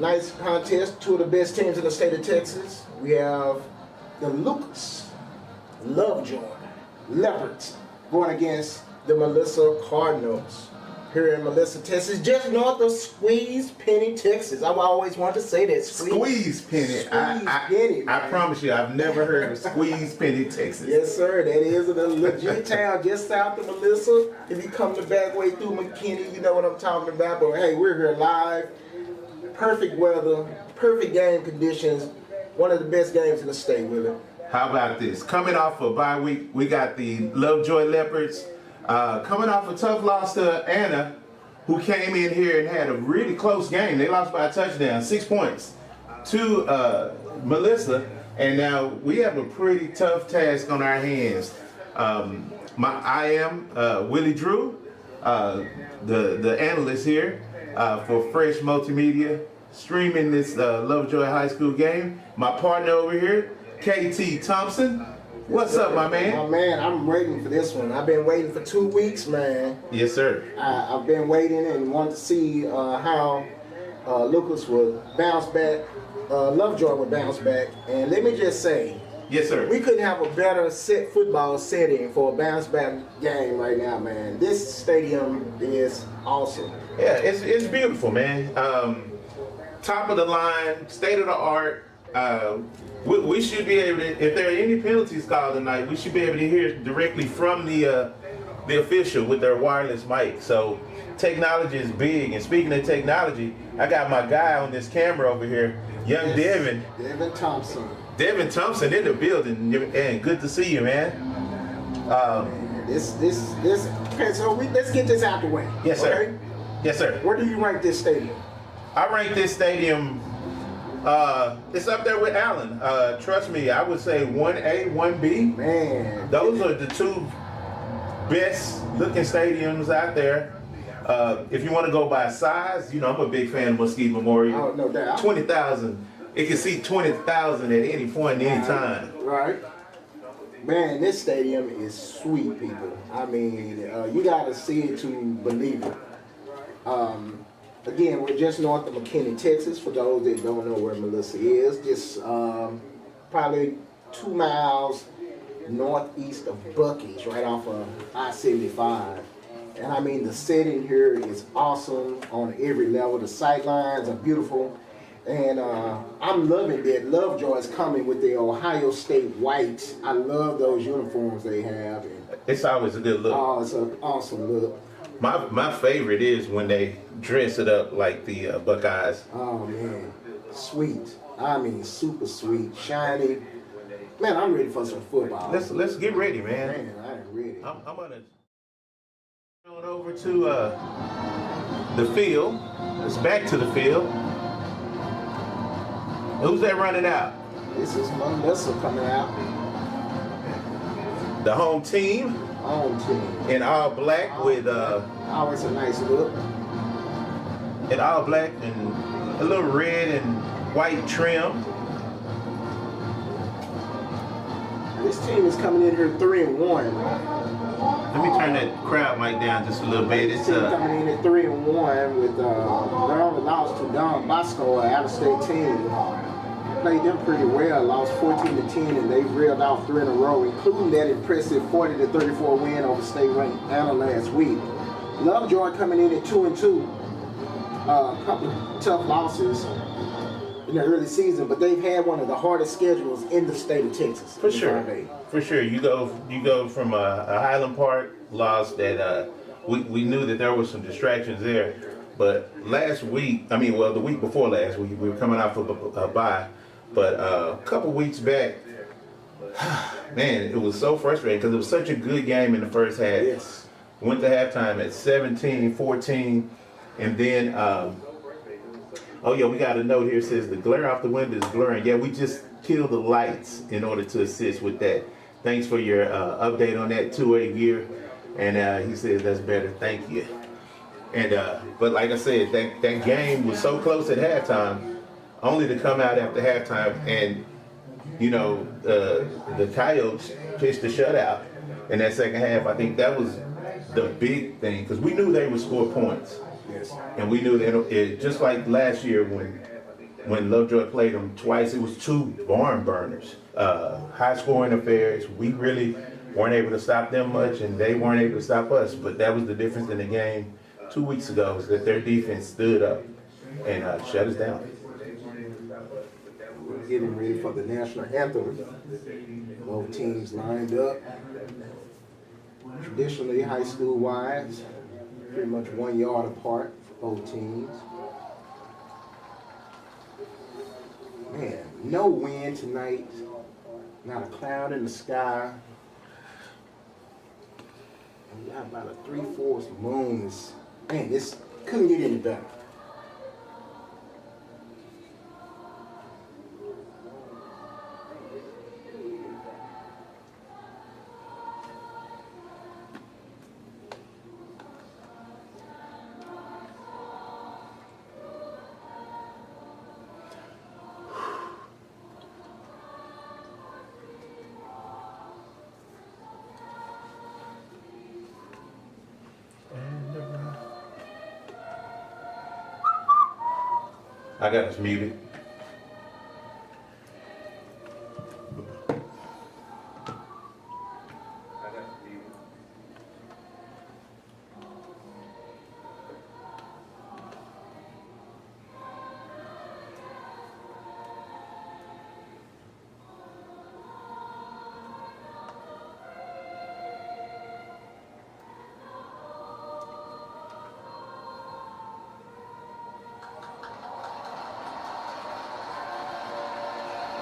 nice contest. Two of the best teams in the state of Texas. We have the LoveJoy Leopards going against the Melissa Cardinals here in Melissa, Texas, just north of Squeeze Penny, Texas. I've always wanted to say that. Squeeze Penny. Penny, I promise you, I've never heard of Squeeze Penny, Texas. Yes, sir. That is a legit town just south of Melissa. If you come the back way through McKinney, you know what I'm talking about. But hey, we're here live. Perfect weather, perfect game conditions. One of the best games in the state, Willie. How about this? Coming off a bye week, we got the LoveJoy Leopards coming off a tough loss to Anna, who came in here and had a really close game. They lost by a touchdown, 6 points, to Melissa, and now we have a pretty tough task on our hands. I am Willie Drew, the analyst here for Fresh Multimedia, streaming this LoveJoy High School game. My partner over here, KT Thompson. What's up, my man? My man, I'm waiting for this one. I've been waiting for 2 weeks, man. Yes, sir. I've been waiting and want to see how Lucas would bounce back, LoveJoy would bounce back. And let me just say, yes, sir. We couldn't have a better football setting for a bounce back game right now, man. This stadium is awesome. Yeah, it's beautiful, man. Top of the line, state of the art. We should be able to, if there are any penalties called tonight, we should be able to hear directly from the official with their wireless mic. So technology is big. And speaking of technology, I got my guy on this camera over here, young Devin. Devin Thompson. Devin Thompson in the building, and good to see you, man. Okay, so let's get this out the way. Yes, sir. Okay? Yes, sir. Where do you rank this stadium? I rank this stadium, it's up there with Allen. Trust me, I would say 1A, 1B. Man. Those are the two best looking stadiums out there. If you want to go by size, you know, I'm a big fan of Mesquite Memorial. Oh, no doubt. 20,000. It can seat 20,000 at any point, any time. Right. Man, this stadium is sweet, people. I mean, you got to see it to believe it. Again, we're just north of McKinney, Texas. For those that don't know where Melissa is, just probably 2 miles northeast of Buc-ee's, right off of I-75. And I mean, the setting here is awesome on every level. The sight lines are beautiful. And I'm loving that LoveJoy is coming with the Ohio State white. I love those uniforms they have. And it's always a good look. Oh, it's an awesome look. My favorite is when they dress it up like the Buckeyes. Oh man, sweet. I mean, super sweet, shiny. Man, I'm ready for some football. Let's get ready, man. Man, I'm ready. I'm gonna go over to the field. Let's back to the field. Who's that running out? This is Melissa coming out. The home team. Home team. In all black with always a nice look. In all black and a little red and white trim. This team is coming in here 3-1. Let me turn that crowd mic down just a little bit. This team coming in at 3-1 with they only lost to Don Bosco, an out-of-state team. Played them pretty well, lost 14-10, and they reeled out 3 in a row, including that impressive 40-34 win over state-ranked Anna last week. LoveJoy coming in at 2-2. A couple of tough losses in the early season, but they've had one of the hardest schedules in the state of Texas. For sure, for sure. You go from a Highland Park loss that we knew that there were some distractions there, but last week, the week before last week, we were coming off of a bye. But a couple weeks back, man, it was so frustrating because it was such a good game in the first half. Yes. Went to halftime at 17-14, and then, oh yeah, we got a note here that says the glare off the window is blurring. Yeah, we just killed the lights in order to assist with that. Thanks for your update on that 2A gear. And he says that's better, thank you. And but like I said, that game was so close at halftime, only to come out after halftime and, you know, the Coyotes pitched a shutout in that second half. I think that was the big thing because we knew they would score points. Yes. And we knew that just like last year when when LoveJoy played them twice, it was two barn burners, high scoring affairs. We really weren't able to stop them much, and they weren't able to stop us. But that was the difference in the game 2 weeks ago, is that their defense stood up and shut us down. We're getting ready for the national anthem. Both teams lined up. Traditionally, high school wise, pretty much 1 yard apart for both teams. Man, no wind tonight. Not a cloud in the sky. And we got about a 3/4 moon. Man, this couldn't get any better. I got us muted.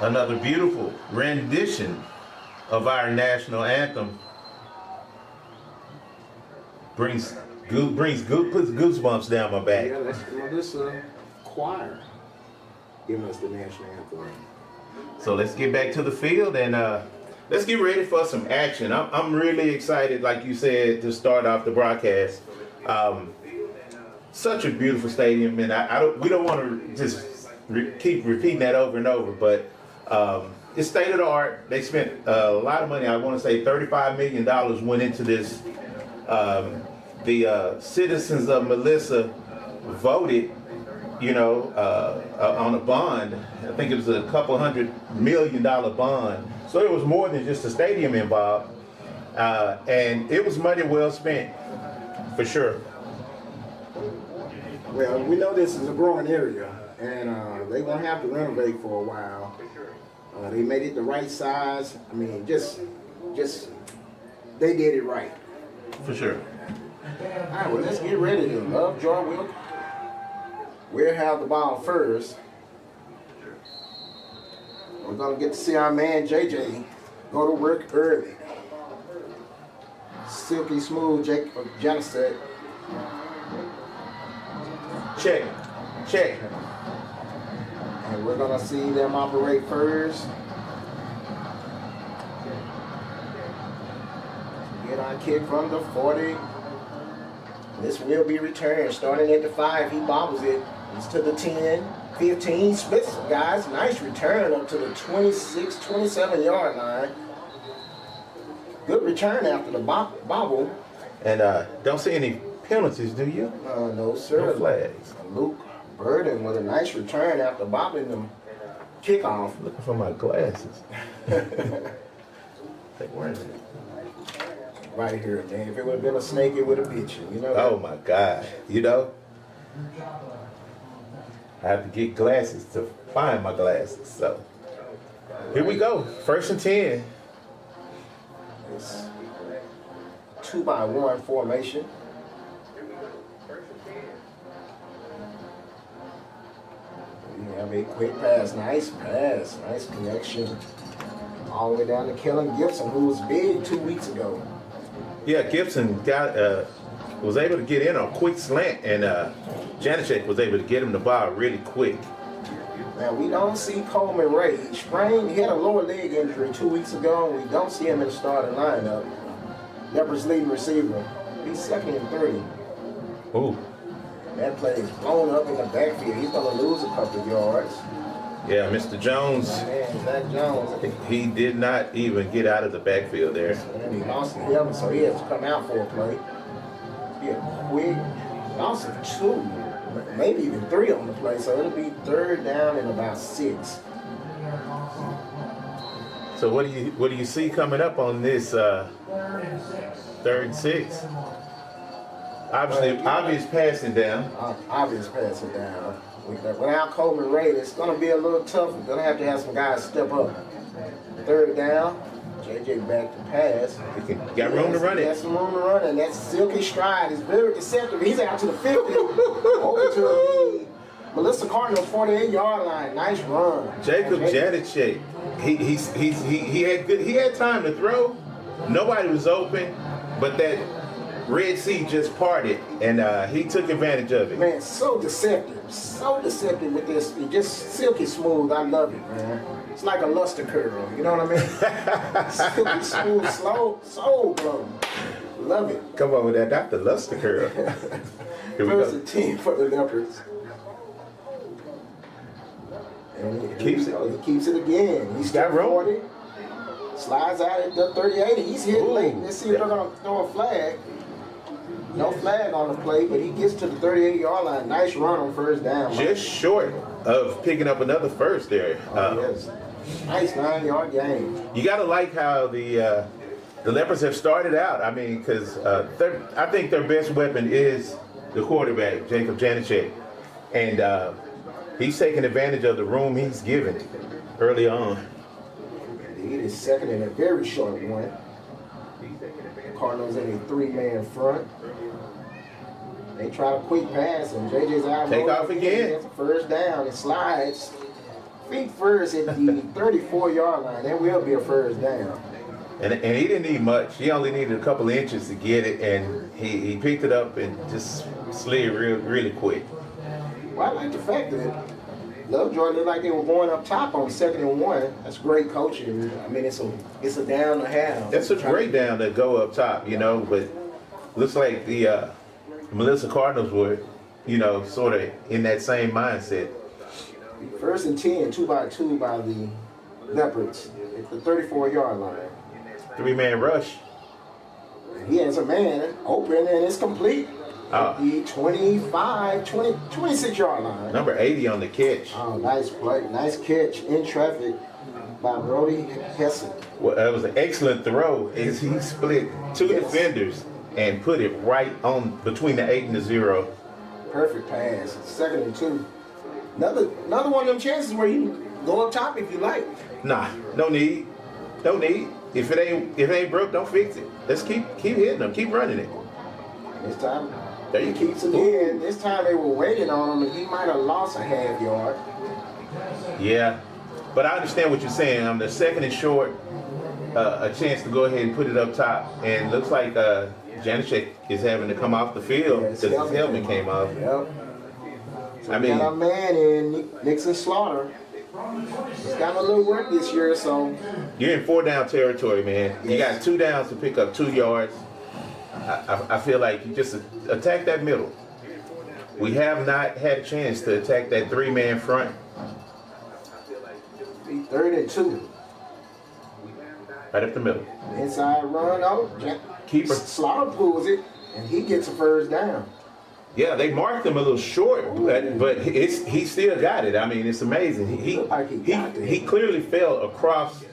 Another beautiful rendition of our national anthem puts goosebumps down my back. Yeah, that's Melissa Choir giving us the national anthem. So let's get back to the field and let's get ready for some action. I'm really excited, like you said, to start off the broadcast. Such a beautiful stadium, and we don't want to just keep repeating that over and over, but it's state of the art. They spent a lot of money. I want to say $35 million went into this. The citizens of Melissa voted, on a bond. I think it was a couple $100 million bond. So it was more than just a stadium involved. And it was money well spent, for sure. Well, we know this is a growing area, and they're going to have to renovate for a while. They made it the right size. I mean, just they did it right. For sure. All right, well, let's get ready to LoveJoy. We'll have the ball first. We're going to get to see our man JJ go to work early. Silky smooth Janset. Check. And we're going to see them operate first. Get our kick from the 40. This will be returned. Starting at the 5, he bobbles it. It's to the 10, 15. Splits, guys. Nice return up to the 26, 27 yard line. Good return after the bobble. And don't see any penalties, do you? No, sir. No flags. Luke Burden with a nice return after bobbing them kickoff. Looking for my glasses. They weren't. Right here, man. If it would have been a snake, it would have bit you. You know. Oh my God. I have to get glasses to find my glasses. So here we go. 1st and 10. It's 2-by-1 formation. We have a quick pass. Nice pass. Nice connection. All the way down to Kellen Gibson, who was big 2 weeks ago. Yeah, Gibson was able to get in on a quick slant, and Janacek was able to get him the ball really quick. Now, we don't see Coleman Ray. He had a lower leg injury 2 weeks ago, and we don't see him in the starting lineup. Leopards leading receiver. He's 2nd and 3. Ooh. That play is blown up in the backfield. He's going to lose a couple of yards. Yeah, Mr. Jones. Man, Zach Jones. He did not even get out of the backfield there. And he lost the helmet, so he has to come out for a play. Yeah, quick. Loss of 2. maybe even 3 on the play. So it'll be 3rd down and about 6. So what do you see coming up on this 3rd and 6? Obvious passing down. Obvious passing down. Without Coleman Ray, it's going to be a little tough. We're going to have some guys step up. 3rd down. JJ back to pass. Got room to run it. Got some room to run it. And that silky stride is very deceptive. He's out to the 50. Over to the Melissa Cardinals 48-yard line. Nice run. Jacob Janicek. He had time to throw. Nobody was open, but that Red Sea just parted, and he took advantage of it. Man, so deceptive with this. Just silky smooth. I love it, man. It's like a luster curl. You know what I mean? Silky smooth, slow, soul blowing. Love it. Come on with that, Dr. Luster curl. Here we First go. and 10 for the Leopards. And Keeps it. He keeps it again. He's got 40. Slides out at the 38. He's hit late. Let's see if they're going to throw a flag. No flag on the play, but he gets to the 38-yard line. Nice run on 1st down. Just short of picking up another first there. Yes. Nice 9-yard gain. You got to like how the Leopards have started out. I mean, because I think their best weapon is the quarterback, Jacob Janicek. And he's taking advantage of the room he's given early on. It is 2nd and a very short one. Cardinals in a 3-man front. They try to quick pass, and JJ's out. Take off again. It's a 1st down. It slides feet first at the 34-yard line. That will be a 1st down. And he didn't need much. He only needed a couple of inches to get it, and he picked it up and just slid really quick. Well, I like the fact that LoveJoy looked like they were going up top on 2nd and 1. That's great coaching. I mean, it's a down and a half. That's a great down to go up top, but looks like the Melissa Cardinals were, sort of in that same mindset. 1st and 10, 2-by-2 by the Leopards at the 34-yard line. 3-man rush. He has a man open, and it's complete. At the 26-yard line. Number 80 on the catch. Oh, nice play. Nice catch in traffic by Brody Hessen. Well, that was an excellent throw. He split 2 defenders and put it right on between the 8 and the 0. Perfect pass. 2nd and 2. Another one of them chances where you can go up top if you like. Nah, no need. No need. If it ain't broke, don't fix it. Let's keep hitting them. Keep running it. This time, There he you keeps it in. This time they were waiting on him, and he might have lost a half yard. Yeah, but I understand what you're saying. On the 2nd and short, a chance to go ahead and put it up top, and looks like Janicek is having to come off the field because his helmet came off. Yep. So I we mean, got our man in Nixon Slaughter. He's got a little work this year, so you're in 4-down territory, man. You got 2 downs to pick up 2 yards. I feel like you just attack that middle. We have not had a chance to attack that 3-man front. 3rd and 2. Right up the middle. Inside run, Keeper. Slaughter pulls it, and he gets a 1st down. Yeah, they marked him a little short, but he still got it. I mean, it's amazing. He clearly fell across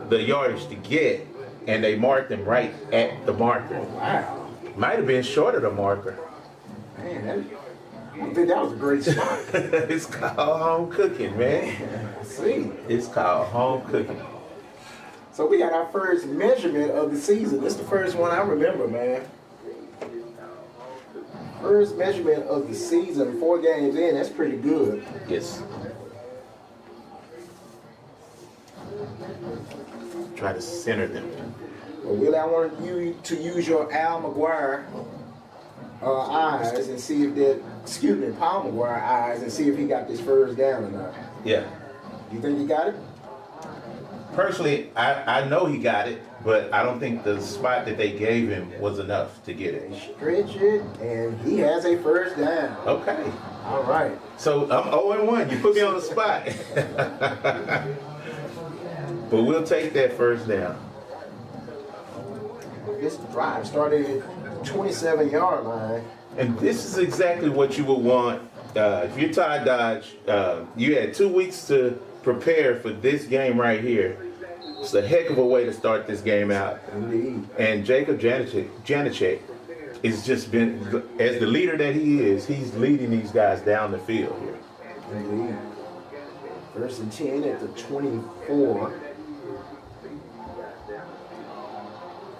the yardage to get, and they marked him right at the marker. Wow. Might have been short of the marker. Man, I think that was a great spot. It's called home cooking, man. See. It's called home cooking. So we got our first measurement of the season. This is the first one I remember, man. First measurement of the season, 4 games in. That's pretty good. Yes. Try to center them. Well, Willie, I want you to use your Al McGuire eyes and see if Paul McGuire eyes and see if he got this 1st down or not. Yeah. You think he got it? Personally, I know he got it, but I don't think the spot that they gave him was enough to get it. Stretch it, and he has a 1st down. Okay. All right. So I'm 0-1. You put me on the spot. But we'll take that 1st down. This drive started at the 27-yard line. And this is exactly what you would want If you're Todd Dodge, you had 2 weeks to prepare for this game right here. It's a heck of a way to start this game out. Indeed. And Jacob Janicek has just been, as the leader that he is, he's leading these guys down the field here. Indeed. 1st and 10 at the 24.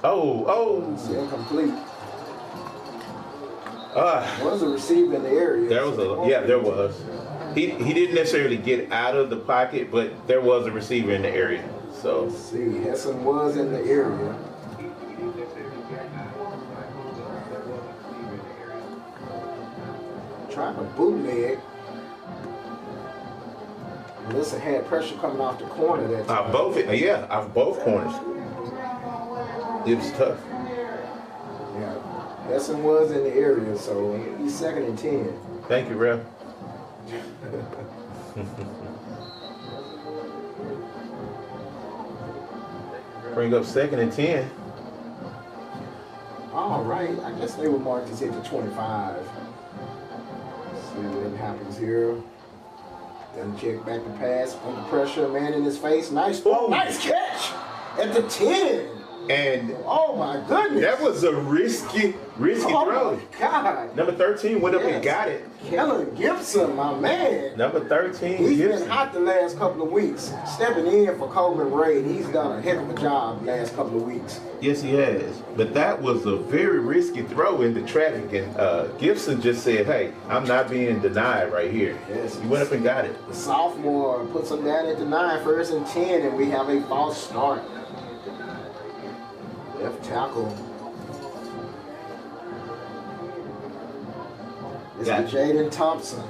It's incomplete. Was a receiver in the area. There was. He didn't necessarily get out of the pocket, but there was a receiver in the area. So Let's see, Hessen was in the area. Trying to bootleg. Melissa had pressure coming off the corner that time. Off both corners. It was tough. Yeah, Hessen was in the area, so he's 2nd and 10. Thank you, Ref. Bring up 2nd and 10. All right, I guess they would mark this at the 25. Let's see what happens here. Then check back the pass, under pressure, man in his face. Nice catch at the 10. And oh my goodness, that was a risky throw. My God. Number 13 went up and got it. Kellen Gibson, my man. Number 13, He's Gibson. been hot the last couple of weeks. Stepping in for Coleman Ray. He's done a heck of a job the last couple of weeks. Yes, he has. But that was a very risky throw into traffic. And Gibson just said, hey, I'm not being denied right here. Yes, He went up and got it. The sophomore puts him down at the 9, 1st and 10, and we have a false start. Left tackle. It's Jaden Thompson.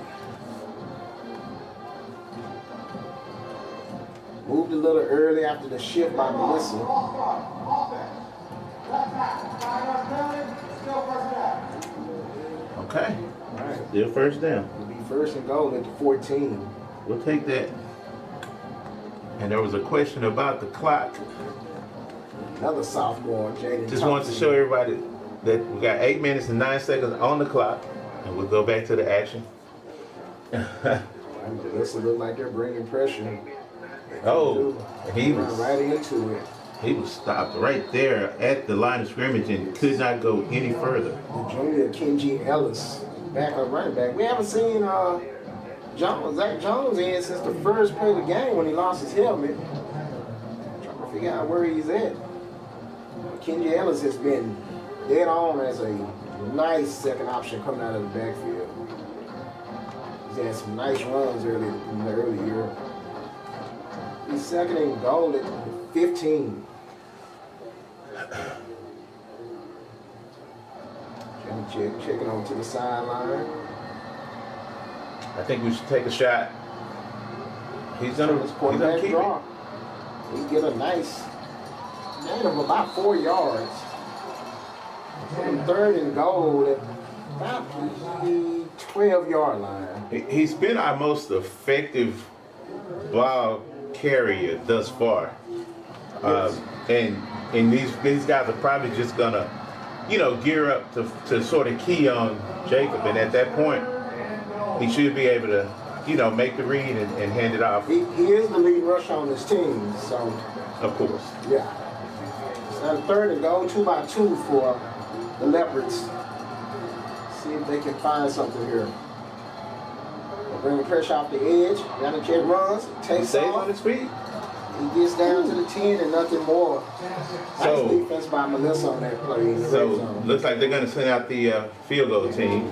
Moved a little early after the shift by Melissa. Okay. All right. Still 1st down. It'll be 1st and goal at the 14. We'll take that. And there was a question about the clock. Another sophomore, Jaden Thompson. Just wanted to show everybody that we got 8 minutes and 9 seconds on the clock. And we'll go back to the action. Melissa look like they're bringing pressure. He was right into it. He was stopped right there at the line of scrimmage and could not go any further. The junior Kenji Ellis, backup running back. We haven't seen Zach Jones in since the first play of the game when he lost his helmet. Trying to figure out where he's at. Kenji Ellis has been dead on as a nice second option coming out of the backfield. He's had some nice runs early in the early year. He's 2nd and goal at 15. Checking over to the sideline. I think we should take a shot. He's gonna keep draw. He get a nice gain of about 4 yards. 3rd and goal at about the 12-yard line. He's been our most effective ball carrier thus far. Yes. And these guys are probably just gonna, gear up to sort of key on Jacob, and at that point, he should be able to, make the read and hand it off. He is the lead rusher on his team, so. Of course. Yeah. So 3rd and goal, 2 by 2 for the Leopards. See if they can find something here. They're bringing pressure off the edge. Janicek runs, takes off. On his feet. He gets down to the 10 and nothing more. Nice defense by Melissa on that play. Looks like they're going to send out the field goal team.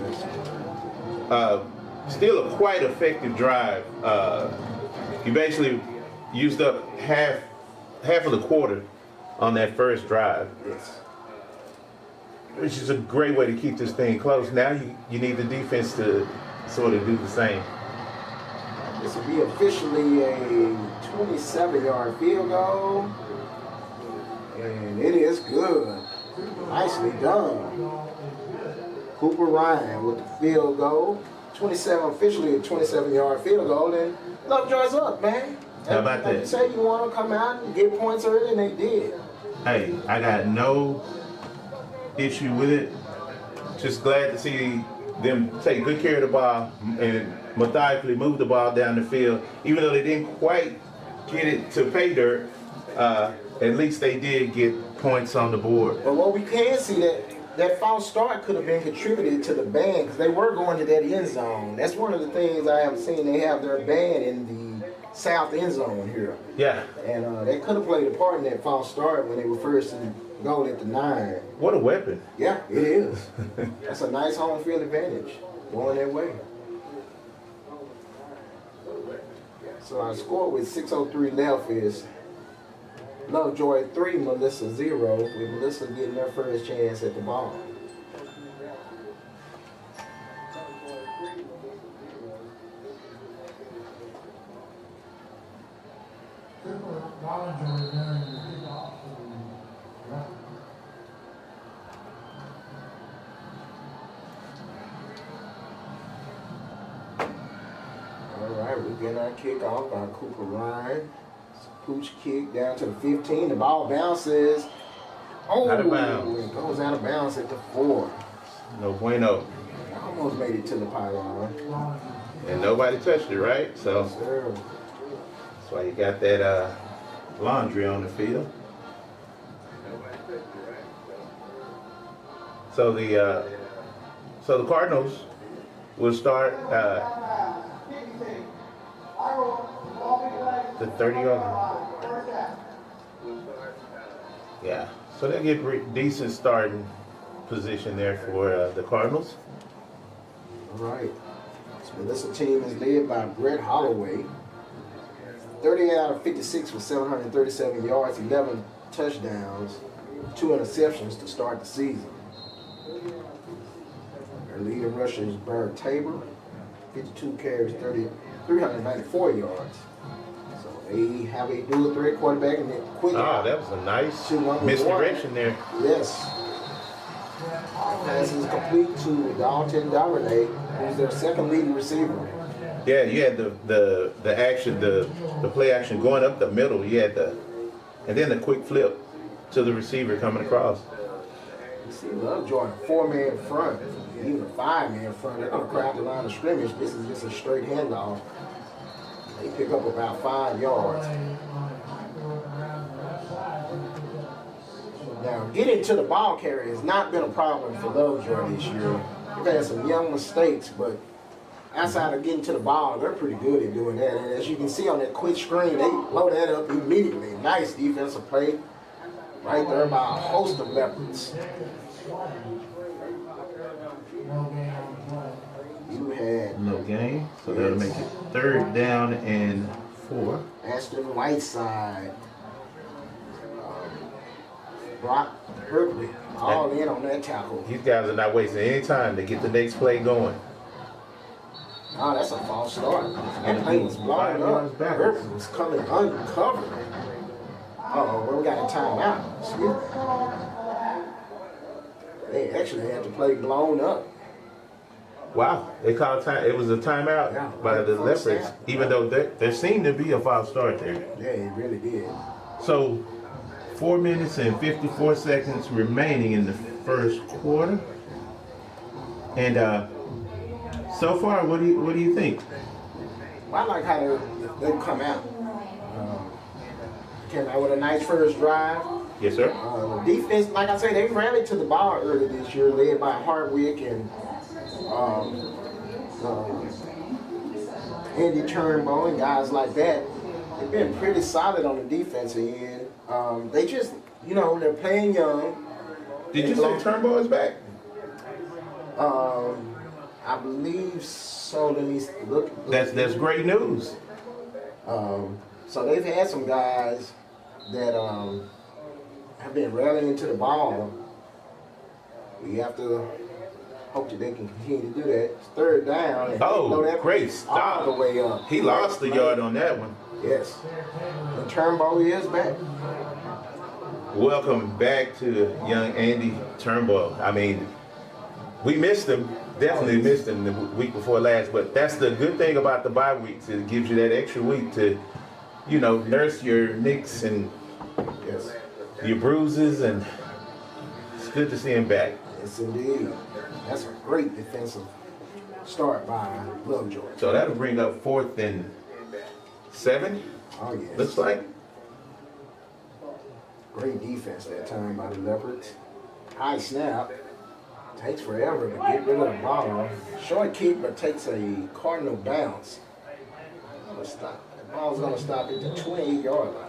Still a quite effective drive. You basically used up half of the quarter on that first drive. Yes. Which is a great way to keep this thing close. Now you need the defense to sort of do the same. This will be officially a 27-yard field goal. And it is good. Nicely done. Cooper Ryan with the field goal. 27, officially a 27-yard field goal. And LoveJoy's up, man. How about that? You say you want to come out and get points early, and they did. Hey, I got no issue with it. Just glad to see them take good care of the ball and methodically move the ball down the field. Even though they didn't quite get it to pay dirt, at least they did get points on the board. But what we can see that false start could have been contributed to the ban because they were going to that end zone. That's one of the things I have seen. They have their ban in the south end zone here. Yeah. And they could have played a part in that false start when they were first in goal at the 9. What a weapon. Yeah, it is. That's a nice home field advantage going that way. So our score with 6:03 left is LoveJoy 3, Melissa 0, with Melissa getting her first chance at the ball. Alright, we're getting our kickoff by Cooper Ryan. Pooch kick down to the 15. The ball bounces. Oh, out of bounds. It goes out of bounds at the 4. No bueno. Almost made it to the pylon. And nobody touched it, right? So Sure. that's why you got that laundry on the field. So the Cardinals will start the 30-yard line. Yeah, so they get decent starting position there for the Cardinals. All right. So this team is led by Brett Holloway. 38 out of 56 for 737 yards, 11 touchdowns, 2 interceptions to start the season. Their leading rusher is Bird Tabor, 52 carries, 394 yards. So they have a dual threat quarterback and then quick. Oh, that was a nice misdirection there. Yes. Pass is complete to Dalton Darnay, who's their second leading receiver. Yeah, you had the action, the play action going up the middle. You had and then the quick flip to the receiver coming across. You see LoveJoy 4-man front, even a 5-man front. They're going to crowd the line of scrimmage. This is just a straight handoff. They pick up about 5 yards. Now, getting to the ball carrier has not been a problem for LoveJoy this year. They've had some young mistakes, but outside of getting to the ball, they're pretty good at doing that. And as you can see on that quick screen, they blow that up immediately. Nice defensive play right there by a host of Leopards. You had No gain, so that'll make it 3rd down and 4. Ashton Whiteside, Brock Herbley, all in on that tackle. These guys are not wasting any time to get the next play going. Oh, that's a false start. That play was blown up. Herbley was coming uncovered. Uh-oh, well, we got a timeout. Excuse me. They actually had the play blown up. Wow, they called time. It was a timeout by the Leopards, even though there seemed to be a false start there. Yeah, it really did. So, 4 minutes and 54 seconds remaining in the first quarter. And so far, what do you think? Well, I like how they come out. Came out with a nice first drive. Yes, sir. Defense, like I said, they rallied to the ball early this year, led by Hardwick and Andy Turnbow and guys like that. They've been pretty solid on the defensive end. They just, they're playing young. Did you say Turnbow is back? I believe so. Let me look. That's great news. So they've had some guys that have been rallying to the ball. We have to hope that they can continue to do that. It's 3rd down. And that great stop. All the way up. He lost the yard on that one. Yes. And Turnbow is back. Welcome back to young Andy Turnbow. I mean, we missed him. Definitely missed him the week before last. But that's the good thing about the bye weeks. It gives you that extra week to, nurse your nicks and your bruises. And it's good to see him back. Yes, indeed. That's a great defensive start by LoveJoy. So that'll bring up 4th and 7. Oh, yes. Looks like. Great defense that time by the Leopards. High snap. Takes forever to get rid of the ball. Short kick, but takes a Cardinal bounce. The ball's going to stop at the 28-yard line.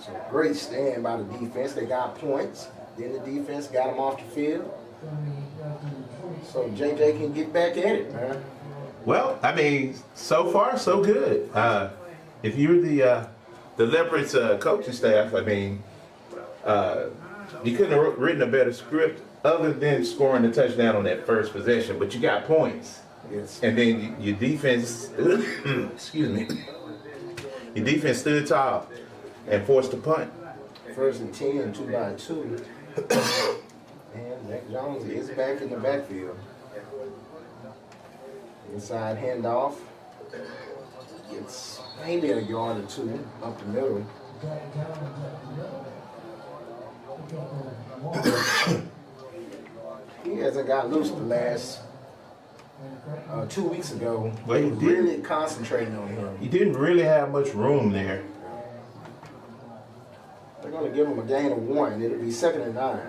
So great stand by the defense. They got points. Then the defense got them off the field. So JJ can get back at it, man. Well, I mean, so far so good. If you're the Leopards coaching staff, I mean, you couldn't have written a better script other than scoring the touchdown on that first possession. But you got points, Yes. and then your defense, excuse me, your defense stood tall and forced a punt. 1st and 10, 2 by 2. And Mac Jones is back in the backfield. Inside handoff. It's maybe a yard or 2 up the middle. He hasn't got loose the last 2 weeks ago. Well, he They were did. really concentrating on him. You didn't really have much room there. They're going to give him a gain of 1. It'll be 2nd and 9.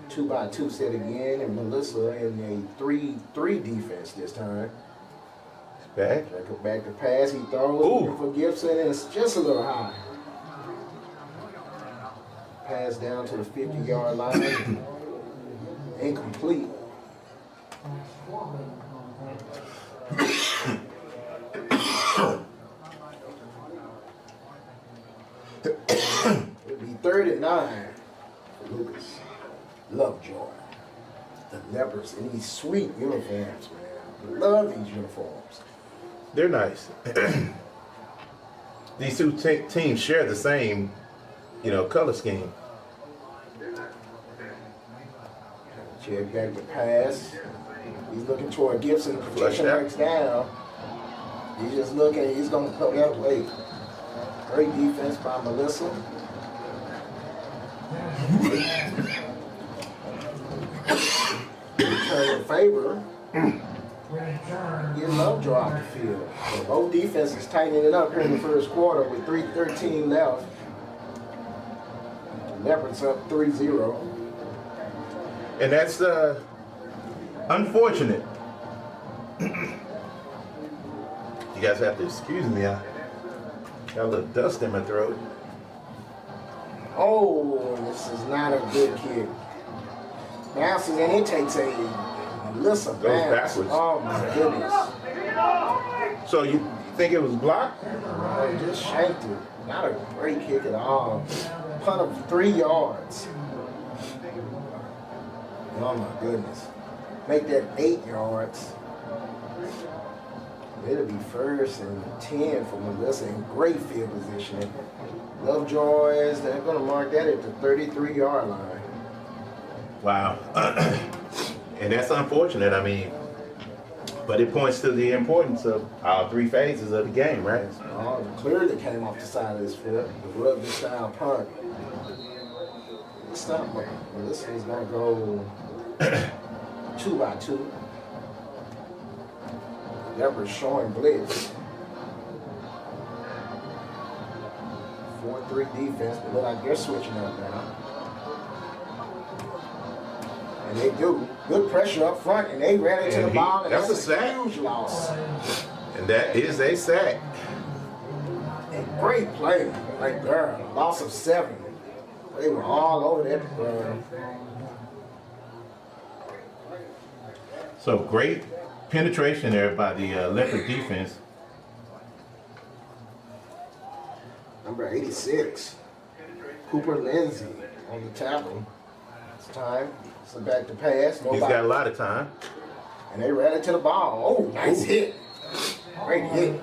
2 by 2 set again, and Melissa in a 3-3 defense this time. Back. Back to pass, he throws Ooh. for Gibson, and it's just a little high. Pass down to the 50-yard line. Incomplete. It'll be 3rd and 9 for Lucas. LoveJoy. The Leopards in these sweet uniforms, man. Love these uniforms. They're nice. These two teams share the same, color scheme. Check back the pass. He's looking toward Gibson. The Flush protection out. breaks down. He's just looking. He's going to come that way. Great defense by Melissa. Turn in favor. Get LoveJoy off the field. So both defenses tightening it up here in the first quarter with 3:13 left. The Leopards up 3-0. And that's unfortunate. You guys have to excuse me. I got a little dust in my throat. Oh, this is not a good kick. Bounces and it takes a Melissa Goes bounce. backwards. Oh my goodness. So you think it was blocked? Oh, just shanked it. Not a great kick at all. Punt of 3 yards. Oh my goodness. Make that 8 yards. It'll be 1st and 10 for Melissa in great field positioning. LoveJoy, they're going to mark that at the 33-yard line. Wow. And that's unfortunate. I mean, but it points to the importance of all 3 phases of the game, right? Oh, clearly came off the side of his foot. The rugby style punt. It's not, Melissa is going to go 2 by 2. Leopards showing blitz. 4-3 defense, but look like they're switching up now. And they do. Good pressure up front, and they ran into the ball, and that's a sack. huge loss. And that is a sack. And great play right there. Loss of 7. They were all over that. So great penetration there by the Leopard defense. Number 86, Cooper Lindsay on the tackle. It's time. It's a back to pass. He's got a lot of time. And they ran into the ball. Oh, nice hit. Great hit.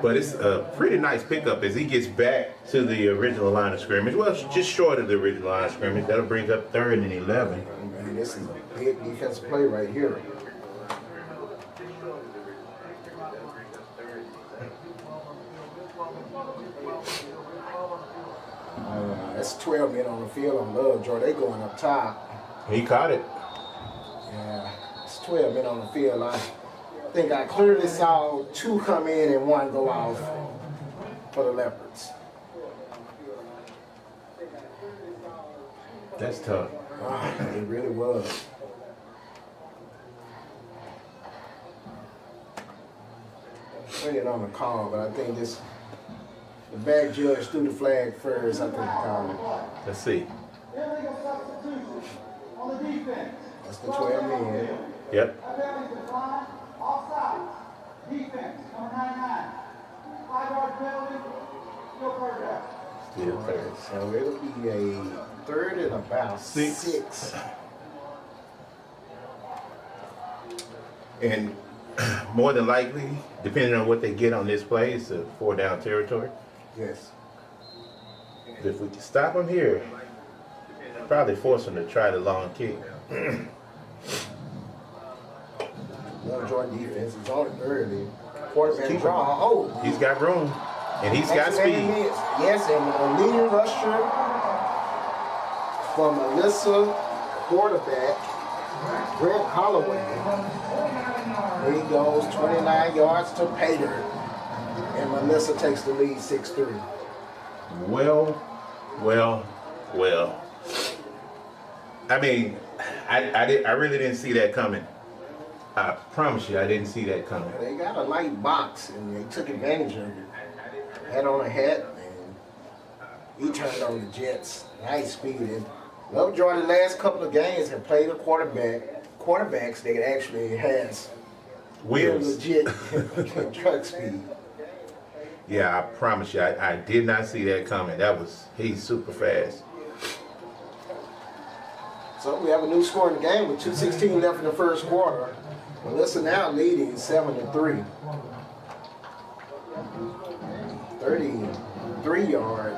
But it's a pretty nice pickup as he gets back to the original line of scrimmage. Well, it's just short of the original line of scrimmage. That'll bring up 3rd and 11. Man, this is a big defensive play right here. That's 12 men on the field on LoveJoy. They going up top. He caught it. Yeah, it's 12 men on the field. I think I clearly saw 2 come in and 1 go off for the Leopards. That's tough. It really was. Waiting on the call, but I think the back judge threw the flag first. I think the call. Let's see. That's the 12 men. Yep. Still third. So it'll be a 3rd and about 6. And more than likely, depending on what they get on this play, it's a 4-down territory. Yes. If we can stop them here, probably force them to try the long kick. LoveJoy defense is on it early. Quarterback draw. Oh, He's got room, and he's got speed. Yes, and a leading rusher for Melissa, quarterback, Brett Holloway. He goes 29 yards to Pater, and Melissa takes the lead 6-3. Well. I mean, I really didn't see that coming. I promise you, I didn't see that coming. They got a light box, and they took advantage of it. Had on a hat, and he turned on the Jets. Nice speed. And LoveJoy the last couple of games have played a quarterbacks that actually has real Wheels. legit truck speed. Yeah, I promise you, I did not see that coming. He's super fast. So we have a new score in the game with 2:16 left in the first quarter. Melissa now leading 7-3. 33-yard.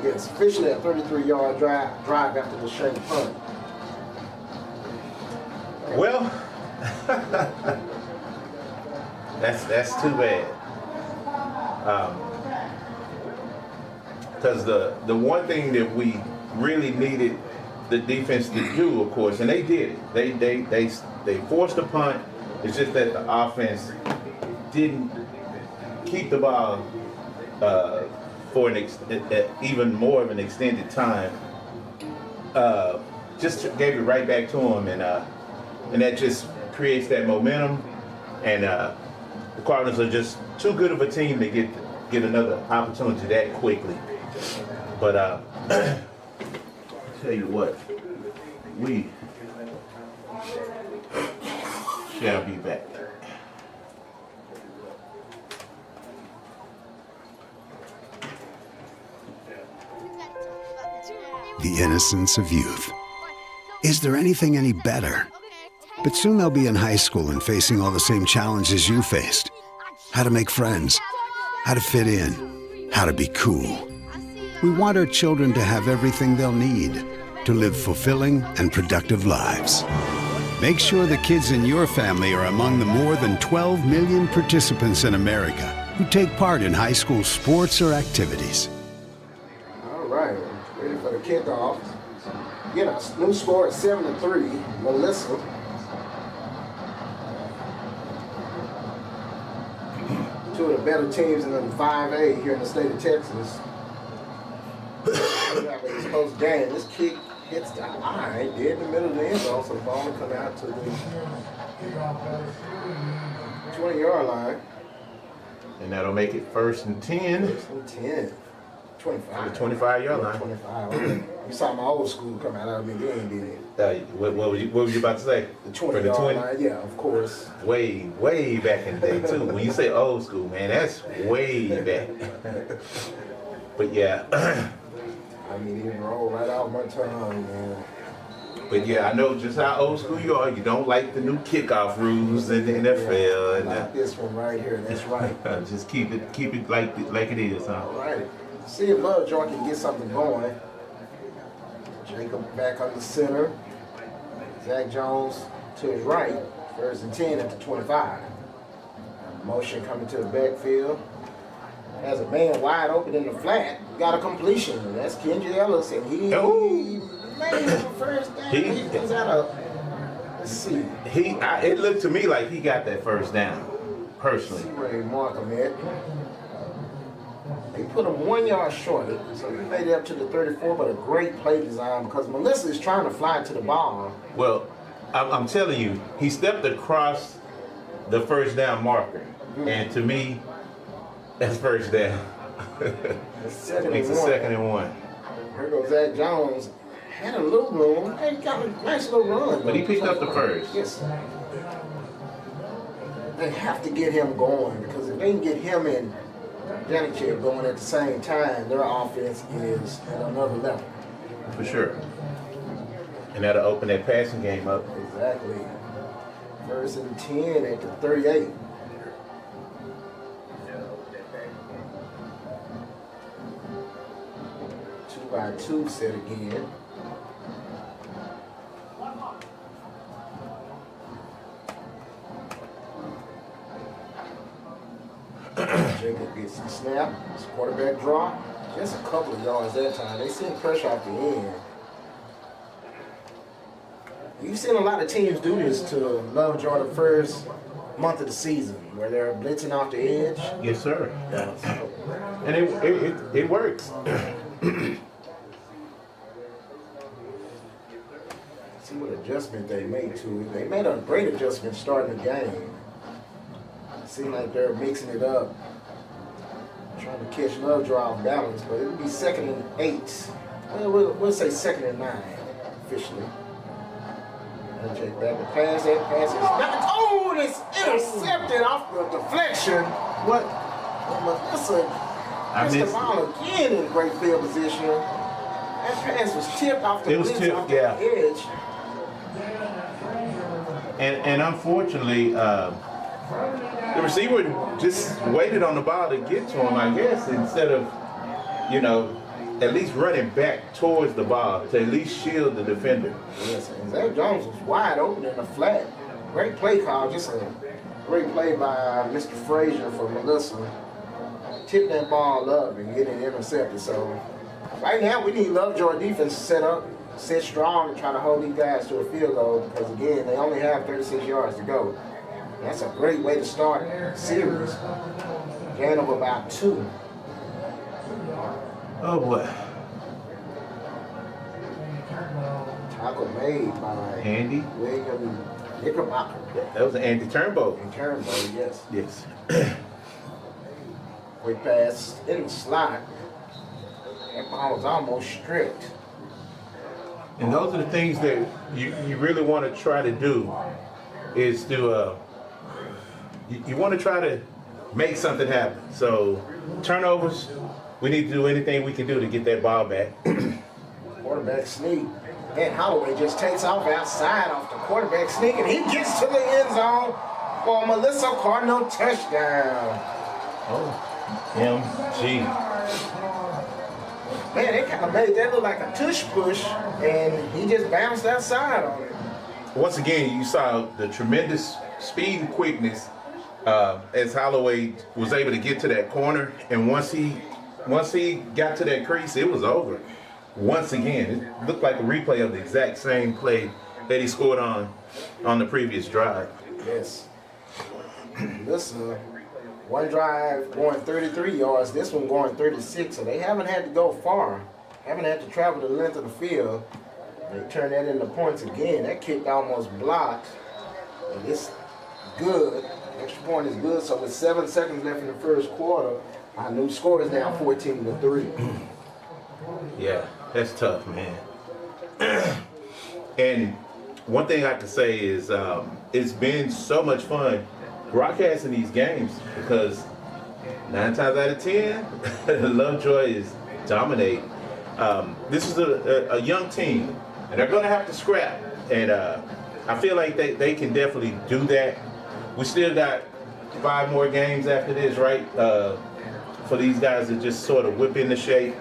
Yes, officially a 33-yard drive after the Shane punt. Well, that's too bad. Because the one thing that we really needed the defense to do, of course, and they did it. They forced a punt. It's just that the offense didn't keep the ball for even more of an extended time. Just gave it right back to them, and that just creates that momentum. And the Cardinals are just too good of a team to get another opportunity that quickly. But tell you what, we shall be back. The innocence of youth. Is there anything any better? But soon they'll be in high school and facing all the same challenges you faced. How to make friends, how to fit in, how to be cool. We want our children to have everything they'll need to live fulfilling and productive lives. Make sure the kids in your family are among the more than 12 million participants in America who take part in high school sports or activities. All right, ready for the kickoff. Again, our new score is 7-3. Melissa. Two of the better teams in the 5A here in the state of Texas. We have a close game. This kick hits the line dead in the middle of the end zone, so the ball will come out to the 20-yard line. And that'll make it 1st and 10. 1st and 10. 25. The 25-yard line. 25. Okay. You saw my old school come out of me then, didn't you? What were you about to say? The 20-yard line, yeah, of course. Way back in the day, too. When you say old school, man, that's way back. But yeah. I mean, it rolled right out my tongue, man. But yeah, I know just how old school you are. You don't like the new kickoff rules in the NFL. And like this one right here, that's right. just keep it like it is, huh? All right. See if LoveJoy can get something going. Jacob back on the center. Zach Jones to his right. 1st and 10 at the 25. Motion coming to the backfield. has a man wide open in the flat, got a completion. And that's Kenji Ellis, and he made him first down. He comes out of, let's see. It looked to me like he got that first down, personally. See where they mark him at. They put him 1 yard short, so he made it up to the 34, but a great play design because Melissa is trying to fly to the ball. Well, I'm telling you, he stepped across the first down marker, and to me, that's first down. It's a 2nd and 1. Here goes Zach Jones. Had a little room. He got a nice little run. But he picked up the first. Yes. They have to get him going because if they can get him and Janicek going at the same time, their offense is at another level. For sure. And that'll open that passing game up. Exactly. 1st and 10 at the 38. By 2 set again. Jacob gets the snap. It's quarterback draw. Just a couple of yards that time. They send pressure off the end. You've seen a lot of teams do this to LoveJoy the first month of the season, where they're blitzing off the edge. Yes, sir. Yeah, so. And it works. See what adjustment they made to it. They made a great adjustment starting the game. It seemed like they're mixing it up, trying to catch LoveJoy off balance, but it'll be 2nd and 8. Well, we'll say 2nd and 9 officially. And check back the pass. That pass is not. Oh, it's intercepted off the deflection. What? Melissa missed the ball again in great field position. That pass was tipped off the edge. And unfortunately, the receiver just waited on the ball to get to him, I guess, instead of, at least running back towards the ball to at least shield the defender. Yes, and Zach Jones was wide open in the flat. Great play call, just a great play by Mr. Frazier for Melissa. Tip that ball up and get it intercepted. So right now we need LoveJoy defense to set strong and try to hold these guys to a field goal because again they only have 36 yards to go. That's a great way to start the series. Gain of about 2. Oh boy. Tackle made by Andy William Knickerbocker. That was an Andy Turnbow. Turnbow, yes. Yes. Quick pass in the slot. That ball was almost stripped. And those are the things that you really want to try to do is to you want to try to make something happen. So turnovers, we need to do anything we can do to get that ball back. Quarterback sneak. And Holloway just takes off outside off the quarterback sneak, and he gets to the end zone for Melissa Cardinal touchdown. Oh, MG. Man, they kind of made that look like a tush push, and he just bounced outside on it. Once again, you saw the tremendous speed and quickness as Holloway was able to get to that corner, and once he got to that crease, it was over. Once again, it looked like a replay of the exact same play that he scored on the previous drive. Yes. Listen, one drive going 33 yards, this one going 36, so they haven't had to go far. Haven't had to travel the length of the field. They turned that into points again. That kick almost blocked. And it's good. Extra point is good, so with 7 seconds left in the first quarter, our new score is now 14-3. Yeah, that's tough, man. And one thing I can say is it's been so much fun broadcasting these games because 9 times out of 10, LoveJoy is dominating. This is a young team, and they're going to have to scrap. And I feel like they can definitely do that. We still got 5 more games after this, right? For these guys to just sort of whip into shape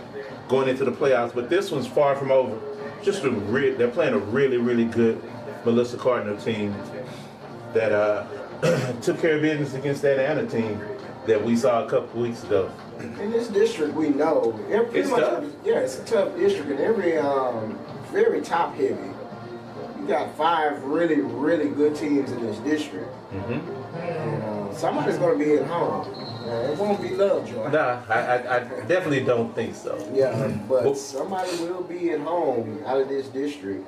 going into the playoffs. But this one's far from over. They're playing a really, really good Melissa Cardinal team that took care of business against that Anna team that we saw a couple weeks ago. In this district, we know It's tough. Yeah, it's a tough district, and every very top heavy. You got 5 really, really good teams in this district, and somebody's going to be at home. It won't be LoveJoy. Nah, I definitely don't think so. Yeah, but somebody will be at home out of this district.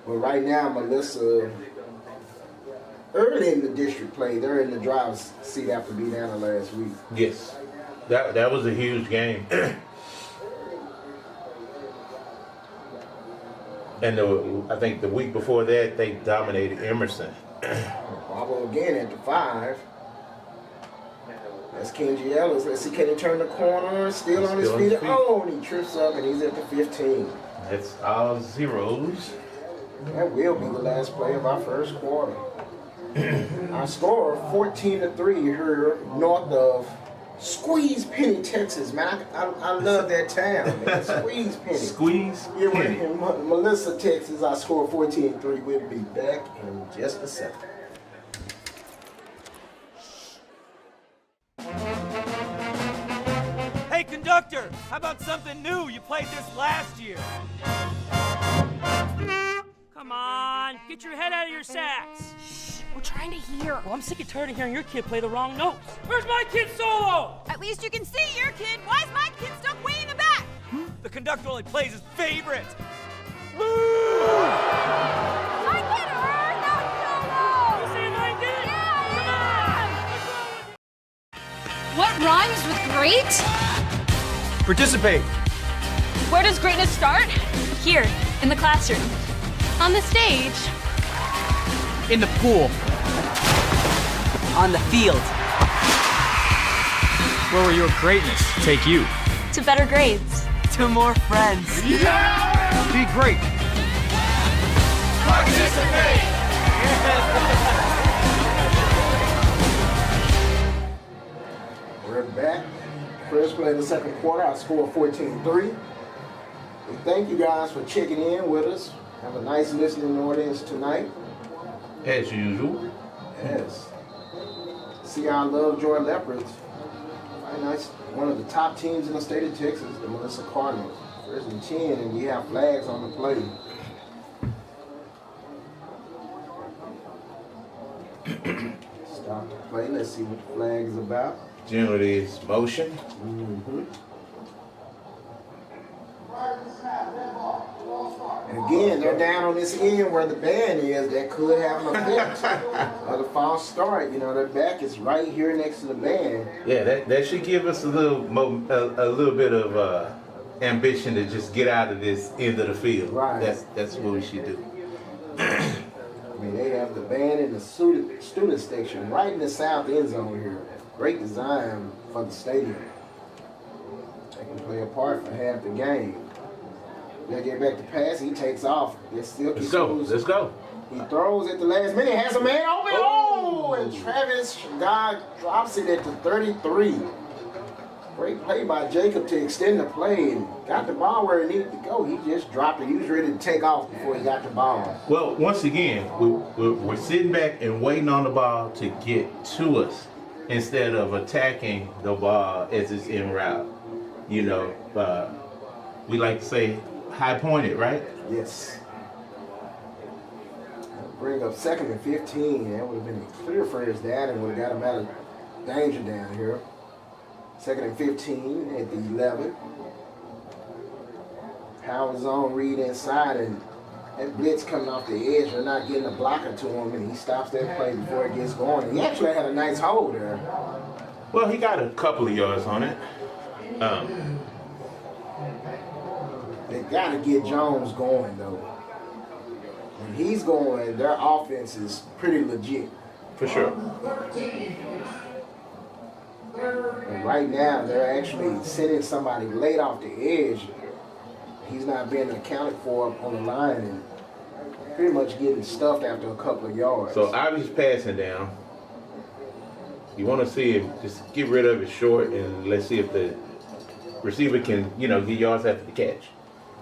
But right now, Melissa, early in the district play, they're in the driver's seat after beating Anna last week. Yes, that was a huge game. And I think the week before that, they dominated Emerson. Bravo again at the 5. That's Kenji Ellis. Let's see, can he turn the corner? Still on his feet. Oh, and he trips up, and he's at the 15. That's all zeros. That will be the last play of our first quarter. Our score, 14-3 here north of Squeeze Penny, Texas. Man, I love that town, man. Squeeze Penny. Squeeze Yeah, we're Penny. in Melissa, Texas. Our score, 14-3. We'll be back in just a second. Hey, conductor, how about something new? You played this last year. Come on, get your head out of your sacks. Shh, we're trying to hear. Well, I'm sick and tired of hearing your kid play the wrong notes. Where's my kid solo? At least you can see your kid. Why is my kid stuck way in the back? The conductor only plays his favorite. My kid heard that solo! You see my kid? Yeah! What rhymes with great? Participate. Where does greatness start? Here, in the classroom. On the stage. In the pool. On the field. Where will your greatness take you? To better grades. To more friends. Yeah! Be great. Participate! We're back. First play of the second quarter, our score 14-3. We thank you guys for checking in with us. Have a nice listening audience tonight. As usual. Yes. See our LoveJoy Leopards. Very nice. One of the top teams in the state of Texas, the Melissa Cardinals. First and 10, and we have flags on the play. Stop the play. Let's see what the flag is about. Generally, it's motion. And again, they're down on this end where the band is. That could have an effect of the false start. You know, their back is right here next to the band. Yeah, that should give us a little bit of ambition to just get out of this end of the field. Right. That's what we should do. I mean, they have the band in the student section right in the south end zone here. Great design for the stadium. They can play a part for half the game. They get back to pass, he takes off. Let's go. He throws at the last minute, has a man open. Oh, and Travis God drops it at the 33. Great play by Jacob to extend the play and got the ball where it needed to go. He just dropped it. He was ready to take off before he got the ball. Well, once again, we're sitting back and waiting on the ball to get to us instead of attacking the ball as it's en route. You know, we like to say high pointed, right? Yes. Bring up second and 15. That would have been a clear first down and would have got him out of danger down here. Second and 15 at the 11. Power zone read inside, and that blitz coming off the edge. They're not getting a blocker to him, and he stops that play before it gets going. And he actually had a nice hold there. Well, he got a couple of yards on it. They got to get Jones going, though. When he's going, their offense is pretty legit. For sure. And right now, they're actually sending somebody late off the edge. He's not being accounted for on the line and pretty much getting stuffed after a couple of yards. So obvious passing down. You want to see him just get rid of it short, and let's see if the receiver can, get yards after the catch.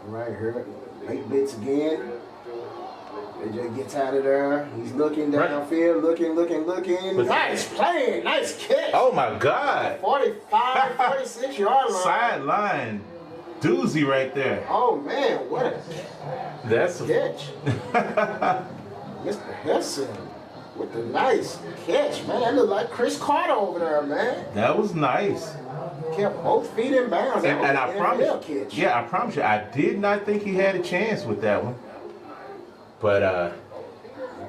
Right here, late blitz again. AJ gets out of there. He's looking downfield, looking. Nice play, nice catch. Oh my God. 45, 46 yard line. Sideline doozy right there. Oh man, what a That's catch. Mr. Hudson with the nice catch, man. That looked like Chris Carter over there, man. That was nice. Kept both feet in bounds. And I promise, catch. yeah, I promise you, I did not think he had a chance with that one. But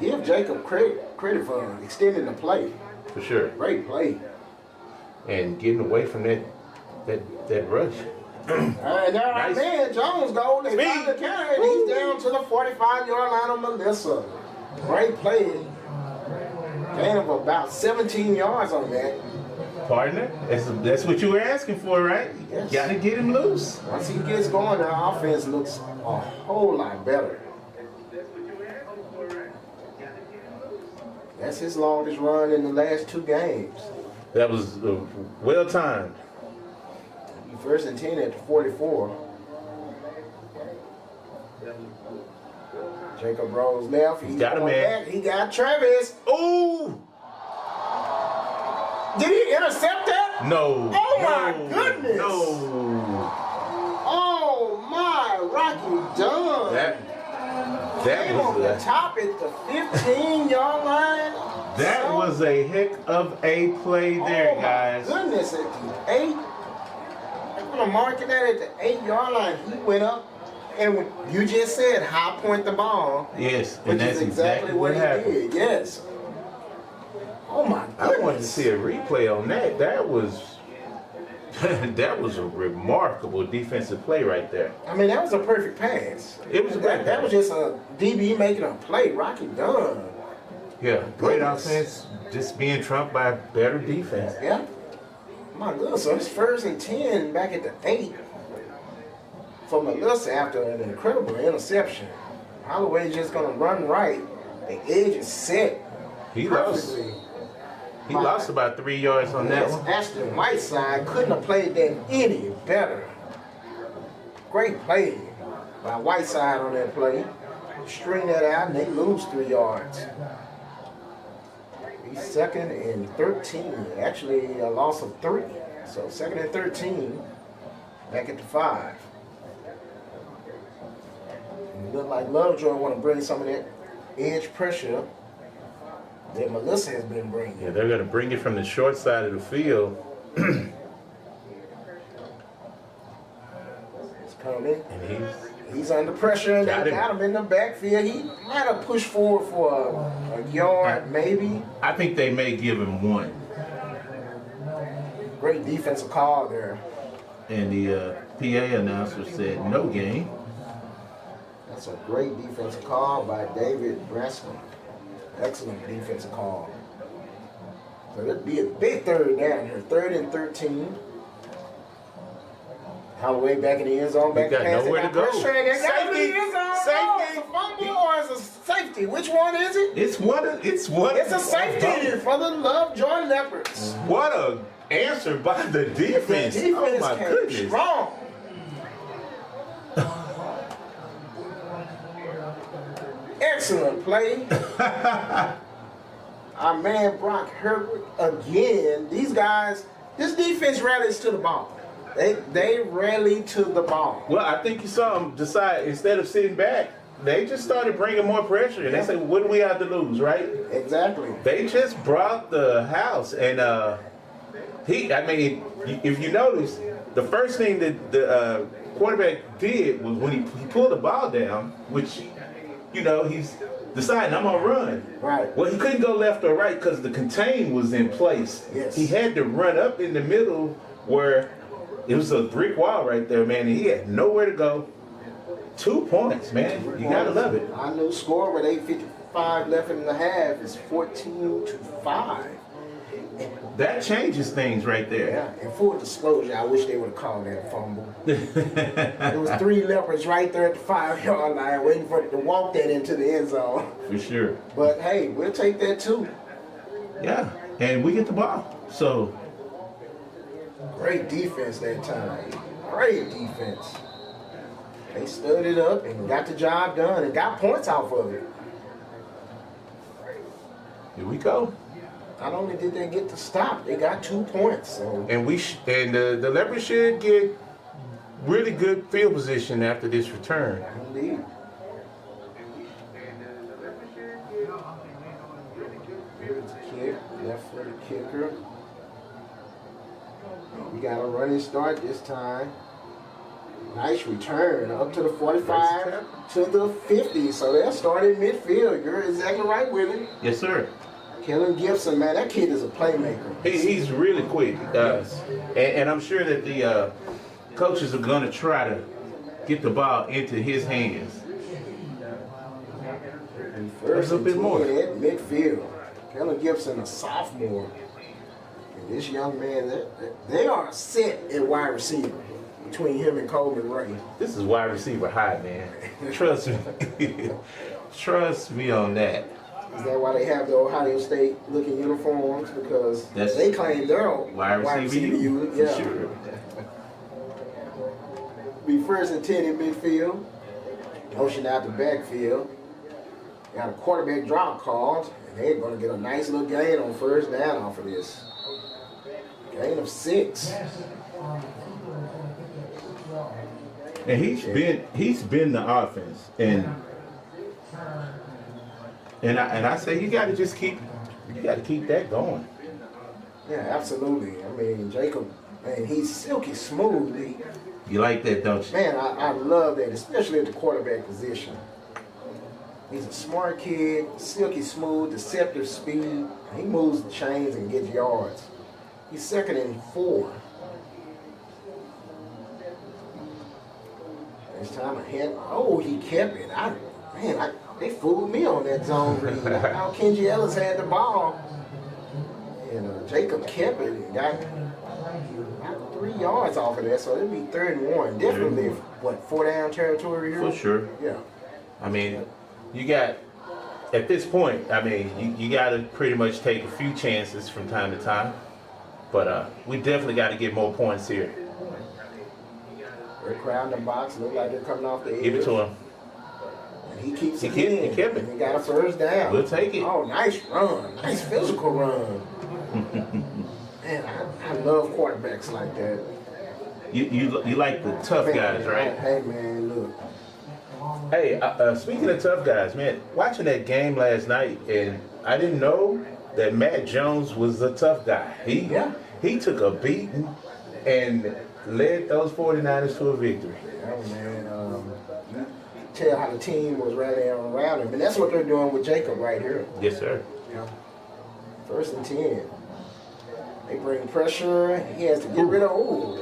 give Jacob credit for extending the play. for sure, Great play. and getting away from that rush. And there our Nice. man Jones goal. They found the counter, and he's down to the 45-yard line on Melissa. Great play. Gain of about 17 yards on that. Partner, that's what you were asking for, right? Yes. Got to get him loose. Once he gets going, the offense looks a whole lot better. That's his longest run in the last 2 games. That was well timed. First and 10 at the 44. Jacob rolls left. He's Got him, going man. back. He got Travis. Ooh! Did he intercept that? No. Oh, my no, goodness. No. Oh my, Rocky Dunn. That Came on the top at the 15-yard line. That was a heck of a play there, oh guys. My goodness, at the 8. I'm gonna mark it at the 8-yard line. He went up, and when you just said high point the ball. Yes, which and that's is exactly what he happened. did. Yes. Oh my goodness. I wanted to see a replay on that. That was that was a remarkable defensive play right there. I mean, that was a perfect pass. It was a great that pass. was just a DB making a play. Rocky Dunn. Yeah, great Goodness. offense, just being trumped by better defense. Yeah. My goodness, so it's first and 10 back at the 8 for Melissa after an incredible interception. Holloway's just gonna run right. The edge is set. He lost. perfectly. He lost about 3 yards on that one. Ashton Whiteside couldn't have played that any better. Great play by Whiteside on that play. String that out and they lose 3 yards. He's second and 13. Actually, a loss of 3. So second and 13. Back at the 5. And it look like LoveJoy want to bring some of that edge pressure that Melissa has been bringing. Yeah, they're going to bring it from the short side of the field. It's coming. And He's under pressure and they got him in the backfield. He might have pushed forward for a yard, maybe. I think they may give him 1. Great defensive call there. And the PA announcer said no game. That's a great defensive call by David Braskin. Excellent defensive call. So that'd be a big third down here. 3rd and 13. Holloway back in the end zone. Back got pass. nowhere to go. Safety. Safety. Fumble or is it safety? Which one is it? It's one. It's a safety for the LoveJoy Leopards. What a answer by the defense. The defense oh my came goodness. strong. Excellent play. Our man Brock Herbert again. These guys, this defense rallies to the ball. They rally to the ball. Well, I think you saw them decide, instead of sitting back, they just started bringing more pressure. And they said, what do we have to lose, right? Exactly. They just brought the house. And if you notice, the first thing that the quarterback did was when he pulled the ball down, which, he's deciding, I'm going to run. Right. Well, he couldn't go left or right because the contain was in place. Yes. He had to run up in the middle where it was a brick wall right there, man, and he had nowhere to go. 2 points, man. You got to love it. Our new score with 8:55 left in the half is 14-5. That changes things right there. Yeah, and full disclosure, I wish they would have called that fumble. There was 3 Leopards right there at the 5-yard line waiting for it to walk that into the end zone. For sure. But hey, we'll take that too. Yeah, and we get the ball. So, Great defense that time. Great defense. They stood it up and got the job done and got points off of it. Here we go. Not only did they get to stop, they got 2 points. So And the Leopards should get really good field position after this return. indeed. Here's the kick, left-footed kicker. We got a running start this time. Nice return up to the 45 to the 50. So they'll start in midfield. You're exactly right with it. Yes, sir. Kellen Gibson, man, that kid is a playmaker. He's really quick. And I'm sure that the coaches are going to try to get the ball into his hands. And first a bit and more. 10 at midfield. Kellen Gibson, a sophomore. And this young man, they are set at wide receiver between him and Coleman Ray. This is wide receiver high, man. Trust me. Trust me on that. Is that why they have the Ohio State looking uniforms? Because they claim they're Wide receiver unit. for Yeah. sure. Be first and 10 in midfield. Motion out the backfield. Got a quarterback drop called, and they're going to get a nice little gain on first down off of this. Gain of 6. And he's been the offense, and I say you got to keep that going. Yeah, absolutely. I mean, Jacob, man, he's silky smooth. You like that, don't you? Man, I love that, especially at the quarterback position. He's a smart kid, silky smooth, deceptive speed. He moves the chains and gets yards. He's second and 4. This time ahead. Oh, he kept it. They fooled me on that zone read. How Kenji Ellis had the ball. And Jacob kept it and got 3 yards off of that, so it'll be 3rd and 1. Definitely, 4 down territory here? For sure. Yeah. I mean, you got, at this point, I mean, you got to pretty much take a few chances from time to time. But we definitely got to get more points here. They're crowding the box. Look like they're coming off the edge. Give it to him. And he keeps it He in. kept it. And he got a first down. We'll take it. Oh, nice run. Nice physical run. Man, I love quarterbacks like that. You like the tough guys, right? Hey, man, look. Hey, speaking of tough guys, man, watching that game last night, and I didn't know that Matt Jones was a tough guy. He took a beating and led those 49ers to a victory. Yeah, man. You tell how the team was rallying around him. And that's what they're doing with Jacob right here. Yes, sir. Yeah. 1st and 10. They bring pressure. He has to get rid of.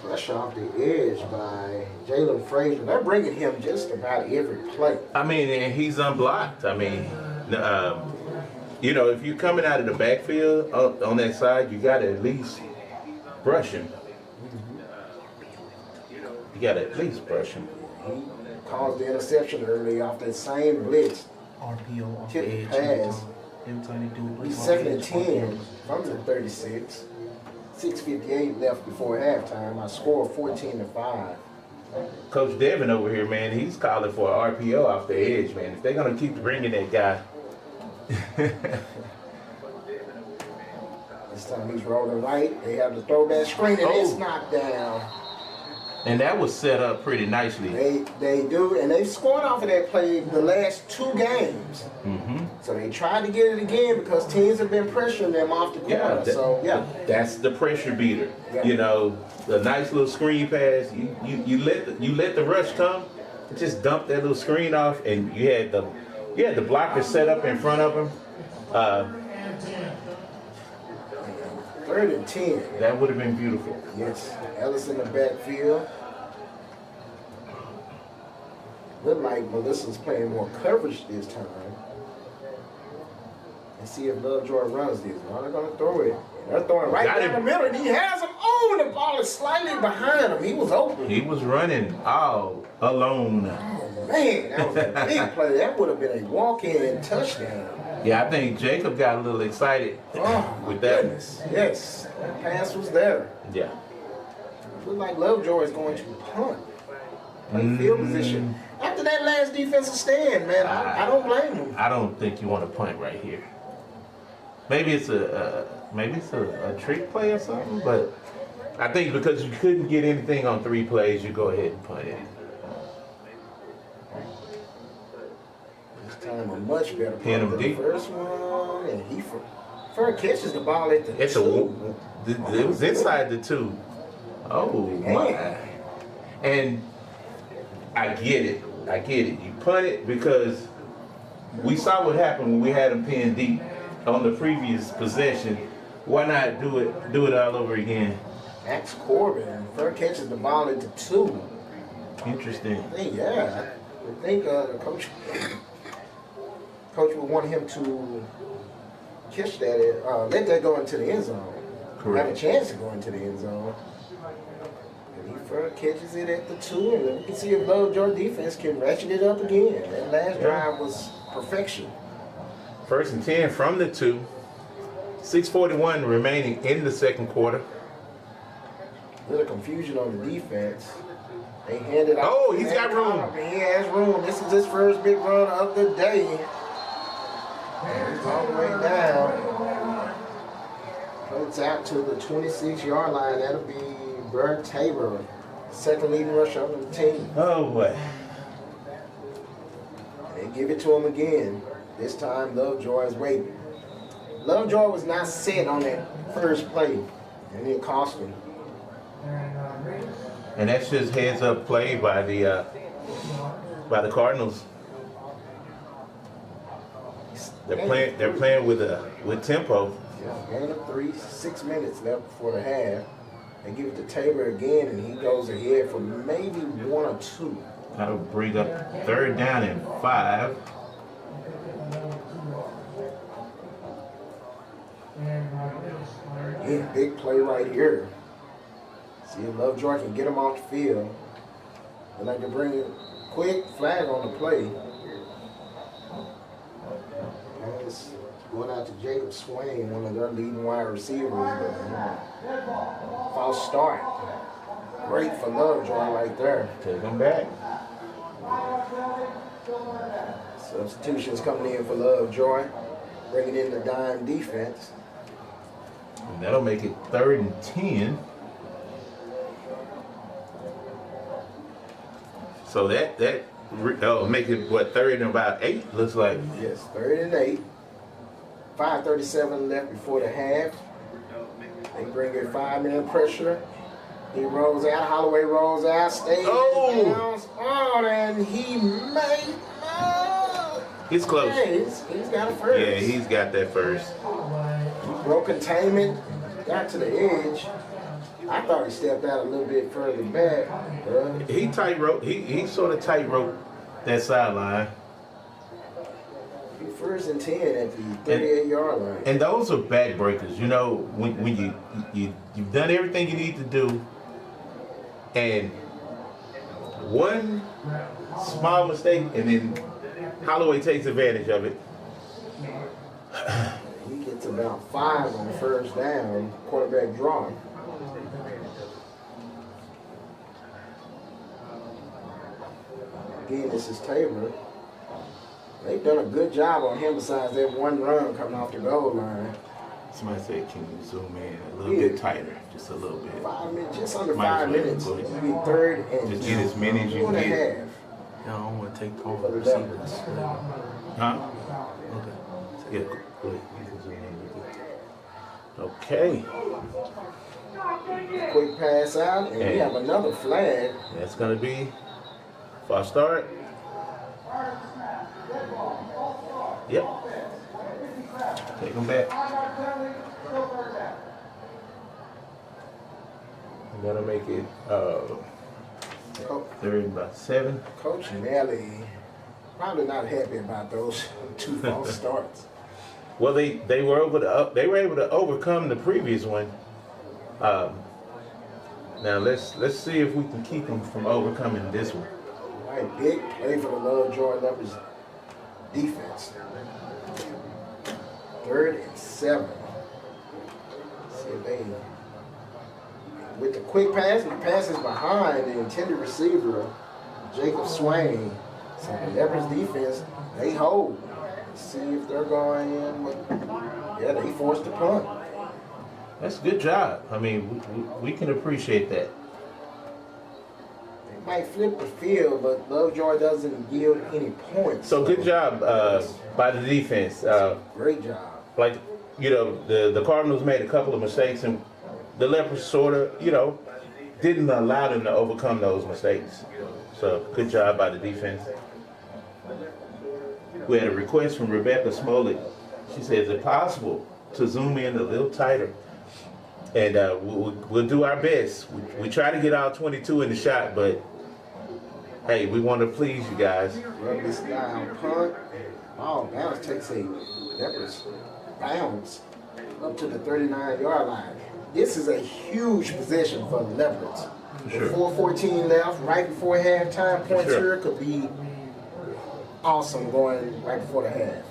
Pressure off the edge by Jalen Frazier. They're bringing him just about every play. I mean, and he's unblocked. I mean, you know, if you're coming out of the backfield on that side, you got to at least brush him. You got to at least brush him. He caused the interception early off that same blitz. RPO off Tip the edge. pass. Every time they do it, He's 2nd and 10 from the 36. 6:58 left before halftime. I scored 14-5. Coach Devin over here, man, he's calling for an RPO off the edge, man. If they're going to keep bringing that guy. This time he's rolling right. They have the throwback screen and it's knocked down. And that was set up pretty nicely. They do, and they've scored off of that play the last 2 games. So they tried to get it again because teams have been pressuring them off the corner. That's the pressure beater. Yeah. You know, the nice little screen pass. You let the rush come, just dump that little screen off, and you had the blocker set up in front of him. 3rd and 10. That would have been beautiful. Yes, Ellis in the backfield. Look like Melissa's playing more coverage this time. And see if LoveJoy runs this. Now they're going to throw it. They're throwing right down the middle, and he has him. Oh, and the ball is slightly behind him. He was open. He was running all alone. Oh, man, that was a big play. That would have been a walk-in touchdown. Yeah, I think Jacob got a little excited with that. Goodness. Yes, that pass was there. Yeah. Looks like LoveJoy is going to punt. Field position. After that last defensive stand, man, I don't blame him. I don't think you want to punt right here. Maybe it's a trick play or something, but I think because you couldn't get anything on 3 plays, you go ahead and punt it. This time a much better Pin him punt than deep. the first one, and he catches the ball at the It's two. It was inside the 2. Oh my! And I get it. You punt it because we saw what happened when we had him pinned deep on the previous possession. Why not do it all over again? Max Corbin first catches the ball at the 2. Interesting. I think the coach would want him to catch that, let that go into the end zone. Correct. Have a chance to go into the end zone. And he first catches it at the 2, and we can see if LoveJoy defense can ratchet it up again. That last drive was perfection. 1st and 10 from the 2. 6:41 remaining in the second quarter. A little confusion on the defense. They handed out. Oh, he's got room. He has room. This is his first big run of the day. And he's all the way down. Floats out to the 26-yard line. That'll be Bert Tabor, second leading rusher on the team. Oh boy. They give it to him again. This time, LoveJoy is waiting. LoveJoy was not set on that first play, and it cost him. And that's just heads up play by the Cardinals. They're playing with tempo. Yeah, gain of 3, 6 minutes left before the half. They give it to Tabor again, and he goes ahead for maybe 1 or 2. That'll bring up 3rd down and 5. Yeah, big play right here. See if LoveJoy can get him off the field. They like to bring a quick flag on the play. And it's going out to Jacob Swain, one of their leading wide receivers. False start. Great for LoveJoy right there. Take him back. Substitutions coming in for LoveJoy. Bringing in the dime defense. And that'll make it 3rd and 10. So that'll make it what, 3rd and about 8 looks like. Yes, 3rd and 8. 5:37 left before the half. They bring in 5-minute pressure. He rolls out. Holloway rolls out. Stays down. Oh, and he made. He's close. Hey, he's got it first. Yeah, he's got that first. Broke containment. Got to the edge. I thought he stepped out a little bit further back. He tightrope. He sort of tightrope that sideline. 1st and 10 at the 38-yard line. And those are backbreakers. You know, when you've done everything you need to do, and one small mistake, and then Holloway takes advantage of it. He gets about 5 on the 1st down. Quarterback draw. Again, this is Tabor. They've done a good job on him besides that one run coming off the goal line. Somebody said, can you zoom in a little bit tighter? Just a little bit. 5 minutes, just under Might 5 as well minutes. go It'll ahead. be 3rd and Just get as many as you 2 and a can get. half. Yeah, I don't want to take all For the the receivers. Leopards. Huh? Okay. Yeah, go ahead. You can zoom in with it. Okay. Quick pass out, and we have another flag. That's going to be false start. Yep. Take them back. I'm going to make it 3rd and about 7. Coach Nelly probably not happy about those 2 false starts. Well, they were able to overcome the previous one. Now let's see if we can keep them from overcoming this one. All right, big play for the LoveJoy Leopards defense. 3rd and 7. See if they, with the quick pass, the pass is behind the intended receiver, Jacob Swain. So the Leopards defense, they hold. See if they're going in. Yeah, they forced the punt. That's a good job. I mean, we can appreciate that. They might flip the field, but LoveJoy doesn't yield any points. So good job by the defense. Great job. Like, the Cardinals made a couple of mistakes, and the Leopards sort of, didn't allow them to overcome those mistakes. So good job by the defense. We had a request from Rebecca Smollett. She said, is it possible to zoom in a little tighter? And we'll do our best. We try to get all 22 in the shot, but hey, we want to please you guys. Rub this down, punt. Oh, bounce takes a Leopards bounce up to the 39-yard line. This is a huge possession for the Leopards. Sure. 4:14 left, right before halftime. Points here could be awesome going right before the half.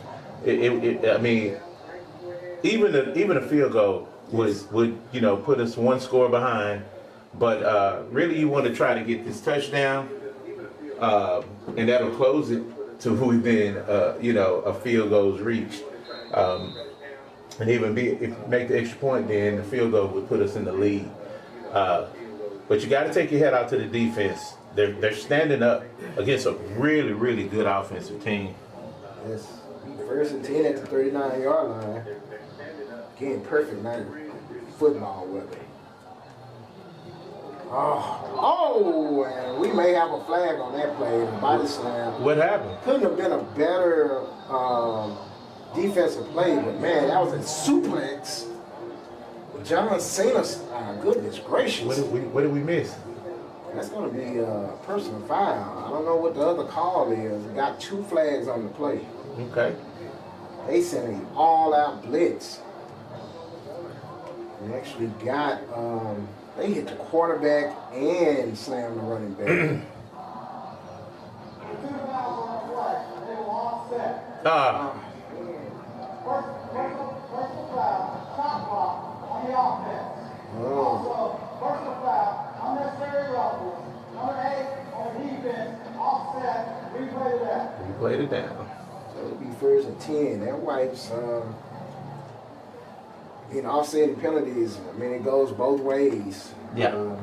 I mean, even a field goal would put us one score behind, but really you want to try to get this touchdown, and that'll close it to within a field goal's reach, and even if you make the extra point, then the field goal would put us in the lead. But you got to take your head out to the defense. They're standing up against a really, really good offensive team. Yes. 1st and 10 at the 39-yard line. Again, perfect night football weather. Oh, and we may have a flag on that play, the body slam. What happened? Couldn't have been a better defensive play, but man, that was a suplex. John Cena, goodness gracious. What did we miss? That's going to be a personal foul. I don't know what the other call is. We got 2 flags on the play. Okay. They sent an all-out blitz. They actually got, they hit the quarterback and slammed the running back. We played it down. So it'll be 1st and 10. That wipes, offsetting penalties. I mean, it goes both ways. Yeah.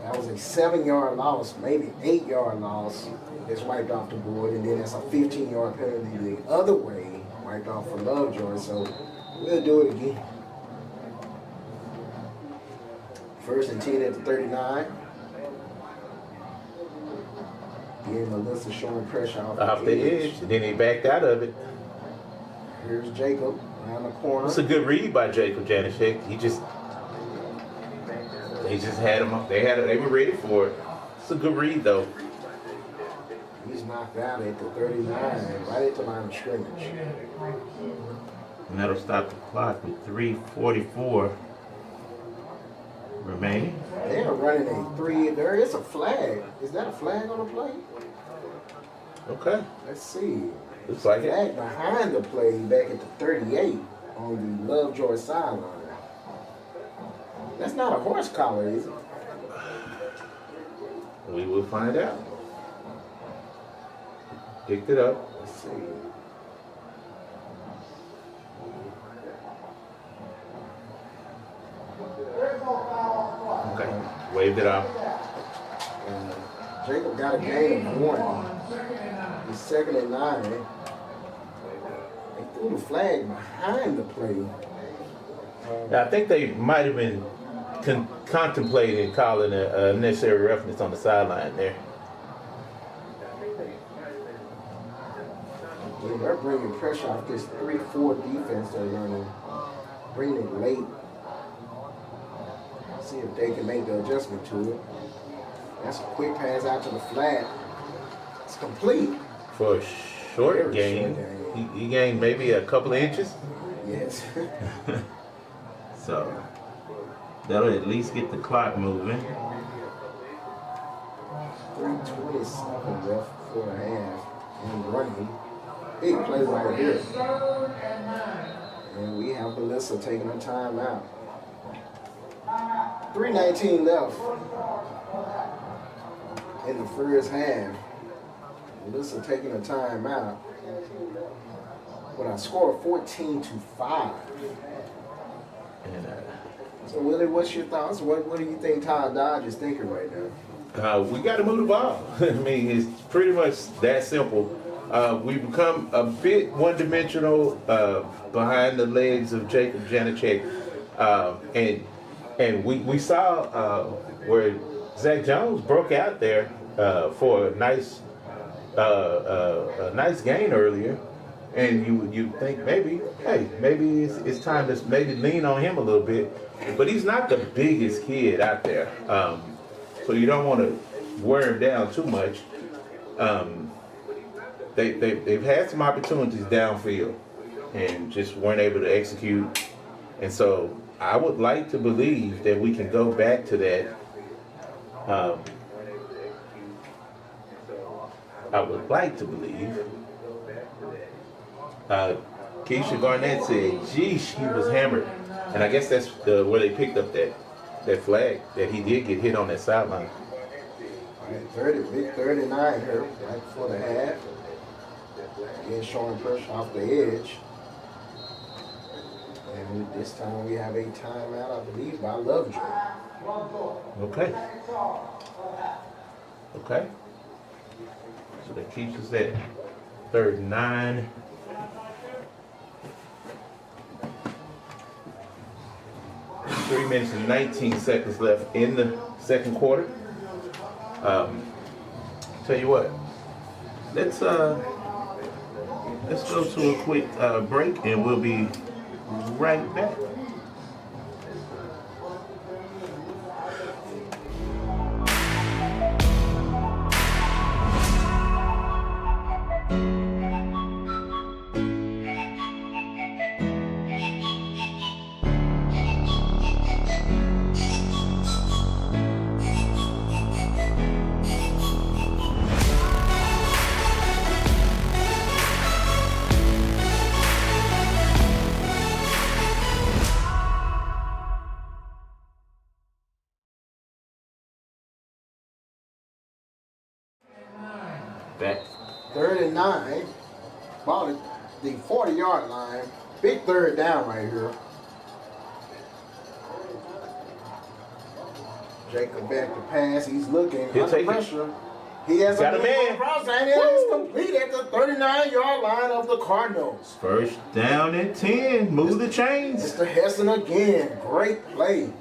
That was a 7-yard loss, maybe 8-yard loss. That's wiped off the board, and then that's a 15-yard penalty the other way, wiped off for LoveJoy. So we'll do it again. 1st and 10 at the 39. Again, Melissa showing pressure off the edge. Then they backed out of it. Here's Jacob around the corner. It's a good read by Jacob Janishek. They just had him up. They were ready for it. It's a good read though. He's knocked out at the 39, right at the line of scrimmage. And that'll stop the clock with 3:44 remaining. They are running a 3. There is a flag. Is that a flag on the play? Okay. Let's see. Looks like it. Flag behind the play back at the 38 on the LoveJoy sideline. That's not a horse collar, is it? We will find out. Picked it up. Let's see. Okay. Waved it off. Jacob got a gain of 1. He's 2nd and 9. They threw the flag behind the play. Now, I think they might have been contemplating calling a unnecessary roughness on the sideline there. Yeah, they're bringing pressure off this 3-4 defense they're running. Bringing it late. See if they can make the adjustment to it. That's a quick pass out to the flat. It's complete. For a short gain, he gained maybe a couple of inches. Yes. So that'll at least get the clock moving. 3:27 left before the half. And running. Big play right here. And we have Melissa taking her time out. 3:19 left in the first half. Melissa taking a timeout. When I score 14-5. And, So Willie, what's your thoughts? What do you think Todd Dodge is thinking right now? we got to move the ball. I mean, it's pretty much that simple. We've become a bit one-dimensional behind the legs of Jacob Janicek. And we saw where Zach Jones broke out there for a nice gain earlier. And you think maybe it's time to maybe lean on him a little bit. But he's not the biggest kid out there. So you don't want to wear him down too much. They've had some opportunities downfield and just weren't able to execute. And so I would like to believe that we can go back to that. I would like to believe. Keisha Garnett said, "Geesh, he was hammered," and I guess that's where they picked up that flag that he did get hit on that sideline. Big 39 here, right before the half. Again, showing pressure off the edge. And this time we have a timeout, I believe, by LoveJoy. Okay. So that keeps us at 3rd and 9. Three minutes and 19 seconds left in the second quarter. Tell you what, let's go to a quick break and we'll be right back. Back. 3rd and 9. Ball at the 40-yard line. Big 3rd down right here. Jacob back to pass. He's looking He'll under take it. pressure. He has Got a man. And it is complete at the 39-yard line of the Cardinals. 1st down and 10. Move the chains. Mr. Hessen again. Great play.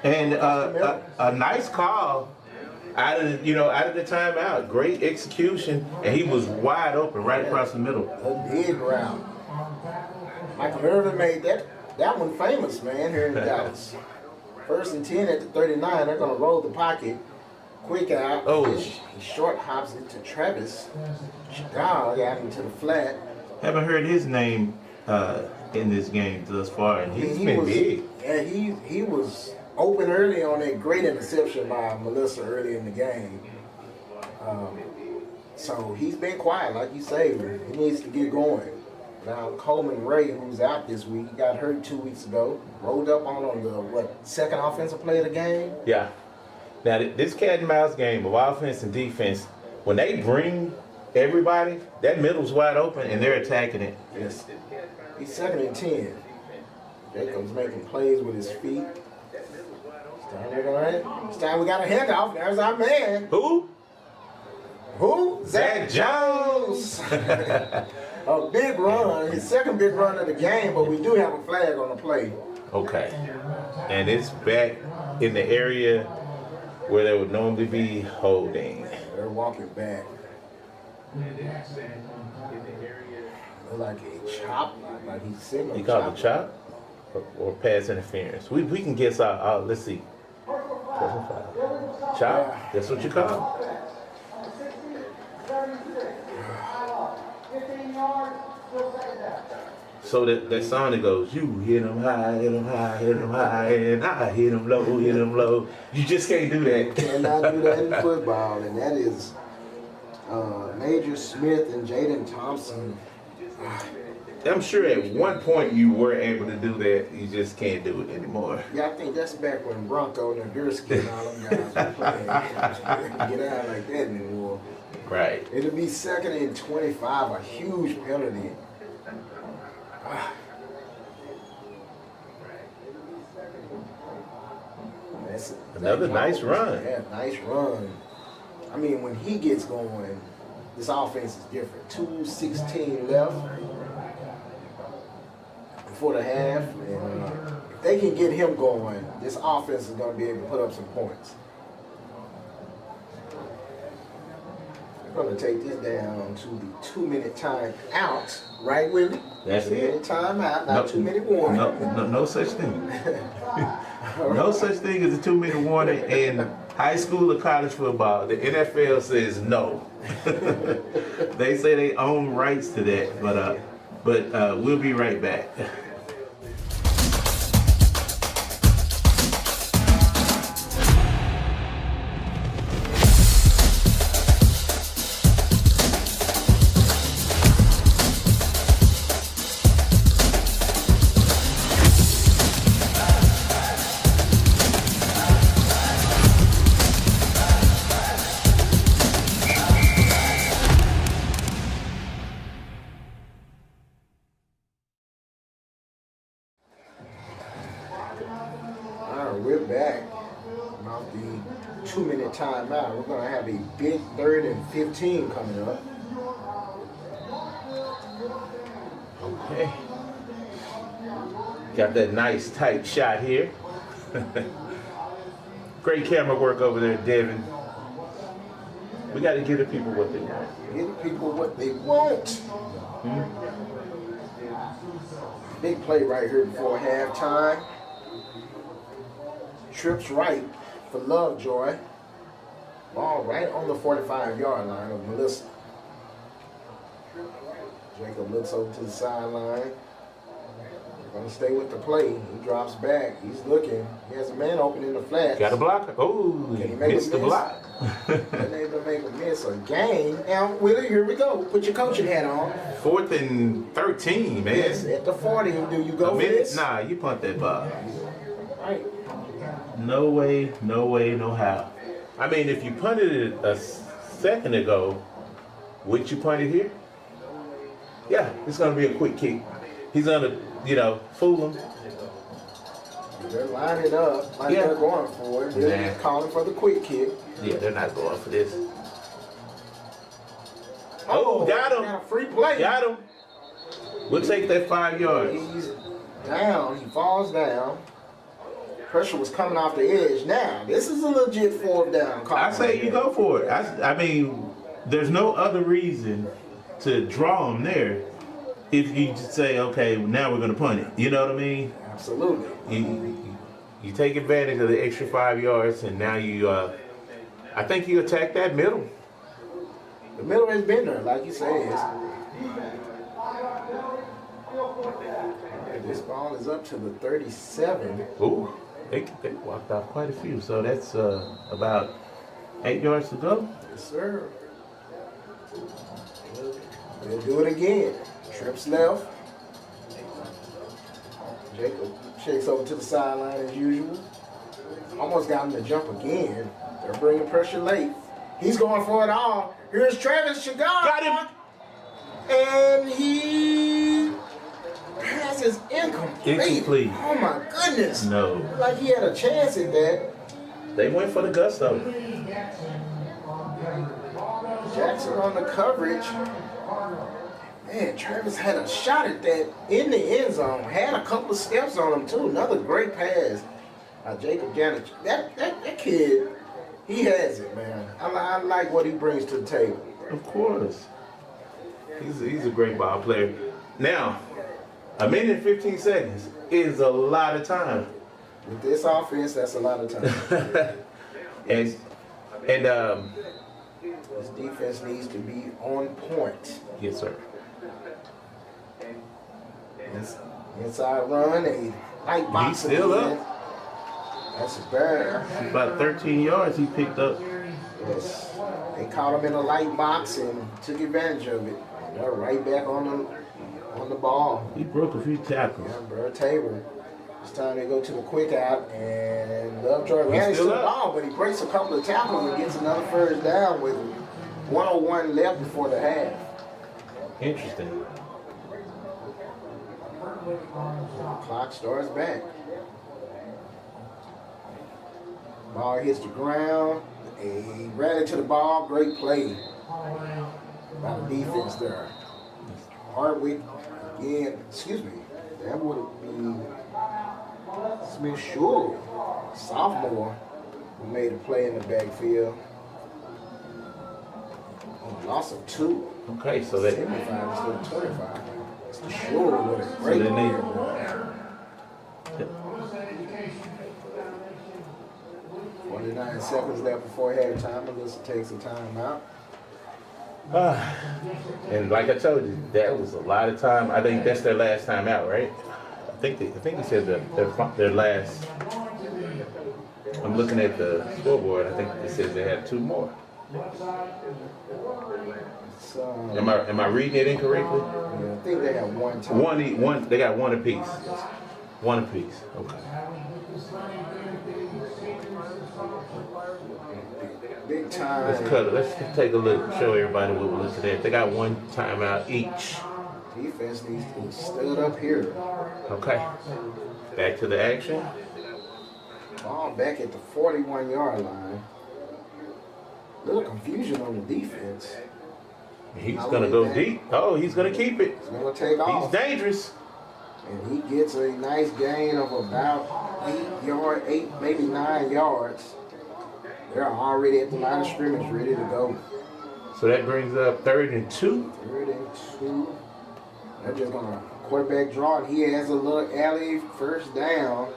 And a nice call out of the timeout. Great execution, and he was wide open right across the middle. A dig route. Michael Irvin made that one famous, man, here in Dallas. 1st and 10 at the 39. They're going to roll the pocket. Quick out. Oh. He short hops it to Travis. Dog got him to the flat. Haven't heard his name in this game thus far, and he's been big. Yeah, he was open early on that great interception by Melissa early in the game. So he's been quiet, like you say. He needs to get going. Now Coleman Ray, who's out this week, he got hurt 2 weeks ago. Rolled up on the second offensive play of the game. Yeah. Now this cat and mouse game of offense and defense, when they bring everybody, that middle's wide open and they're attacking it. Yes. He's 2nd and 10. Jacob's making plays with his feet. This time we got a handoff. There's our man. Who? Zach Jones. A big run. His 2nd big run of the game, but we do have a flag on the play. Okay. And it's back in the area where there would normally be holding. They're walking back. Like a chop, like he's sitting. You call it a chop or pass interference? We can guess our let's see. Chop? Yeah. That's what you call it? So that song that goes, you hit him high, hit him high, hit him high, and I hit him low, hit him low. You just can't do that. Cannot do that in football, and that is Major Smith and Jaden Thompson. I'm sure at one point you were able to do that. You just can't do it anymore. Yeah, I think that's back when Bronco and Nagurski and all them guys were playing. Get out like that anymore. Right. It'll be 2nd and 25, a huge penalty. Another nice run. Yeah, nice run. I mean, when he gets going, this offense is different. 2:16 left before the half. And if they can get him going, this offense is going to be able to put up some points. We're going to take this down to the 2-minute time out. Right, Willie? That's 2-minute time out, not 2-minute warning. No such thing. No such thing as a 2-minute warning in high school or college football. The NFL says no. They say they own rights to that, but we'll be right back. We're back about the 2-minute timeout. We're going to have a big 3rd and 15 coming up. Okay. Got that nice tight shot here. Great camera work over there, Devin. We got to give the people what they want. Give the people what they want. Big play right here before halftime. Trips right for LoveJoy. Ball right on the 45-yard line of Melissa. Jacob looks over to the sideline. Gonna stay with the play. He drops back. He's looking. He has a man open in the flat. Got a block. Oh, he missed the block. Unable to make a miss or gain. Now, Willie, here we go. Put your coaching hat on. 4th and 13, man. Yes, at the 40. Do you go for this? Nah, you punt that ball. Right. No way, no how. I mean, if you punted it a second ago, would you punt it here? Yeah, it's going to be a quick kick. He's going to, fool him. They're lining up like they're going for it. They're calling for the quick kick. Yeah, they're not going for this. Oh, got him. Got a free play. Got him. We'll take that 5 yards. He's down. He falls down. Pressure was coming off the edge. Now, this is a legit 4th down call. I say you go for it. I mean, there's no other reason to draw him there if you just say, okay, now we're going to punt it. You know what I mean? Absolutely. You take advantage of the extra 5 yards, and now I think you attack that middle. The middle has been there, like you said. This ball is up to the 37. Ooh, they walked off quite a few, so that's about 8 yards to go. Yes, sir. We'll do it again. Trips left. Jacob shakes over to the sideline as usual. Almost got him to jump again. They're bringing pressure late. He's going for it all. Here's Travis Chagar. Got him. And he passes incomplete. Incomplete. Oh my goodness. No. Like he had a chance at that. They went for the gusto. Jackson on the coverage. Man, Travis had a shot at that in the end zone. Had a couple of steps on him too. Another great pass. Jacob Janet. That kid, he has it, man. I like what he brings to the table. Of course. He's a great ball player. Now, 1 minute and 15 seconds is a lot of time. With this offense, that's a lot of time. and This defense needs to be on point. yes, sir. Inside run, a light box. He's still again. up. That's a bear. About 13 yards he picked up. Yes. They caught him in a light box and took advantage of it. They're right back on the ball. He broke a few tackles. Yeah, Burr Tabor. This time they go to the quick out and LoveJoy ran to still the up. ball, but he breaks a couple of tackles and gets another first down with 1:01 left before the half. Interesting. Clock starts back. Ball hits the ground. A rally to the ball. Great play by the defense there. Hardwick again. Excuse me. That would be Smith Shule, sophomore, who made a play in the backfield. Loss of 2. Okay, so that 75 instead of 25. It's the Shule with a great then they- player. 49 seconds left before halftime. Melissa takes a timeout. and like I told you, that was a lot of time. I think that's their last time out, right? I think they said their last. I'm looking at the scoreboard. I think it says they had 2 more. So, Am I reading it incorrectly? yeah, I think they have one time. One. They got 1 apiece. 1 apiece. Okay. Big time. Let's cut it. Let's take a look. Show everybody what we're looking at. They got 1 timeout each. Defense needs to be stood up here. Okay. Back to the action. Ball back at the 41-yard line. Little confusion on the defense. He's gonna go deep. Oh, he's gonna keep it. He's gonna take He's off. dangerous. And he gets a nice gain of about 8, maybe 9 yards. They're already at the line of scrimmage, ready to go. So that brings up 3rd and 2. 3rd and 2. They're just gonna quarterback draw, and he has a little alley first down.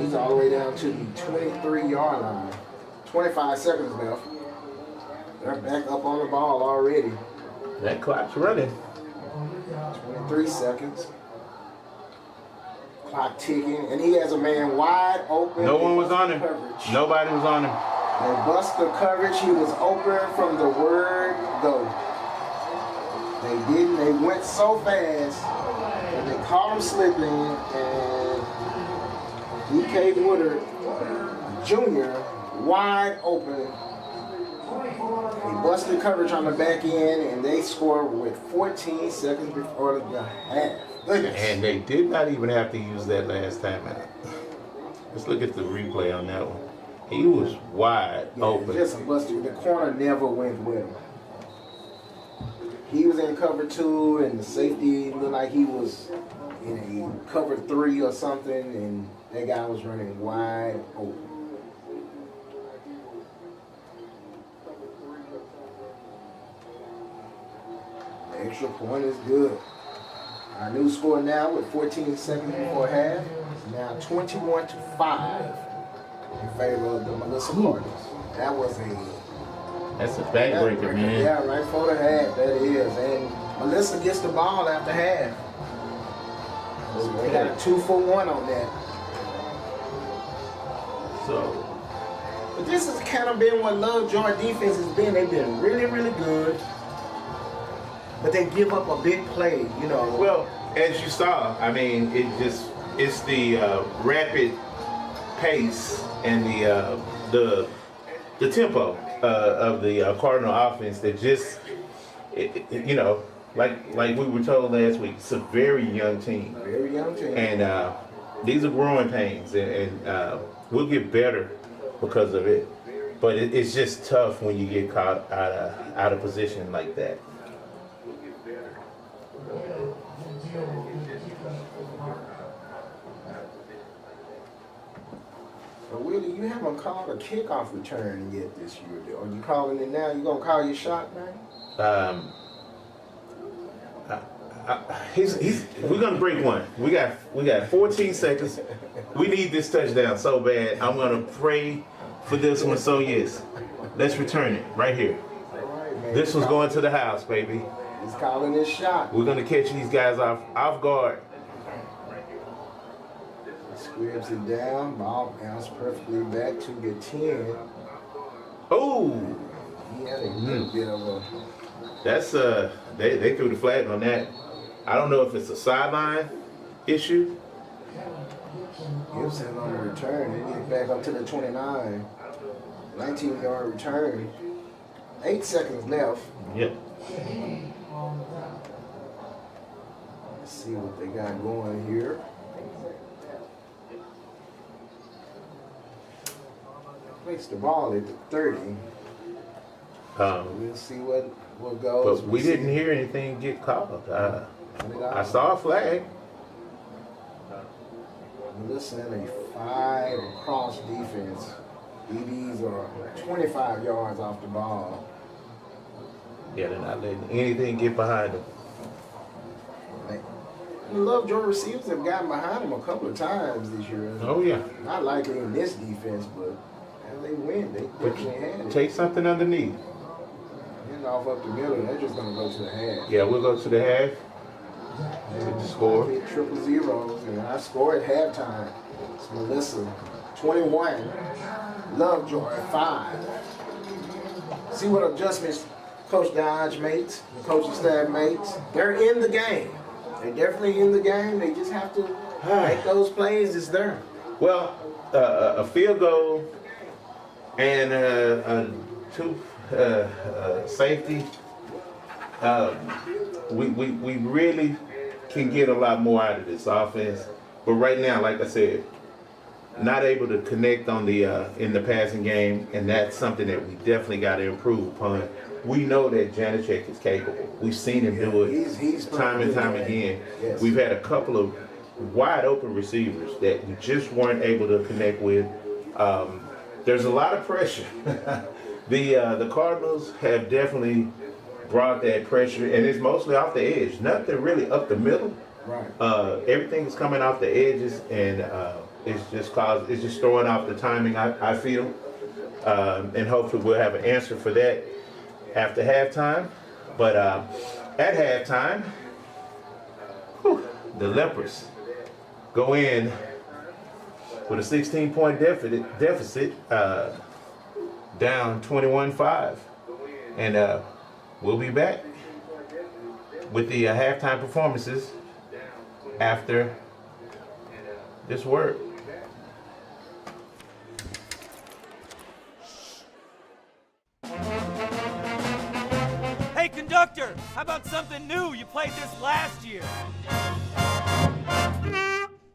He's all the way down to the 23-yard line. 25 seconds left. They're back up on the ball already. That clock's running. 23 seconds. Clock ticking, and he has a man wide open. No one was on him. Coverage. Nobody was on him. They bust the coverage. He was open from the word go. They didn't. They went so fast, and they caught him slipping, and D.K. Woodard, Jr., wide open. They busted coverage on the back end, and they scored with 14 seconds before the half. Goodness. And they did not even have to use that last time out. Let's look at the replay on that one. He was wide open. Just a busted. The corner never went with him. He was in cover 2, and the safety looked like he was in a cover 3 or something, and that guy was running wide open. The extra point is good. Our new score now with 14 seconds before half is now 21-5 in favor of the Melissa Cardinals. That was That's a backbreaker, man. yeah, right for the half, that is. And Melissa gets the ball after half. So they got a 2-for-1 on that. So, But this has kind of been what LoveJoy defense has been. They've been really, really good. But they give up a big play, you know. well, as you saw, I mean, it's the rapid pace and the tempo of the Cardinal offense that just, you know, like we were told last week, it's a very young team. Very young team. And these are growing pains, and we'll get better because of it. But it's just tough when you get caught out of position like that. But Willie, you haven't called a kickoff return yet this year. Are you calling it now? You gonna call your shot, man? We're gonna break one. We got 14 seconds. We need this touchdown so bad. I'm gonna pray for this one. So yes, let's return it right here. All right, man. This one's going to the house, baby. He's calling his shot. We're gonna catch these guys off guard. Squibs it down. Ball bounced perfectly back to the 10. Oh, He had a little bit of a. that's they threw the flag on that. I don't know if it's a sideline issue. Gibson on the return. They get back up to the 29. 19-yard return. 8 seconds left. Yep. Let's see what they got going here. Place the ball at the 30. We'll see what goes. But we didn't hear anything get called. I saw a flag. Listen, a 5 cross defense. DBs are 25 yards off the ball. Yeah, they're not letting anything get behind them. The LoveJoy receivers have gotten behind them a couple of times this year. Oh, yeah. Not likely in this defense, but as they win, they definitely had it. Take something underneath. Hand off up the middle, they're just going to go to the half. Yeah, we'll go to the half. With the score. Hit triple zeros, and I score at halftime. It's Melissa, 21. LoveJoy, 5. See what adjustments Coach Dodge makes, the coaching staff makes. They're in the game. They're definitely in the game. They just have to make those plays. It's there. Well, a field goal and two safety. We really can get a lot more out of this offense, but right now, like I said, not able to connect on the in the passing game, and that's something that we definitely got to improve upon. We know that Janacek is capable. We've seen him do it He's time and time again. Yes. We've had a couple of wide open receivers that we just weren't able to connect with. There's a lot of pressure. The Cardinals have definitely brought that pressure, and it's mostly off the edge. Nothing really up the middle. Right. Everything is coming off the edges, and it's just throwing off the timing. I feel, and hopefully we'll have an answer for that after halftime. But at halftime, the Leopards go in with a 16-point deficit, down 21-5, and we'll be back with the halftime performances after this word. Hey, conductor, how about something new? You played this last year.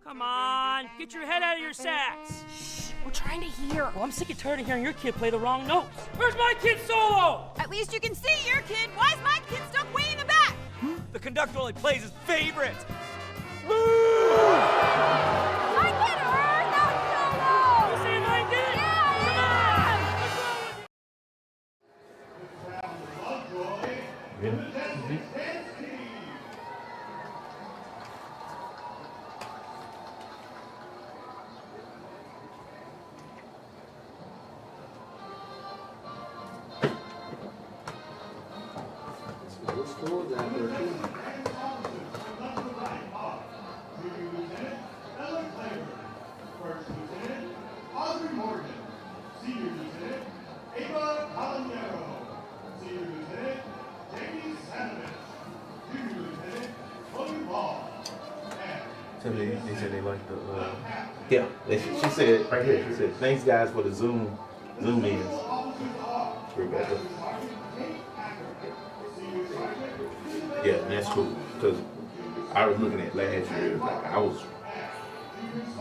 Come on, get your head out of your sacks. Shh, we're trying to hear. Well, I'm sick and tired of hearing your kid play the wrong notes. Where's my kid's solo? At least you can see your kid. Why is my kid stuck way in the back? The conductor only plays his favorite. My kid heard that solo! You saying I did? Yeah! Come on, what's wrong with you? What scores out there, too? So they said they like the. Yeah, she said right here. She said, "Thanks guys for the Zoom ins." Rebecca. Yeah, that's cool because I was looking at last year. Like I was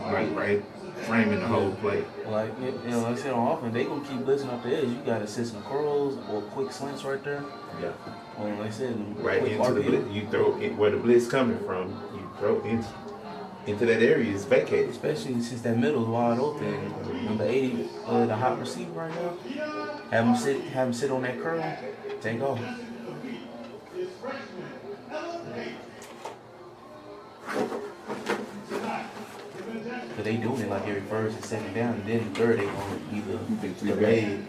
right framing the whole play. Like like I said on offense, they gonna keep blitzing up the edge. You gotta set some curls or quick slants right there. Yeah. Well, like I said, Right quick into the RPO. blitz. You throw it where the blitz coming from. You throw into that area is vacated. Especially since that middle is wide open. Number 80, the hot receiver right now. Have him sit on that curl. Take off. But they doing it like every first and second down, and then the third they gonna either delay it.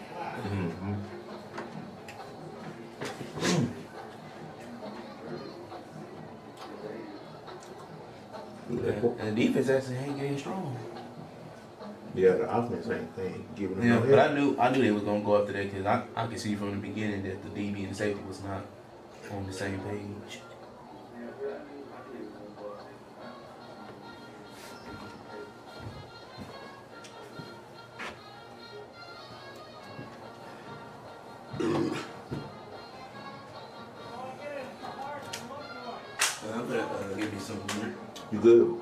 And the defense actually ain't getting strong. Yeah, the offense ain't giving them Yeah, no but help. I knew they was gonna go after that because I could see from the beginning that the DB and the safety was not on the same page. You good?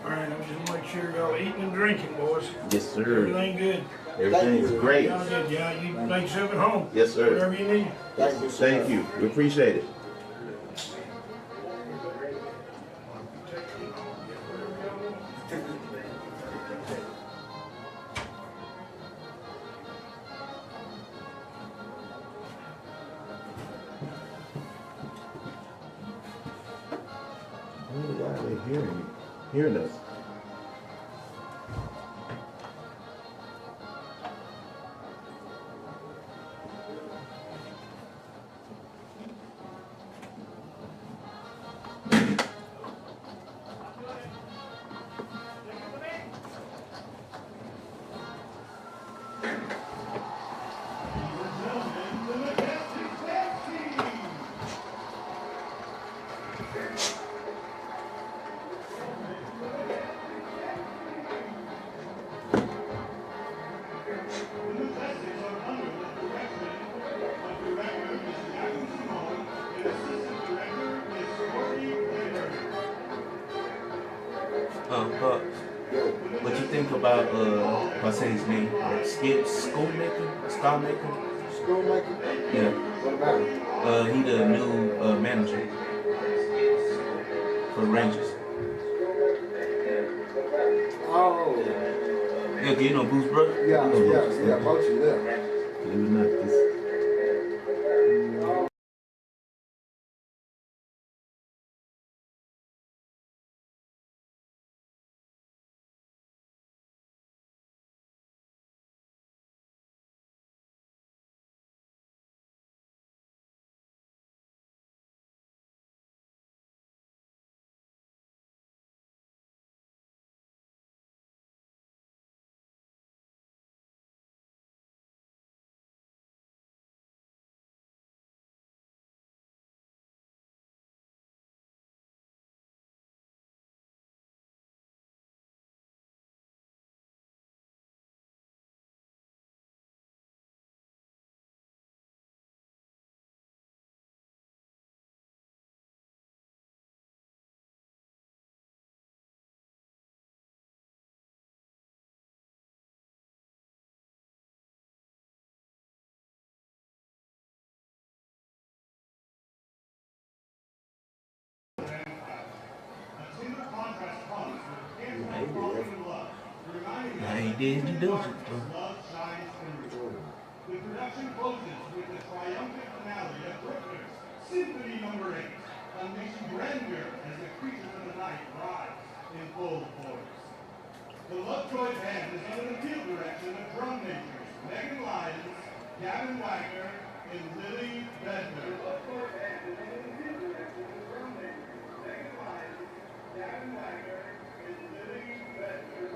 All right, I'm just make sure y'all eating and drinking, boys. Yes, sir. Everything good. Everything's great. Y'all good, yeah. You make yourself at home. Yes, sir. Whatever you need. Thank you, sir. Thank you. We appreciate it. I wonder why they're hearing us. But what you think about if I say his name, Skip Schoolmaker? Schoolmaker? Yeah. What about him? He the new manager for the Rangers. Oh, Yeah, do you know Boo's brother? yeah, Boo's brother. yeah, Mochi, yeah. Believe it or not, this. Yeah, he did his due diligence, bro. The production closes with the triumphant finale of Bruckner's Symphony No. 8, unleashing grandeur as the creatures of the night rise in full force. The LoveJoy band is under the field direction of drum majors Megan Lyons, Gavin Wagner, and Lily Bedner. The LoveJoy band is under the field direction of drum majors Megan Lyons, Gavin Wagner, and Lily Bedner.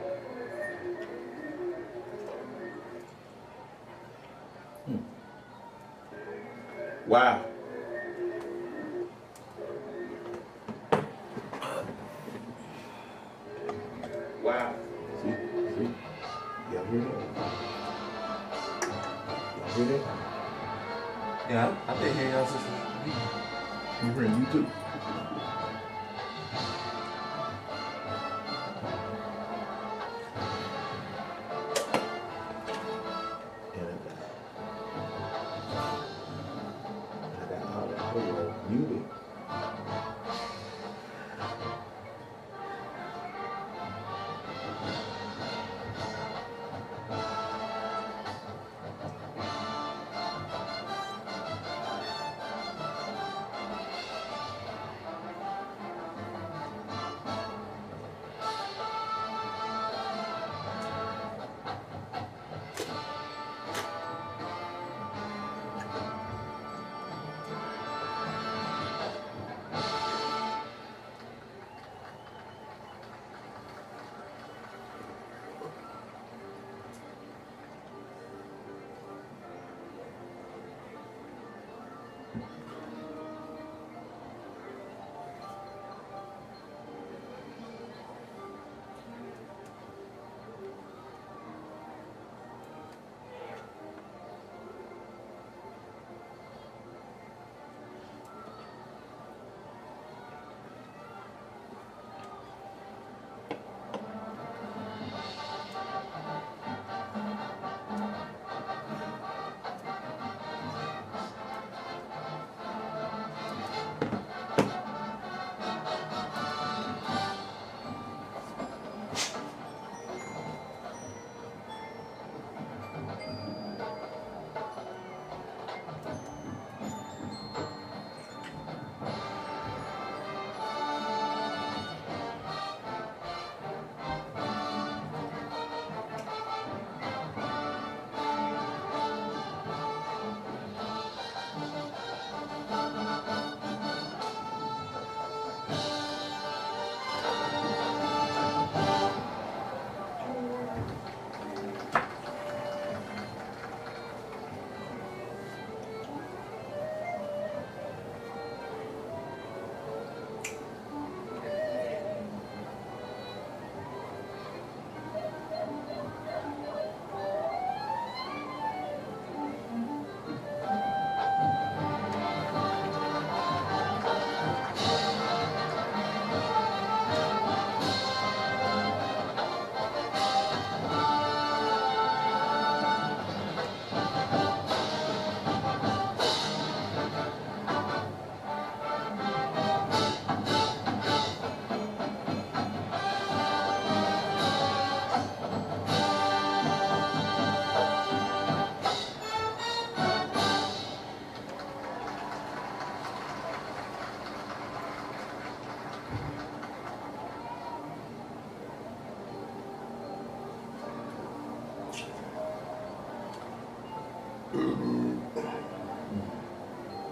Wow. Wow. See? Y'all hear that? Y'all hear that? Yeah, I've been hearing y'all since I'm hearing you too. Muted.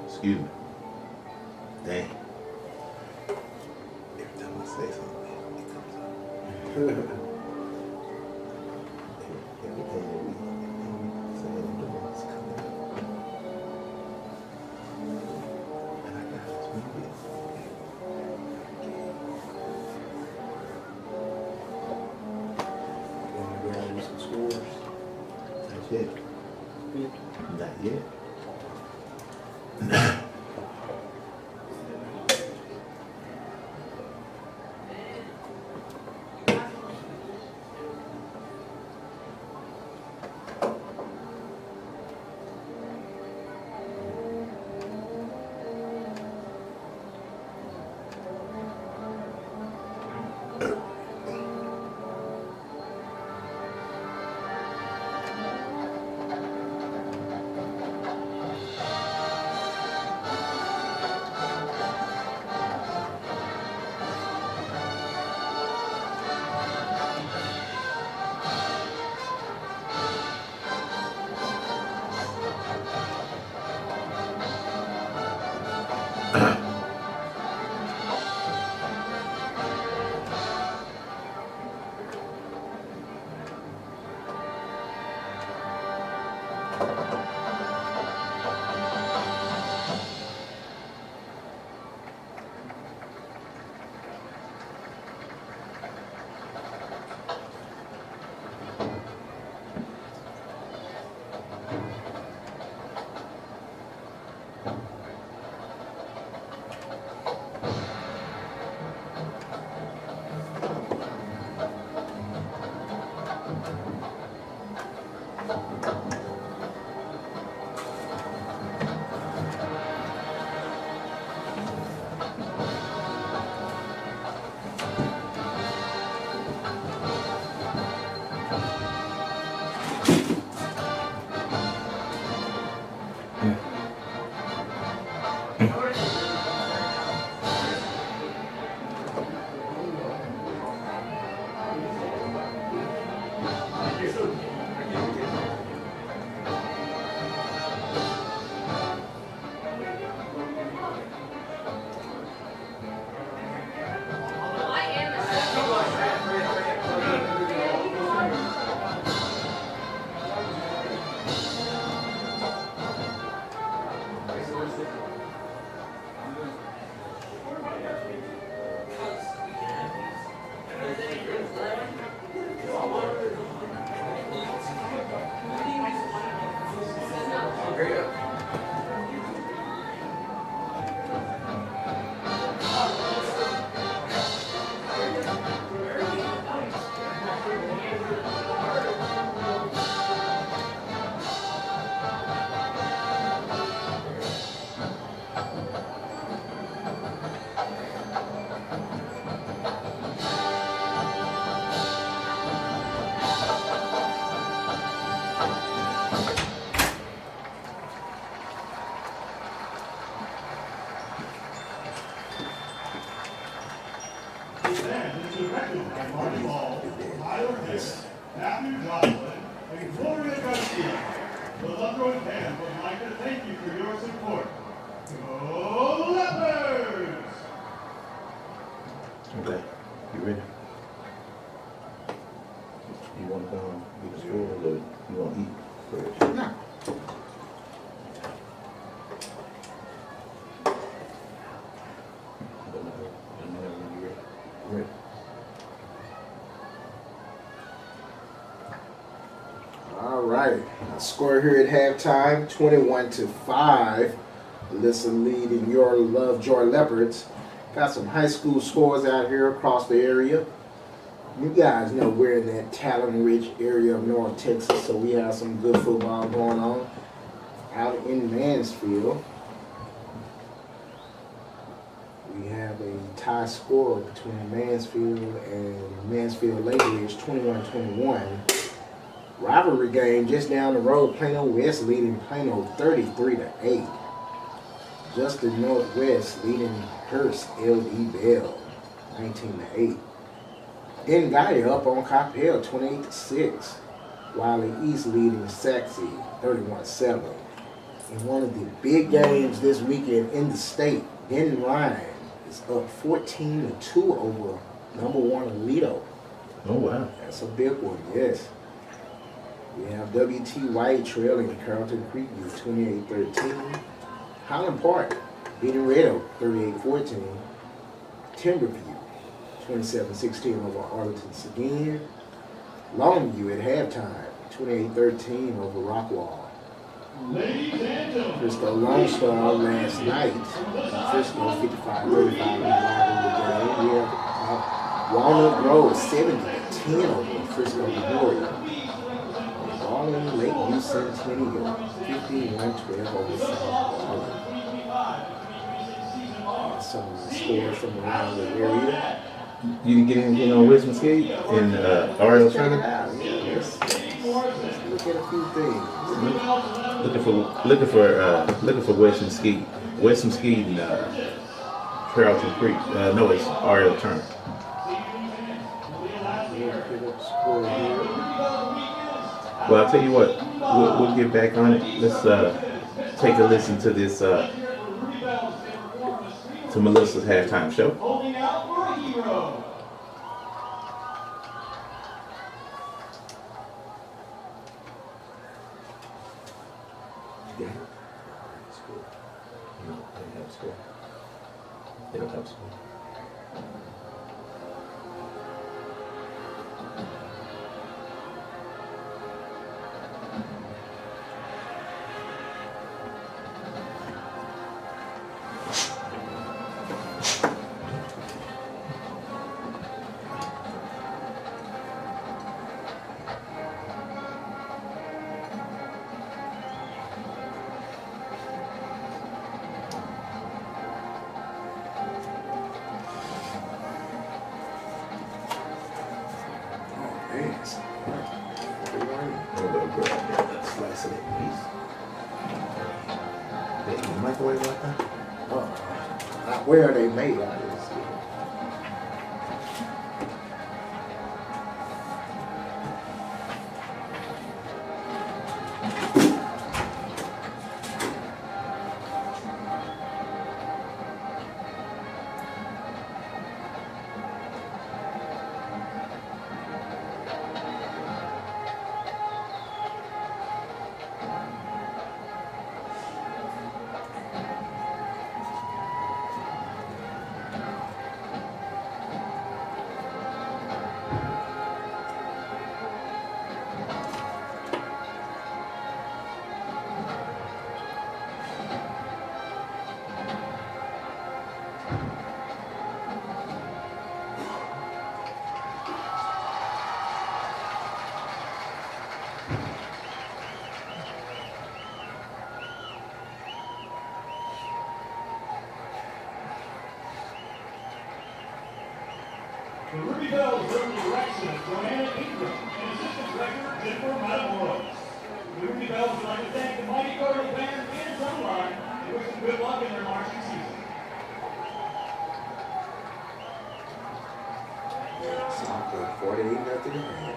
Excuse me. Dang. Every time I say something, it comes up. Everything that we say and do is coming up. And I got to tweet it. Want to grab you some scores? Not yet. Not yet. Matthew Johnson, and Gloria Garcia. The LoveJoy fans would like to thank you for your support. Go Leopards! Okay, you ready? You want to go get the score or you want to eat first? No. Ready? All right. Score here at halftime, 21-5. Alyssa leading your LoveJoy Leopards. Got some high school scores out here across the area. You guys know we're in that talent-rich area of North Texas, so we have some good football going on out in Mansfield. We have a tie score between Mansfield and Mansfield Lakers, 21-21. Rivalry game just down the road, Plano West leading Plano 33-8. Justin Northwest leading Hearst LD Bell 19-8. Then Gaia up on Coppell 28-6. Wiley East leading Saxe 31-7. In one of the big games this weekend in the state, Denton Ryan is up 14-2 over number 1 Aledo. Oh, wow. That's a big one, yes. We have W.T. White trailing Carrollton Creekview 28-13. Highland Park beating Red Oak 38-14. Timberview 27-16 over Arlington Seguin. Longview at halftime 28-13 over Rockwall. Frisco Lone Star last night. Frisco 55-35 in the game. We have Walnut Grove 70-10 over Frisco Memorial. Ballin Lakeview Centennial 51-12 over South Ballin. Some scores from around the area. You didn't get anything on West Mesquite and RL Turner? Yeah, let's look at a few things. Looking for West Mesquite. West Mesquite and Carrollton Creek. No, it's RL Turner. Well, I'll tell you what. We'll get back on it. Let's take a listen to this to Melissa's halftime show. They don't have school. Microwave like that? Where are they made? The Ruby Bells were under the direction of Joanna Ingram and assistant director Jennifer Matamoros. The Ruby Bells would like to thank the mighty Cardinals band and Drumline and wish them good luck in their marching season. Soccer 48-0.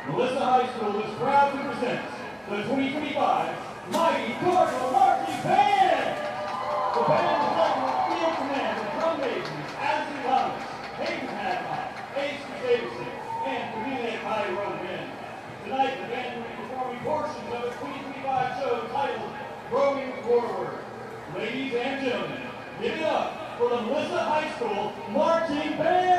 Melissa High School is proud to present the 2025 Mighty Cardinal Marching Band. The band is led by field command of drum majors Addison Thomas, Hayden Hadcock, Ace Davidson, and Camille Kai Roman. Tonight, the band will be performing portions of its 2025 show titled Growing Forward. Ladies and gentlemen, give it up for the Melissa High School Marching Band.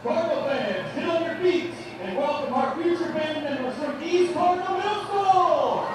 Cardinal fans, get on your feet and welcome our future band members from East Cardinal Middle School!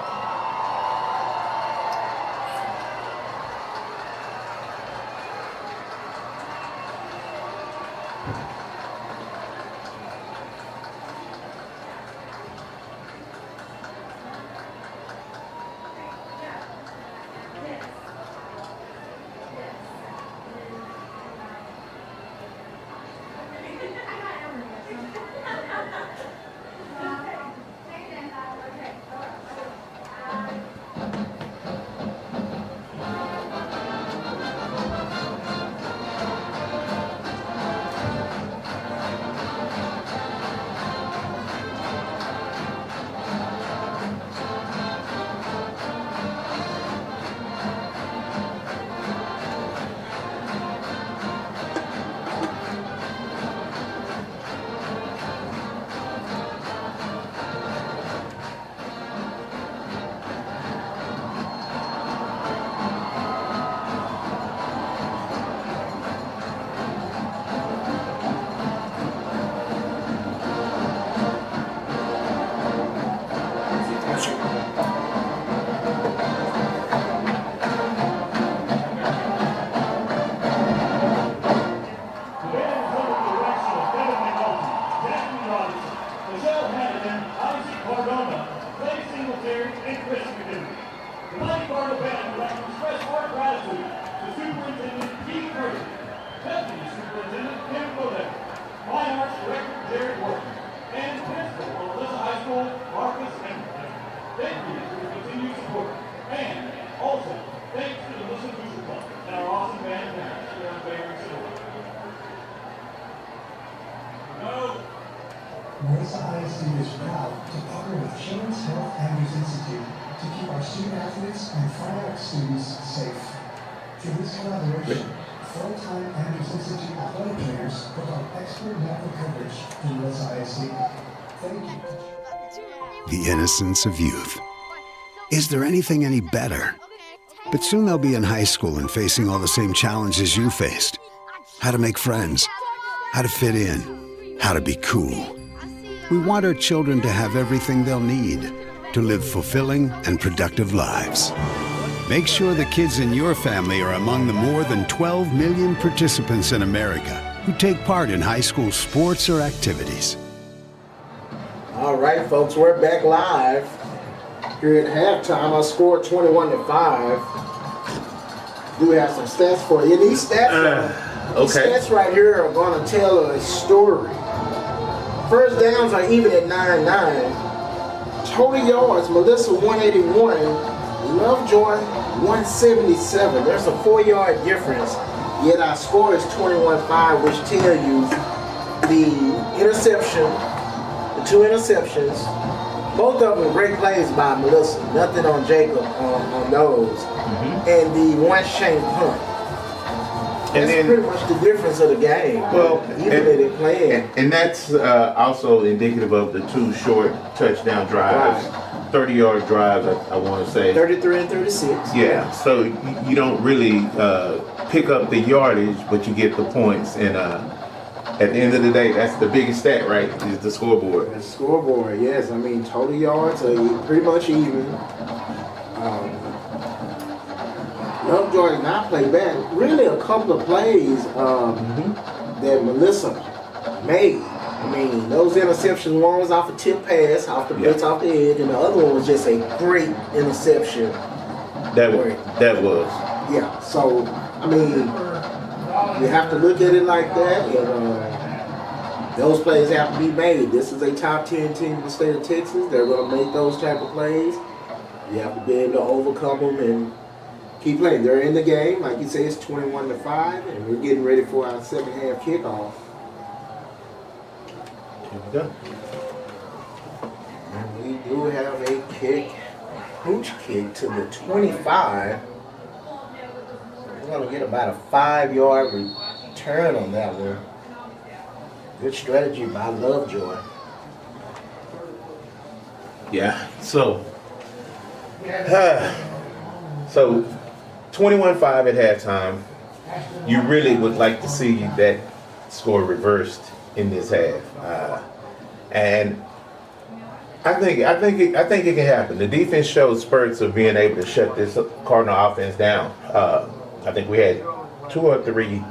Melissa ISD is proud to partner with Children's Health Andrews Institute to keep our student athletes and fine arts students safe. Through this collaboration, full-time Andrews Institute athletic trainers provide expert medical coverage for Melissa ISD. Thank you. The innocence of youth. Is there anything any better? But soon they'll be in high school and facing all the same challenges you faced. How to make friends, how to fit in, how to be cool. We want our children to have everything they'll need to live fulfilling and productive lives. Make sure the kids in your family are among the more than 12 million participants in America who take part in high school sports or activities. All right, folks, we're back live. Here at halftime, I scored 21-5. Do have some stats for you. These stats, these stats right here are going to tell a story. First downs are even at 9-9. Total yards, Melissa 181, LoveJoy 177. There's a 4-yard difference. Yet our score is 21-5, which tell you the interception, the 2 interceptions, both of them great plays by Melissa. Nothing on Jacob on those. And the 1 shank punt. That's pretty much the difference of the game. Well, even playing. And that's also indicative of the 2 short touchdown drives, 30-yard drives, I want to say. 33 and 36. Yeah, so you don't really pick up the yardage, but you get the points. And at the end of the day, that's the biggest stat, right, is the scoreboard. The scoreboard, yes. I mean, total yards are pretty much even. LoveJoy did not play bad. Really, a couple of plays that Melissa made. I mean, those interceptions, one was off a tip pass, off the blitz, off the edge, and the other one was just a great interception. That was. Yeah, so, I mean, you have to look at it like that, and those plays have to be made. This is a top 10 team in the state of Texas. They're going to make those type of plays. You have to be able to overcome them and keep playing. They're in the game. Like you say, it's 21-5, and we're getting ready for our second half kickoff. Here we go. And we do have a kick, hooch kick to the 25. We're going to get about a 5-yard return on that one. Good strategy by LoveJoy. Yeah, so 21-5 at halftime. You really would like to see that score reversed in this half, and I think it can happen. The defense showed spurts of being able to shut this Cardinal offense down. I think we had 2 or 3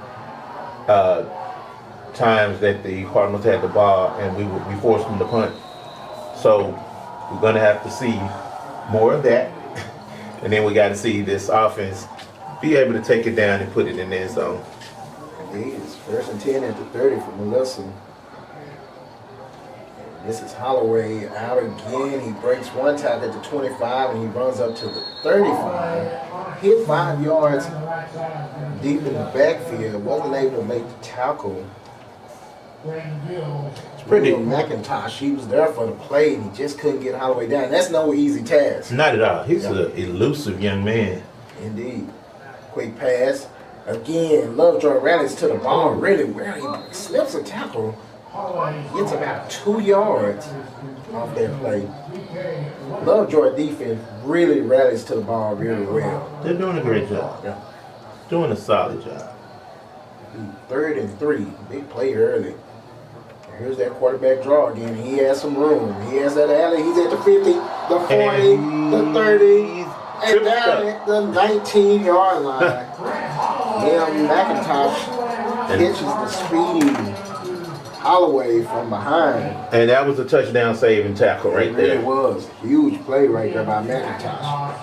times that the Cardinals had the ball and we forced them to punt. So we're gonna have to see more of that. And then we got to see this offense be able to take it down and put it in the end zone. It's 1st and 10 at the 30 for Melissa. This is Holloway out again. He breaks one tackle at the 25 and he runs up to the 35. Hit 5 yards deep in the backfield. Wasn't able to make the tackle. It's pretty. McIntosh, he was there for the play and he just couldn't get Holloway down. That's no easy task. Not at all. He's an elusive young man. Indeed. Quick pass. Again, LoveJoy rallies to the ball really well. He slips a tackle. Gets about 2 yards off that play. LoveJoy defense really rallies to the ball really well. They're doing a great job. Yeah. Doing a solid job. 3rd and 3. Big play early. Here's that quarterback draw again. He has some room. He has that alley. He's at the 50, the 40, the 30, and down at the 19-yard line. McIntosh catches the speedy Holloway from behind. And that was a touchdown saving tackle right there. It was. Huge play right there by McIntosh.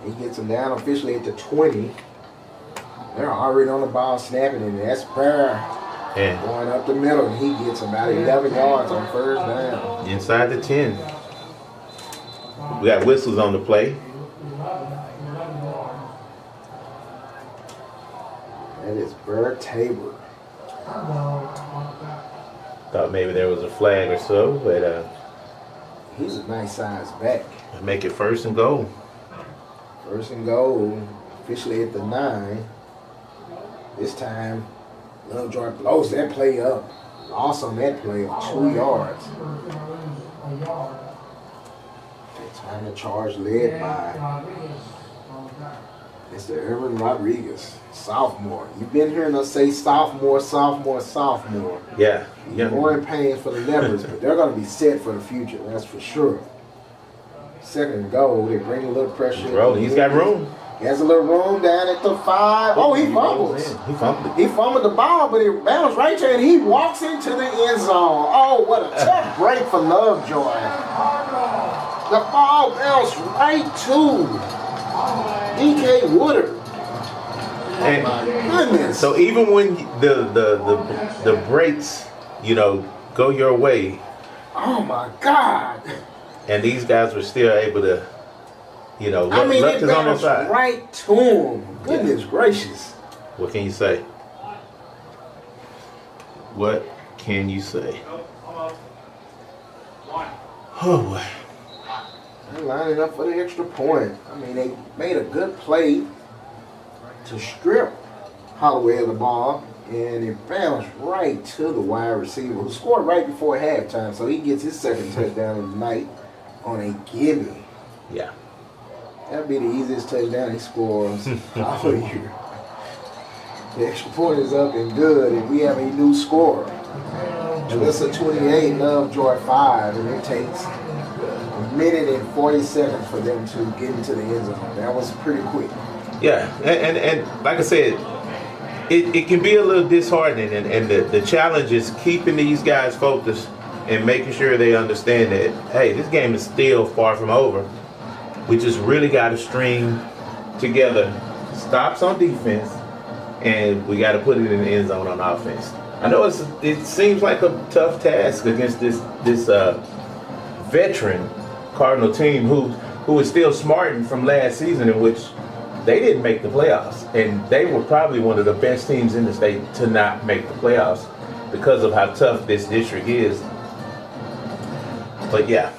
He gets him down officially at the 20. They're already on the ball snapping, and that's Burr. Yeah. Going up the middle, and he gets about 11 yards on 1st down. Inside the 10. We got whistles on the play. That is Burr Tabor. Thought maybe there was a flag or so, but he's a nice size back. Make it 1st and goal. 1st and goal, officially at the 9. This time, LoveJoy blows that play up. Loss on that play of 2 yards. Time to charge led by Mr. Irvin Rodriguez, sophomore. You've been hearing us say sophomore. Yeah. More in pain for the Leopards, but they're going to be set for the future, that's for sure. 2nd and goal, they bring a little pressure. He's got room. He has a little room down at the 5. Oh, he fumbles. He fumbled the ball, but it bounced right there, and he walks into the end zone. Oh, what a tough break for LoveJoy. The ball bounced right to DK Woodard. And my goodness. so even when the breaks, you know, go your way, Oh my God. and these guys were still able to, you know, I mean, luck it is on their bounced side. right to him. Goodness gracious. What can you say? What can you say? Oh boy. They're lining up for the extra point. I mean, they made a good play to strip Holloway of the ball, and it bounced right to the wide receiver, who scored right before halftime, so he gets his second touchdown of the night on a gimme. Yeah. That'd be the easiest touchdown he scores all year. The extra point is up and good, and we have a new scorer. Alyssa 28, LoveJoy 5, and it takes a minute and 40 seconds for them to get into the end zone. That was pretty quick. Yeah, and like I said, it can be a little disheartening, and the challenge is keeping these guys focused and making sure they understand that, hey, this game is still far from over. We just really got to string together stops on defense, and we got to put it in the end zone on offense. I know it seems like a tough task against this veteran Cardinal team who is still smarting from last season, in which they didn't make the playoffs, and they were probably one of the best teams in the state to not make the playoffs because of how tough this district is. But yeah.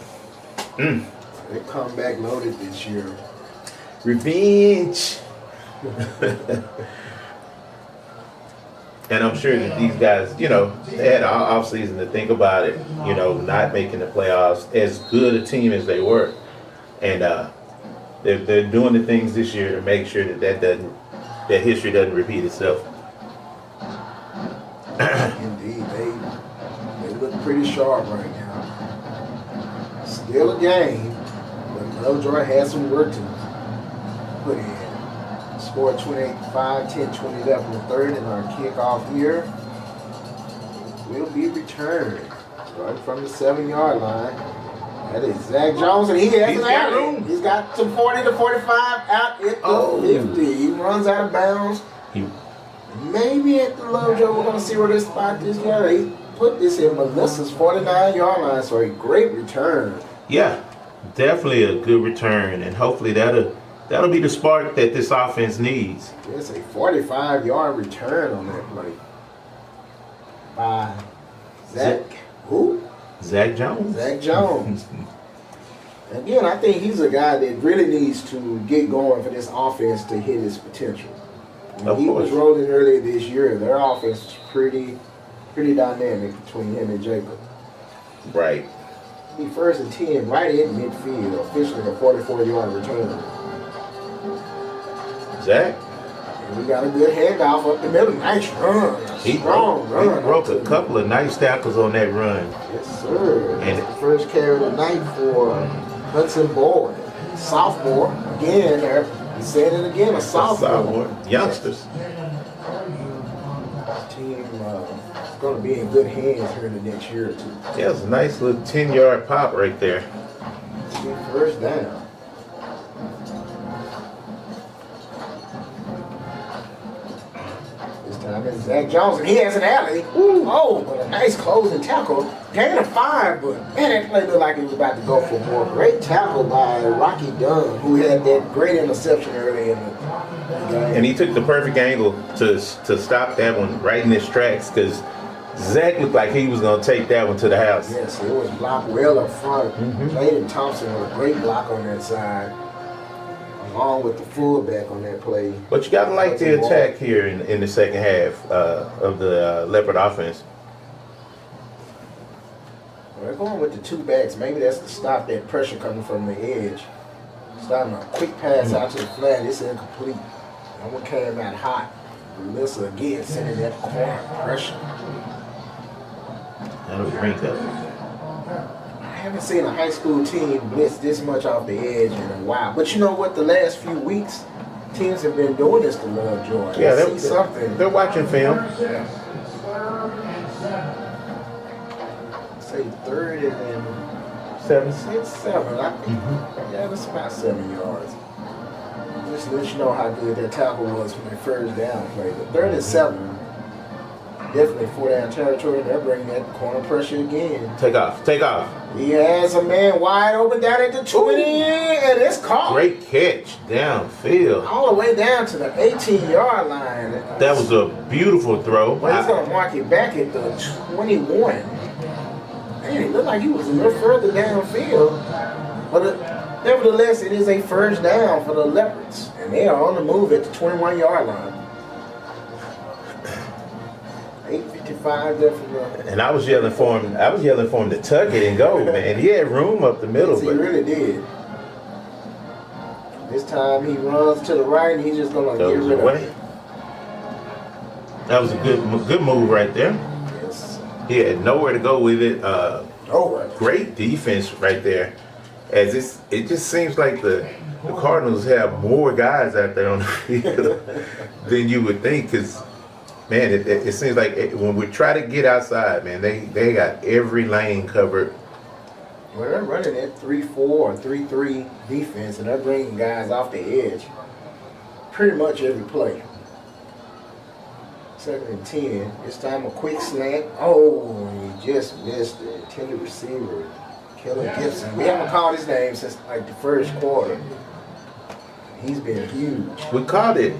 They come back loaded this year. Revenge. And I'm sure that these guys, you know, they had an off season to think about it, you know, not making the playoffs, as good a team as they were. And they're doing the things this year to make sure that history doesn't repeat itself. Indeed, they look pretty sharp right now. Still a game, but LoveJoy has some work to put in. Scored 28-5, 10-20 left in the third, and our kickoff here will be returned right from the 7-yard line. That is Zach Jones, and he has an alley. He's got some 40 to 45 out at the 50. He runs out of bounds. Maybe at the LoveJoy, we're going to see where this spot is. Yeah, they put this in Melissa's 49-yard line, so a great return. Yeah, definitely a good return, and hopefully that'll be the spark that this offense needs. It's a 45-yard return on that play by Zach. Who? Zach Jones. Zach Jones. Again, I think he's a guy that really needs to get going for this offense to hit his potential. When he was rolling earlier this year, their offense was pretty dynamic between him and Jacob. Right. Be first and 10 right in midfield, officially a 44-yard return. Zach. And we got a good handoff up the middle. Nice run. Strong run. He broke a couple of nice tackles on that run. Yes, sir. And the first carry of the night for Hudson Boyd. Sophomore. Again, he said it again, a sophomore. Youngsters. Team going to be in good hands here in the next year or two. Yeah, it's a nice little 10-yard pop right there. First down. This time it's Zach Jones, and he has an alley. Ooh. Oh, but a nice closing tackle. Gain of 5, but man, that play looked like it was about to go for more. Great tackle by Rocky Dunn, who had that great interception early in the game. And he took the perfect angle to stop that one right in his tracks, because Zach looked like he was going to take that one to the house. Yes, it was blocked well up front. Clayton Thompson with a great block on that side, along with the fullback on that play. But you got to like the attack here in the second half of the Leopard offense. They're going with the two backs. Maybe that's to stop that pressure coming from the edge. Starting a quick pass out to the flat. It's incomplete. That one came out hot. Melissa again sending that corner pressure. That'll drink up. I haven't seen a high school team blitz this much off the edge in a while. But you know what? The last few weeks, teams have been doing this to LoveJoy. Yeah, they're watching film. Say third and then 7. 6, 7. I think, yeah, that's about 7 yards. Just to let you know how good that tackle was from the first down play. But 3rd and 7. Definitely 4-down territory. They're bringing that corner pressure again. Take off. Take off. He has a man wide open down at the 20, and it's caught. Great catch downfield. All the way down to the 18-yard line. That was a beautiful throw. But he's going to mark it back at the 21. Man, it looked like he was a little further downfield. But nevertheless, it is a first down for the Leopards. And they are on the move at the 21-yard line. 8:55 there from the... And I was yelling for him. I was yelling for him to tuck it and go, man. He had room up the middle. Yes, he really did. This time he runs to the right, and he's just going to get rid of it. That was a good move right there. Yes. He had nowhere to go with it. Nowhere. Great defense right there. As it just seems like the Cardinals have more guys out there on the field than you would think. Because, man, it seems like when we try to get outside, man, they got every lane covered. Well, they're running that 3-4 or 3-3 defense, and they're bringing guys off the edge pretty much every play. 2nd and 10. This time a quick slant. Oh, he just missed the intended receiver, Kellen Gibson. We haven't called his name since like the first quarter. He's been huge. We called it,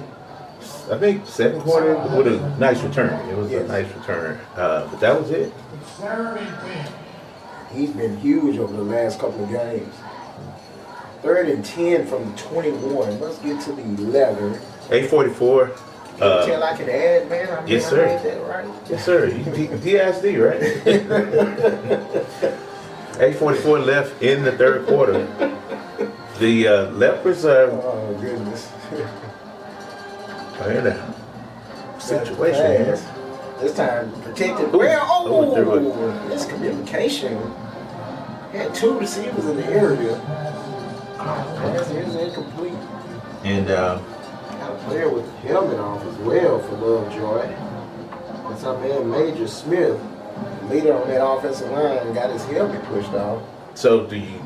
I think, 2nd quarter with a nice return. It was a nice return, but that was it. He's been huge over the last couple of games. 3rd and 10 from the 21. Let's get to the 11. 8:44. Tell I can add, man. Yes, sir. I made that right. Yes, sir. PSD, right? 8:44 left in the 3rd quarter. The Leopards are. Oh goodness. In a situation here. This time protected. Ooh, Well, miscommunication. Had 2 receivers in the area. Pass is incomplete. And got a player with the helmet off as well for LoveJoy. That's our man Major Smith, leader on that offensive line, got his helmet pushed off. so do you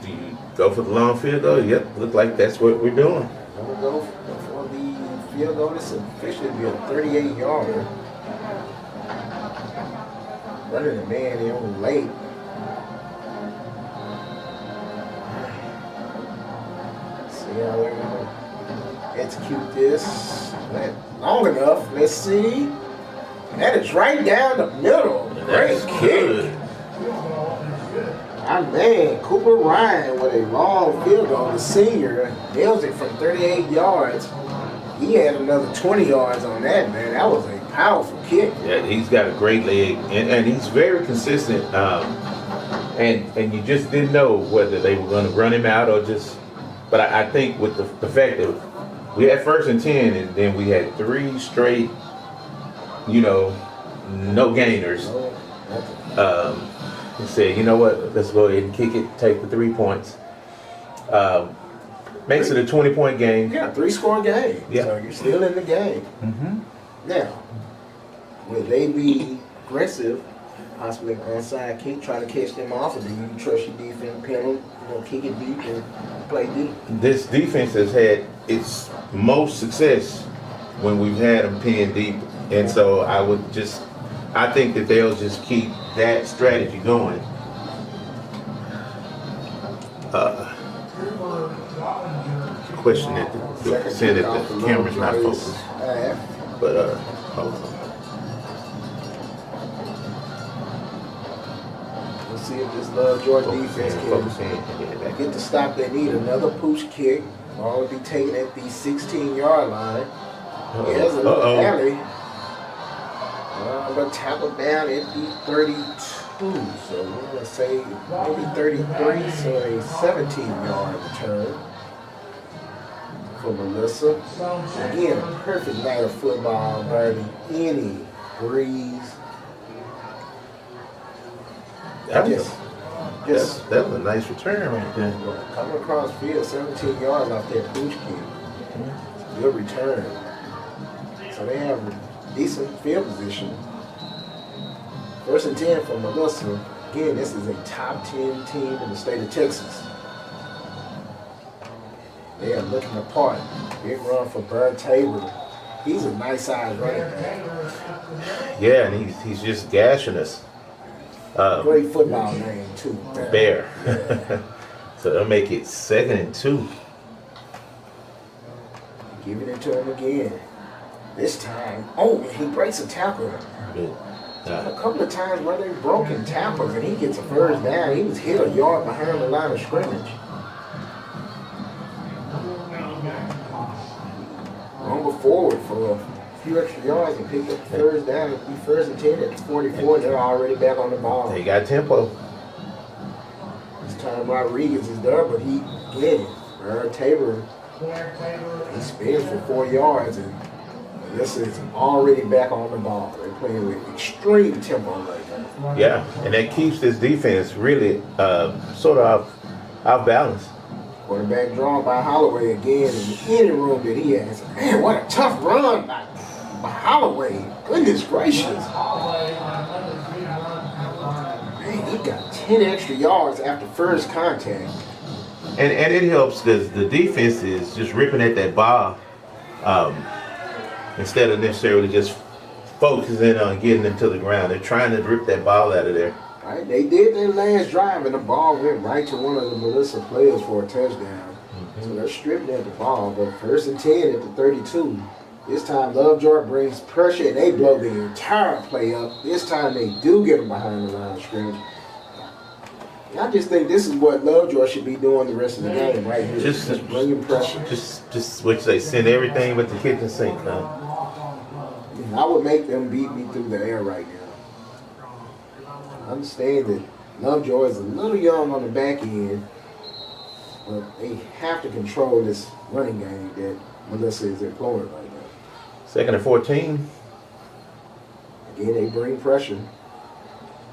go for the long field goal? Yep, look like that's what we're doing. I'm gonna go for the field goal. This will officially be a 38-yarder. Running the man in late. See how they're gonna execute this. Long enough. Let's see. That is right down the middle. Great kick. My man, Cooper Ryan with a long field goal. The senior nails it from 38 yards. He had another 20 yards on that, man. That was a powerful kick. Yeah, he's got a great leg, and he's very consistent. And you just didn't know whether they were going to run him out or just. But I think with the fact that we had 1st and 10, and then we had 3 straight, no gainers. He said, you know what? Let's go ahead and kick it. Take the 3 points. Makes it a 20-point game. Yeah, 3-score game. Yeah. So you're still in the game. Mm-hmm. Now, will they be aggressive? Possibly an onside kick, try to catch them off, or do you trust your defense, pin them, kick it deep and play deep? This defense has had its most success when we've had them pinned deep, and so I think that they'll just keep that strategy going. Question that said that the camera's not focused, but hold on. Let's see if this LoveJoy defense can get the stop they need. Another push kick. Ball will be taken at the 16-yard line. Here's another alley. But tackled down at the 32. So we're going to say maybe 33, so a 17-yard return for Melissa. Again, a perfect night of football, barely any breeze. That was a nice return right there. Coming across field, 17 yards off that push kick. Good return. So they have decent field position. 1st and 10 for Melissa Again, this is a top 10 team in the state of Texas. They are looking apart. Big run for Bird Tabor. He's a nice size running back. Yeah, and he's just gashing us. Great football name, too. Bear. So they'll make it 2nd and 2. Giving it to him again. This time, oh, he breaks a tackle. A couple of times where they've broken tackles and he gets a first down. He was hit a yard behind the line of scrimmage. Rumble forward for a few extra yards and picked up the first down. It'll be 1st and 10 at the 44. They're already back on the ball. They got tempo. This time Rodriguez is there, but he again, Tabor, he spins for 4 yards, and this is already back on the ball. They're playing with extreme tempo right now. Yeah, and that keeps this defense really sort of off balance. Quarterback drawn by Holloway again in any room that he has. Man, what a tough run by Holloway. Goodness gracious. Man, he got 10 extra yards after first contact. And it helps because the defense is just ripping at that ball instead of necessarily just focusing on getting them to the ground. They're trying to rip that ball out of there. Right, they did their last drive, and the ball went right to one of the Melissa players for a touchdown. So they're stripping at the ball, but 1st and 10 at the 32. This time, LoveJoy brings pressure, and they blow the entire play up. This time, they do get them behind the line of scrimmage. I just think this is what LoveJoy should be doing the rest of the game right here. Just bringing pressure. Just what they send everything with the kitchen sink, huh? I would make them beat me through the air right now. I understand that LoveJoy is a little young on the back end, but they have to control this running game that Melissa is employing right now. 2nd and 14. Again, they bring pressure,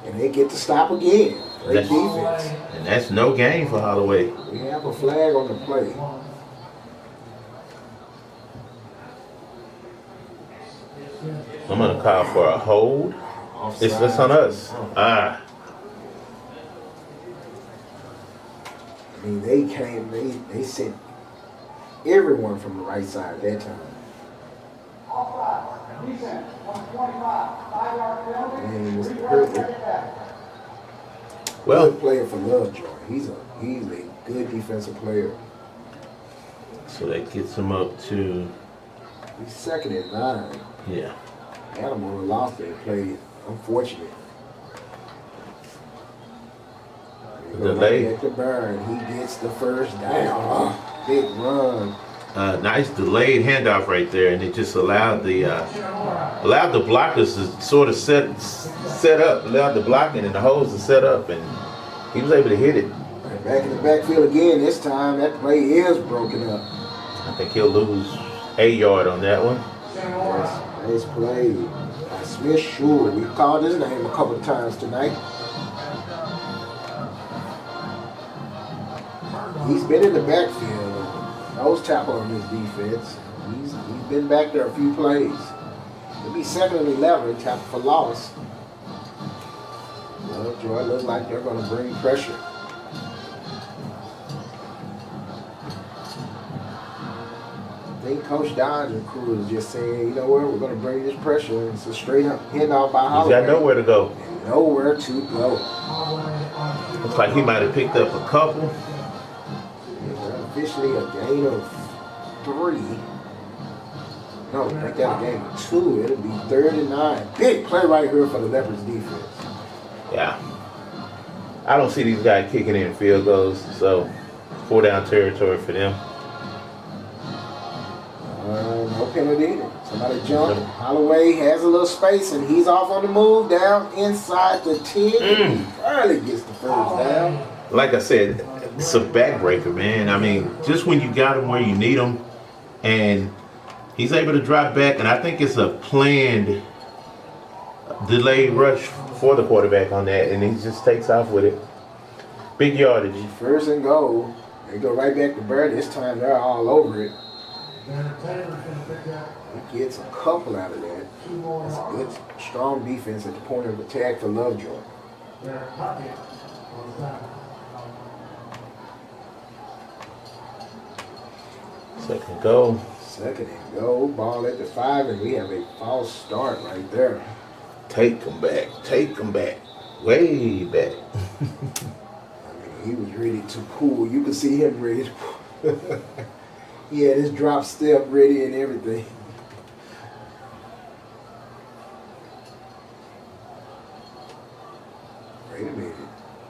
and they get to stop again. Great defense. And that's no gain for Holloway. We have a flag on the play. I'm going to call for a hold. It's on us. I mean, they sent everyone from the right side at that time. And it was perfect. Well, good player for LoveJoy. He's a good defensive player. So that gets him up to. He's 2nd and 9. Yeah. Animal lost their play. Unfortunate. Delay. At the burn, he gets the first down. Big run. Nice delayed handoff right there, and it just allowed the blockers to sort of set up, allowed the blocking and the holes to set up, and he was able to hit it. Back in the backfield again. This time that play is broken up. I think he'll lose a yard on that one. Yes, nice play by Smith Shure. We called his name a couple of times tonight. He's been in the backfield. Nose tackle on his defense. He's been back there a few plays. It'll be 2nd and 11, tackle for loss. LoveJoy looks like they're going to bring pressure. I think Coach Dodge and crew is just saying, you know what, we're going to bring this pressure. And it's a straight up handoff by Holloway. He's got nowhere to go. And nowhere to go. Looks like he might have picked up a couple. Officially a gain of 3. No, make that a gain of 2. It'll be 3rd and 9. Big play right here for the Leopards defense. Yeah. I don't see these guys kicking in field goals, so 4-down territory for them. No penalty. Somebody jumped. Holloway has a little space, and he's off on the move down inside the 10. He barely gets the first down. Like I said, it's a backbreaker, man. I mean, just when you got him where you need him, and he's able to drop back, and I think it's a planned delayed rush for the quarterback on that, and he just takes off with it. Big yardage. 1st and goal. They go right back to Bird. This time they're all over it. He gets a couple out of that. That's a good, strong defense at the point of attack for LoveJoy. Second goal. Second and goal. Ball at the 5, and we have a false start right there. Take them back. Take them back. Way back. I mean, he was ready to pull. You could see him ready to pull. He had his drop step ready and everything. Wait a minute.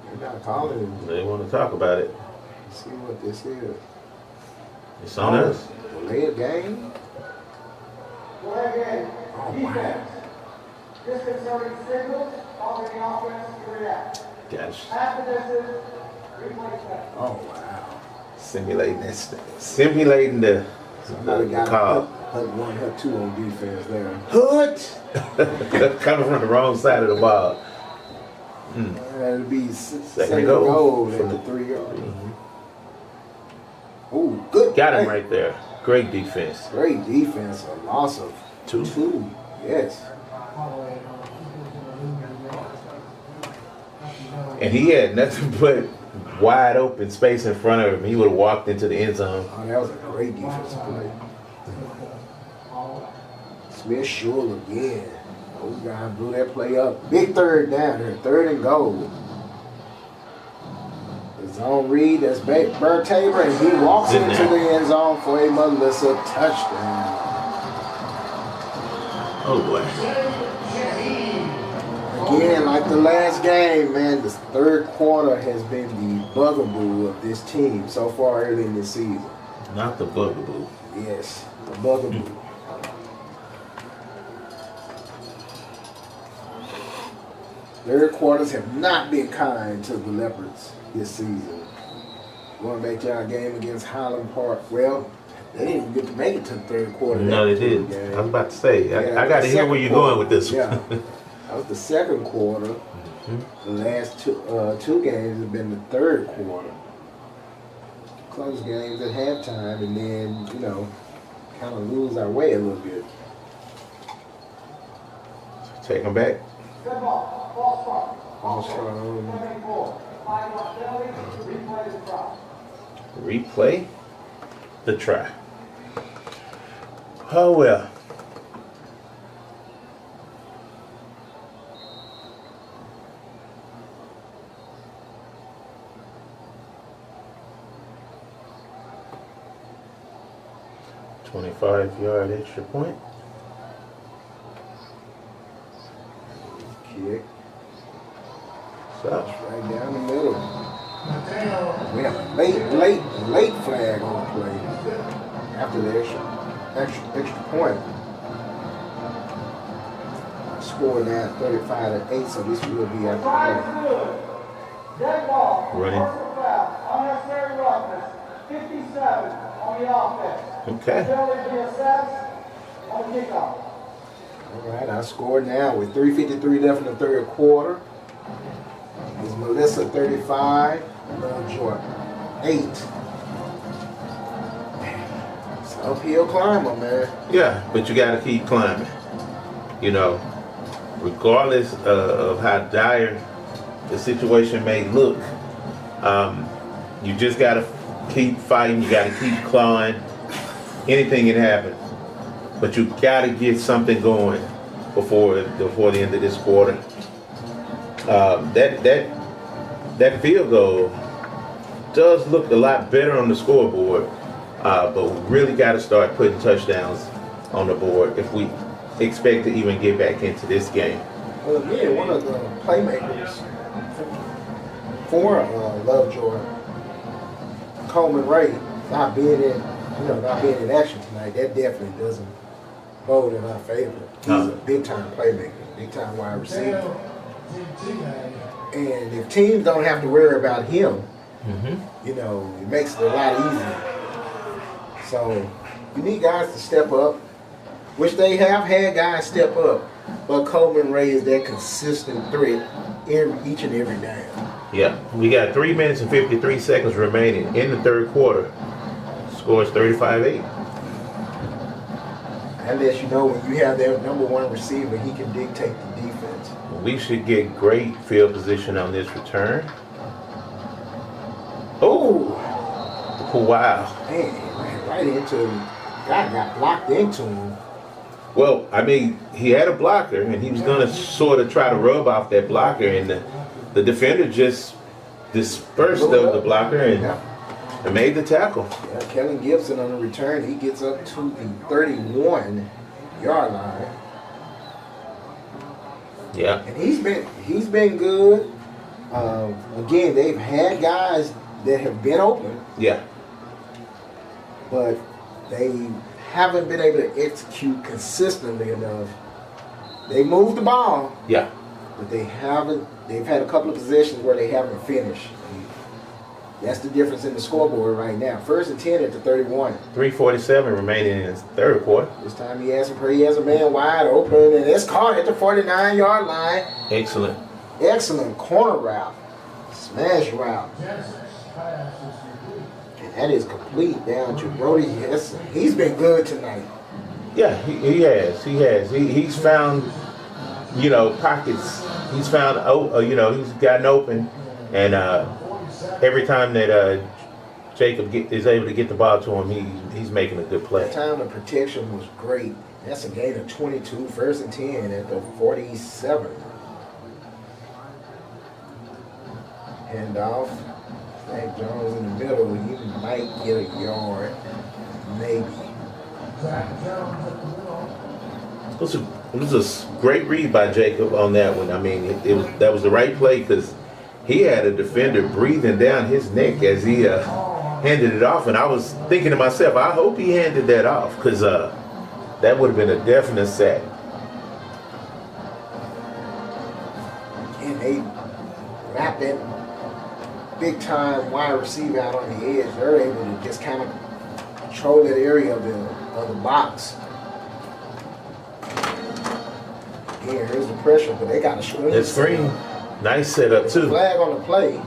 They're not calling him. They want to talk about it. Let's see what this is. It's on us. Delay a game? Go ahead. Oh, wow. Disconcerting signals, causing the offense to react. Gosh. After this is replay. Oh, wow. Simulating this. Simulating the call. Hut 1, Hut 2 on defense there. Hut! Coming from the wrong side of the ball. That'll be Second goal at the 3 yard. Oh, good. Got him right there. Great defense. Great defense. A loss of 2. Yes. And he had nothing but wide open space in front of him. He would have walked into the end zone. Oh, that was a great defensive play. Smith Shule again. Oh, God, blew that play up. Big third down here. 3rd and goal. The zone read, that's Bert Tabor, and he walks into the end zone for a Melissa touchdown. Oh, boy. Again, like the last game, man, the 3rd quarter has been the bugaboo of this team so far early in the season. Not the bugaboo. Yes, the bugaboo. Third quarters have not been kind to the Leopards this season. Going back to our game against Highland Park, well, they didn't get to make it to the 3rd quarter. No, they didn't. I was about to say, I got to hear where you're going with this. Yeah, that was the 2nd quarter. The last two games have been the 3rd quarter. Close games at halftime, and then, kind of lose our way a little bit. Take them back. Good ball. False start. False start. 74. 5-1 penalty. Replay the try. Replay the try. Oh, well. .25-yard extra point. Kick. So. Right down the middle. We have a late flag on the play after the extra point. Score now 35-8, so this will be after play. Dead ball. Running. Unnecessary roughness. 57 on the offense. Okay. Penalty be assessed on the kickoff. All right, I scored now with 3:53 left in the 3rd quarter. It's Melissa 35, LoveJoy 8. It's an uphill climber, man. Yeah, but you got to keep climbing. Regardless of how dire the situation may look, you just got to keep fighting. You got to keep clawing. Anything can happen, but you got to get something going before the end of this quarter. That field goal does look a lot better on the scoreboard, but we really got to start putting touchdowns on the board if we expect to even get back into this game. Well, again, one of the playmakers for LoveJoy, Coleman Ray, not being in action tonight, that definitely doesn't bode in our favor. He's a big-time playmaker, big-time wide receiver. And if teams don't have to worry about him, it makes it a lot easier. So you need guys to step up, which they have had guys step up, but Coleman Ray is that consistent threat each and every down. Yeah, we got 3 minutes and 53 seconds remaining in the 3rd quarter. Score is 35-8. That lets you know when you have that number one receiver, he can dictate the defense. We should get great field position on this return. Oh, wow. Man, he ran right into him. Guy got blocked into him. Well, I mean, he had a blocker, and he was going to sort of try to rub off that blocker, and the defender just dispersed the blocker and made the tackle. Yeah, Kellen Gibson on the return, he gets up to the 31-yard line. Yeah. And he's been good. Again, they've had guys that have been open. Yeah. But they haven't been able to execute consistently enough. They moved the ball. Yeah. But they haven't. They've had a couple of possessions where they haven't finished. That's the difference in the scoreboard right now. 1st and 10 at the 31. 3:47 remaining in the third quarter. This time he has a man wide open, and it's caught at the 49-yard line. Excellent. Excellent corner route. Smash route. And that is complete down to Brody Hesson. He's been good tonight. Yeah, he has. He's found, pockets. He's found, he's gotten open, and every time that Jacob is able to get the ball to him, he's making a good play. That time the protection was great. That's a gain of 22, 1st and 10 at the 47. Handoff. Zach Jones in the middle. He might get a yard. Maybe. It was a great read by Jacob on that one. I mean, that was the right play because he had a defender breathing down his neck as he handed it off. And I was thinking to myself, I hope he handed that off because that would have been a definite sack. And they wrapped that big-time wide receiver out on the edge. They're able to just kind of control that area of the box. Again, here's the pressure, but they got a screen. That screen, nice setup too. Flag on the play.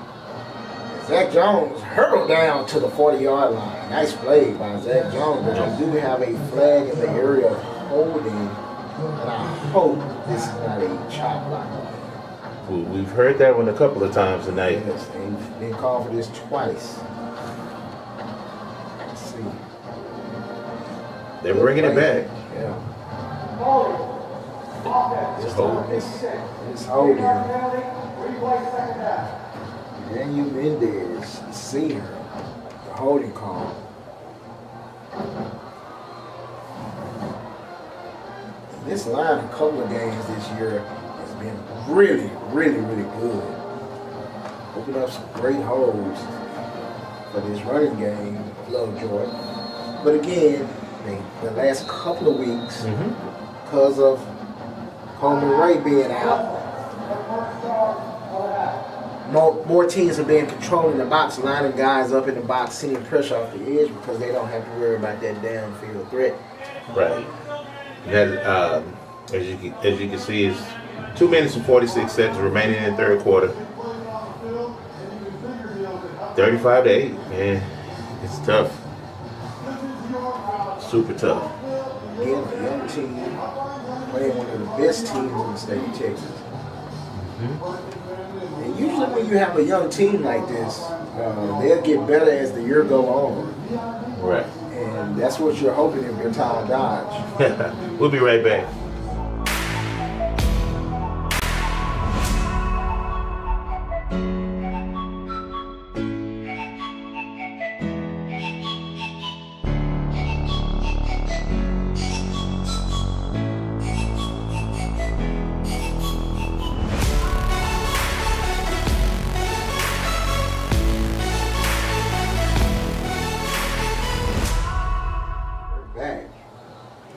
Zach Jones hurtled down to the 40-yard line. Nice play by Zach Jones, but they do have a flag in the area of holding, and I hope this is not a chop block. We've heard that one a couple of times tonight. Yes, they've been called for this twice. Let's see. They're bringing it back. Yeah. It's holding. Daniel Mendez, the senior, the holding call. This line, a couple of games this year, has been really, really, really good. Opened up some great holes for this running game, LoveJoy. But again, the last couple of weeks, because of Coleman Ray being out, more teams have been controlling the box, lining guys up in the box, sending pressure off the edge because they don't have to worry about that downfield threat. Right. That, as you can see, is 2 minutes and 46 seconds remaining in the third quarter. 35-8, man. It's tough. Super tough. Again, a young team playing one of the best teams in the state of Texas. And usually when you have a young team like this, they'll get better as the year goes on. Right. And that's what you're hoping if you're Tom Dodge. We'll be right back.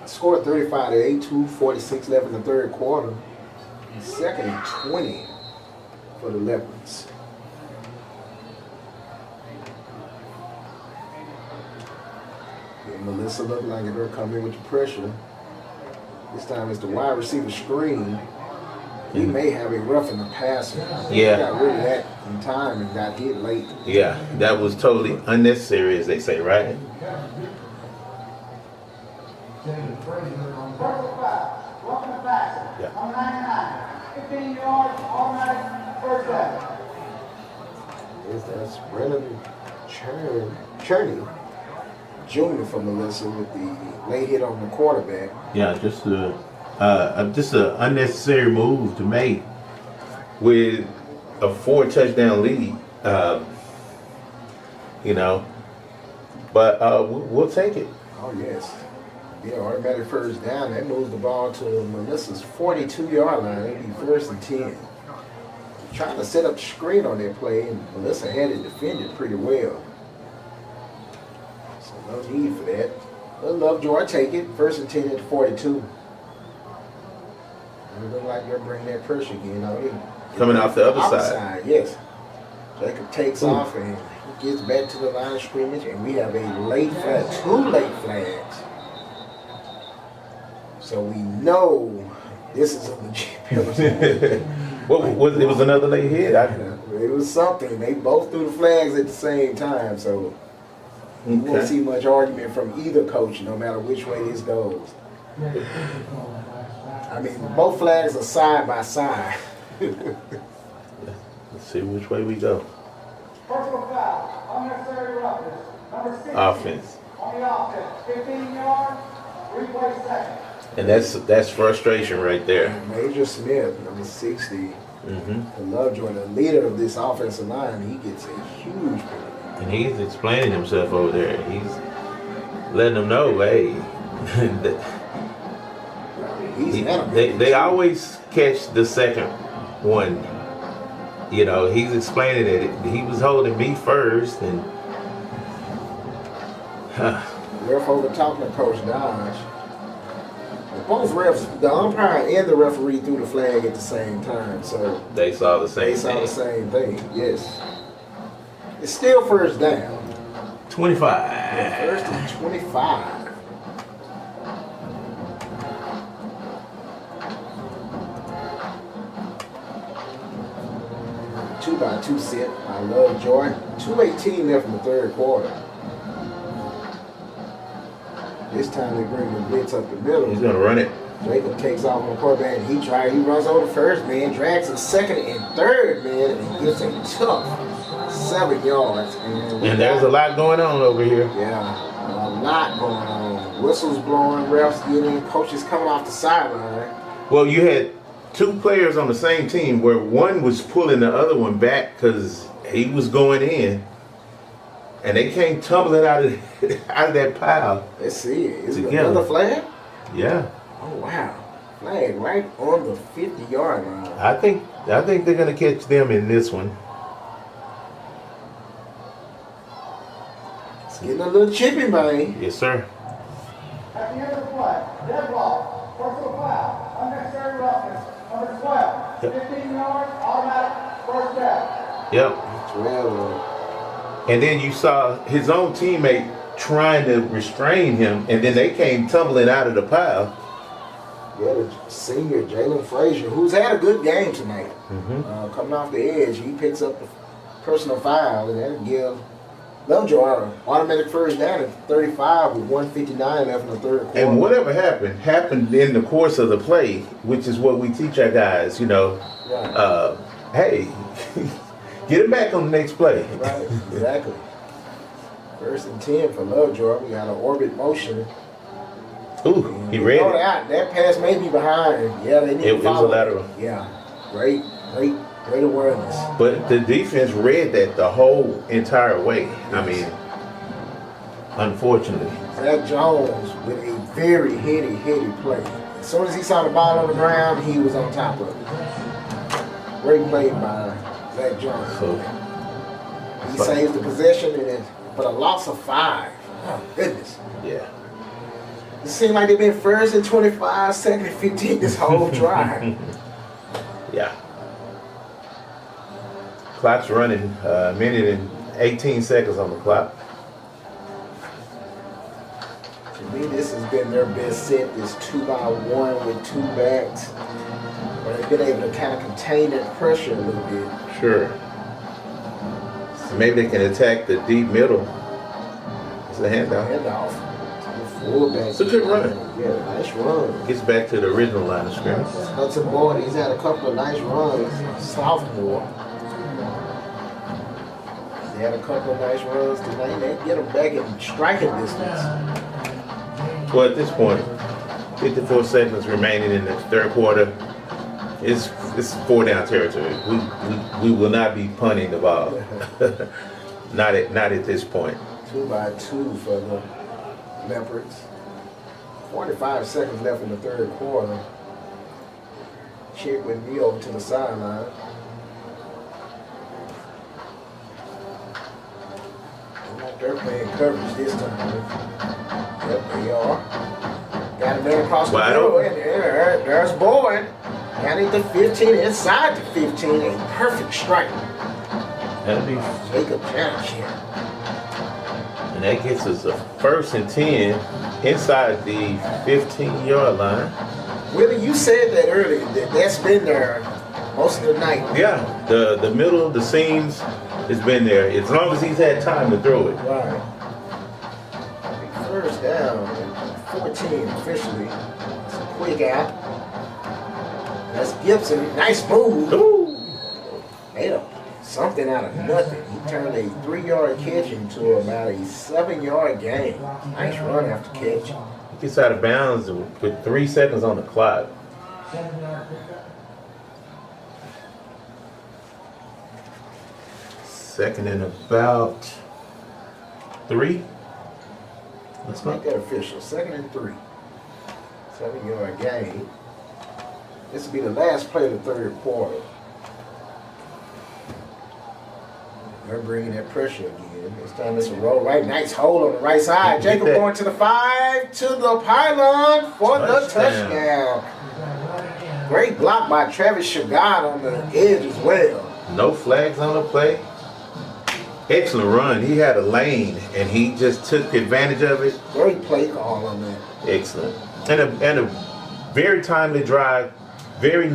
Scored 35-8, 2:46 left in the third quarter. And 2nd and 20 for the Leopards. And Melissa looked like they're coming with the pressure. This time it's the wide receiver screen. He may have a roughing the passer. Yeah. He got rid of that in time and got hit late. Yeah, that was totally unnecessary, as they say, right? Welcome back. Yeah. On 99. 15 yards, automatic first down. That's Brennan Cherney Jr. from Melissa with the late hit on the quarterback. Yeah, just an unnecessary move to make with a 4-touchdown lead. You know, but we'll take it. Oh yes. Yeah, automatic first down. That moves the ball to Melissa's 42-yard line. It'll be 1st and 10. Trying to set up the screen on that play, and Melissa had it defended pretty well. So no need for that. But LoveJoy take it. 1st and 10 at 42. It look like they're bringing that pressure again. Coming off the other side. Yes. Jacob takes off and gets back to the line of scrimmage, and we have a late flag, 2 late flags. So we know this is a legit penalty. It was another late hit. It was something. They both threw the flags at the same time, so you won't see much argument from either coach, no matter which way this goes. I mean, both flags are side by side. Let's see which way we go. Personal foul, unnecessary roughness. Number 6. Offense. On the offense, 15 yards, replay second. And that's frustration right there. Major Smith, number 60, LoveJoy, the leader of this offensive line, he gets a huge penalty. And he's explaining himself over there. He's letting them know, hey, they always catch the second one. You know, he's explaining that he was holding me first, and Ref over talking to Coach Dodge. Both refs, the umpire and the referee threw the flag at the same time, so they saw the same thing. Yes. It's still 1st down. 25. 1st and 25. Two by two set. I LoveJoy. 2:18 left in the 3rd quarter. This time they bring the blitz up the middle. He's gonna run it. Jacob takes off on the quarterback and he runs over the 1st man, drags the 2nd and 3rd man, and gets a tough 7 yards. And there's a lot going on over here. Yeah, a lot going on. Whistles blowing, refs getting, coaches coming off the sideline. Well, you had 2 players on the same team where one was pulling the other one back because he was going in. And they came tumbling out of that pile. Let's see it. Is it another flag? Yeah. Oh wow. Flag right on the 50-yard line. I think they're gonna catch them in this one. It's getting a little chippy, man. Yes, sir. At the end of the play, dead ball, personal foul, unnecessary roughness, number 12, 15 yards, automatic first down. Yep. 12. And then you saw his own teammate trying to restrain him, and then they came tumbling out of the pile. Yeah, the senior Jalen Frazier, who's had a good game tonight, coming off the edge, he picks up the personal foul, and that'll give LoveJoy an automatic first down at 35 with 1:59 left in the 3rd quarter. And whatever happened in the course of the play, which is what we teach our guys, you know. Right. Hey, get him back on the next play. Right, exactly. 1st and 10 for LoveJoy. We got an orbit motion. Ooh, he read it. That pass may be behind. Yeah, they need to follow. It was a lateral. Yeah, great awareness. But the defense read that the whole entire way. Yes. I mean, unfortunately. Zach Jones with a very heady play. As soon as he saw the ball on the ground, he was on top of it. Great play by Zach Jones. He saves the possession, but a loss of 5. Oh, goodness. Yeah. It seemed like they've been 1st and 25, 2nd and 15 this whole drive. Yeah. Clock's running, a minute and 18 seconds on the clock. To me, this has been their best set, this 2-by-1 with 2 backs. Where they've been able to kind of contain that pressure a little bit. Sure. So maybe they can attack the deep middle. It's a handoff. Fullback. It's a good run. Yeah, nice run. Gets back to the original line of scrimmage. Hudson Boyd, he's had a couple of nice runs. Sophomore. He had a couple of nice runs tonight. They get him back in striking distance. Well, at this point, 54 seconds remaining in the third quarter. It's 4-down territory. We will not be punting the ball. not at this point. 2 by 2 for the Leopards. 45 seconds left in the third quarter. Check with me over to the sideline. They're playing coverage this time. Yep, they are. Got a man across the middle. And there's Boyd. Got it to 15, inside the 15. A perfect strike. That'll be Jacob Janish here. And that gets us a 1st and 10 inside the 15-yard line. Willie, you said that earlier, that's been there most of the night. Yeah, the middle of the seams has been there as long as he's had time to throw it. Right. First down, 14 officially. It's a quick out. That's Gibson. Nice move. Ooh. Made something out of nothing. He turned a 3-yard catch into about a 7-yard gain. Nice run after catch. He gets out of bounds with 3 seconds on the clock. Second and about 3. Let's make that official. 2nd and 3. 7-yard gain. This will be the last play of the third quarter. They're bringing that pressure again. This time it's a roll right. Nice hold on the right side. Jacob going to the 5, to the pylon for the touchdown. Great block by Travis Shagad on the edge as well. No flags on the play. Excellent run. He had a lane and he just took advantage of it. Great play call on that. Excellent. And a very timely drive. Very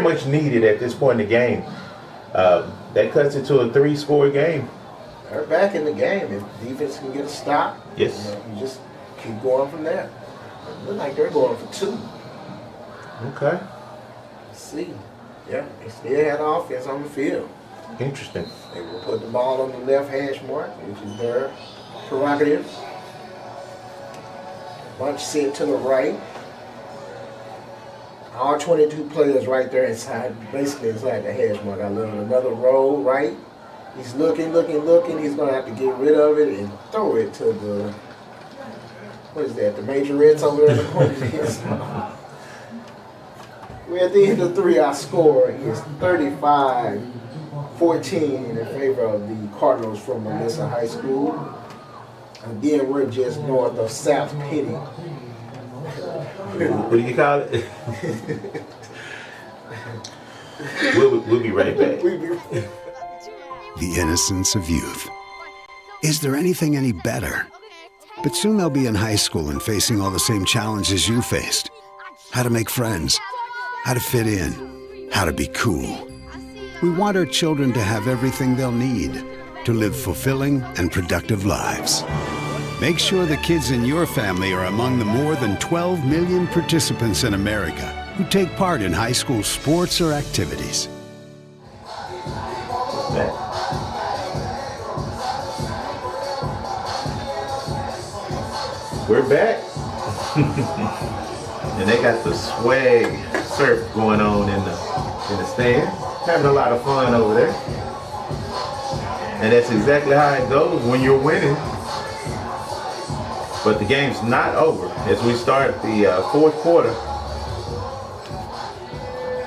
much needed at this point in the game. That cuts it to a 3-score game. They're back in the game. If defense can get a stop, yes, you just keep going from there. It looks like they're going for 2. Okay. Let's see. Yeah, they still had offense on the field. Interesting. They will put the ball on the left hash mark, which is their prerogative. Bunch sit to the right. All 22 players right there inside, basically inside the hash mark. I love it. Another roll right. He's looking. He's going to have to get rid of it and throw it to the, what is that, the majorettes over there in the corner. We're at the end of 3. Our score is 35-14 in favor of the Cardinals from Melissa High School. Again, we're just north of South Penny. What do you call it? we'll be right back. The innocence of youth. Is there anything any better? But soon they'll be in high school and facing all the same challenges you faced. How to make friends, how to fit in, how to be cool. We want our children to have everything they'll need to live fulfilling and productive lives. Make sure the kids in your family are among the more than 12 million participants in America who take part in high school sports or activities. We're back. And they got the swag surf going on in the stand. Having a lot of fun over there. And that's exactly how it goes when you're winning. But the game's not over as we start the fourth quarter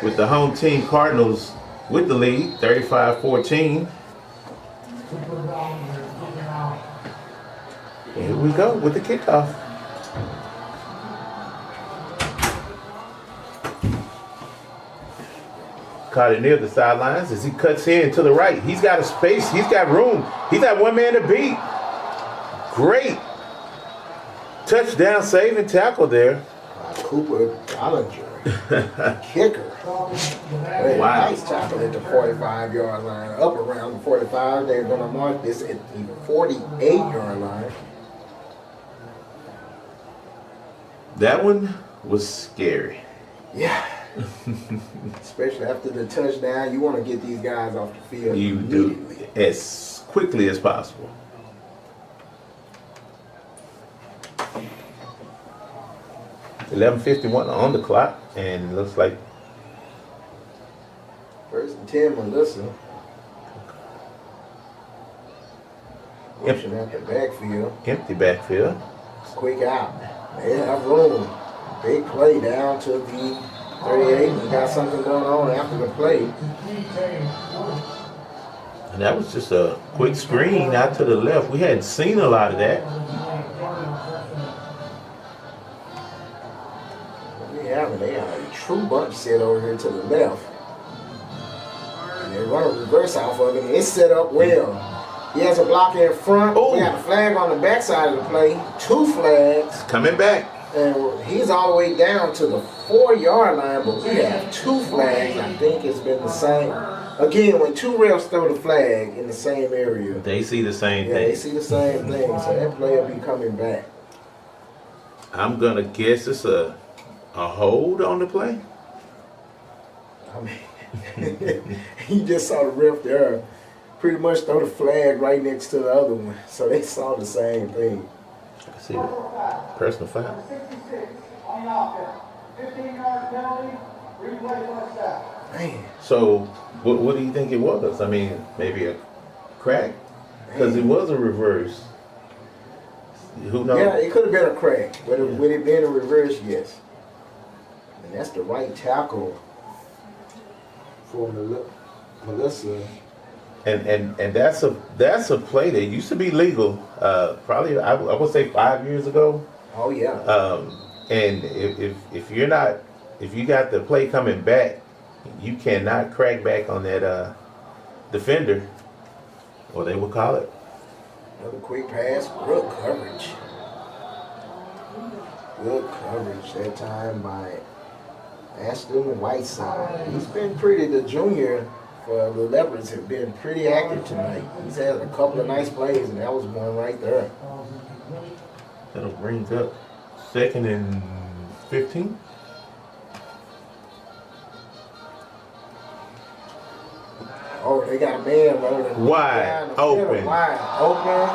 with the home team Cardinals with the lead, 35-14. Here we go with the kickoff. Caught it near the sidelines as he cuts in to the right. He's got a space. He's got room. He's got one man to beat. Great touchdown saving tackle there. Cooper Bollinger, kicker. Wow. Nice tackle at the 45-yard line. Up around the 45. They're going to mark this at the 48-yard line. That one was scary. Yeah. Especially after the touchdown, you want to get these guys off the field You immediately. do as quickly as possible. $11:51 on the clock, and it looks like 1st and 10, Melissa. Pushing out the backfield. empty backfield. Quick out. They have room. Big play down to the 38. We got something going on after the play. And that was just a quick screen out to the left. We hadn't seen a lot of that. They have a true bunch set over here to the left. And they run a reverse off of it, and it's set up well. He has a block in front. Oh. We got a flag on the backside of the play. 2 flags. Coming back. And he's all the way down to the 4-yard line, but we have 2 flags. I think it's been the same. Again, when 2 refs throw the flag in the same area, They see the same yeah, thing. they see the same thing. So that play will be coming back. I'm gonna guess it's a hold on the play. I mean, he just saw the ref there pretty much throw the flag right next to the other one. So they saw the same thing. I see the personal foul. 66 on the offense. 15-yard penalty. Replay first down. Man, So, what do you think it was? I mean, maybe a crack? Because it was a reverse. Who knows? yeah, it could have been a crack. Would it been a reverse? Yes. And that's the right tackle for Melissa. And that's a play that used to be legal. Probably I would say 5 years ago. Oh yeah. And if you got the play coming back, you cannot crack back on that defender, or they will call it. Another quick pass. Good coverage. Good coverage that time by Aston Whiteside. He's been the junior for the Leopards have been pretty active tonight. He's had a couple of nice plays, and that was one right there. That'll bring up 2nd and 15. Oh, they got a man running Wide open. Wide open.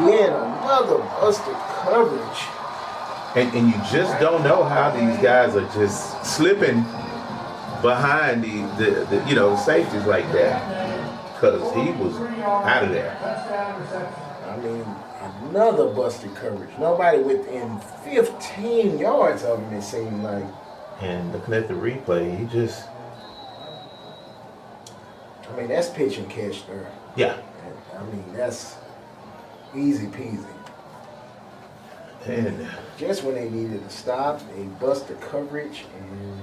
Again, another busted coverage. And you just don't know how these guys are just slipping behind the safeties like that, because he was out of there. I mean, another busted coverage. Nobody within 15 yards of him, it seemed like. And looking at the replay, he just, I mean, that's pitch and catch there. yeah. I mean, that's easy peasy. And Just when they needed to stop, they bust the coverage, and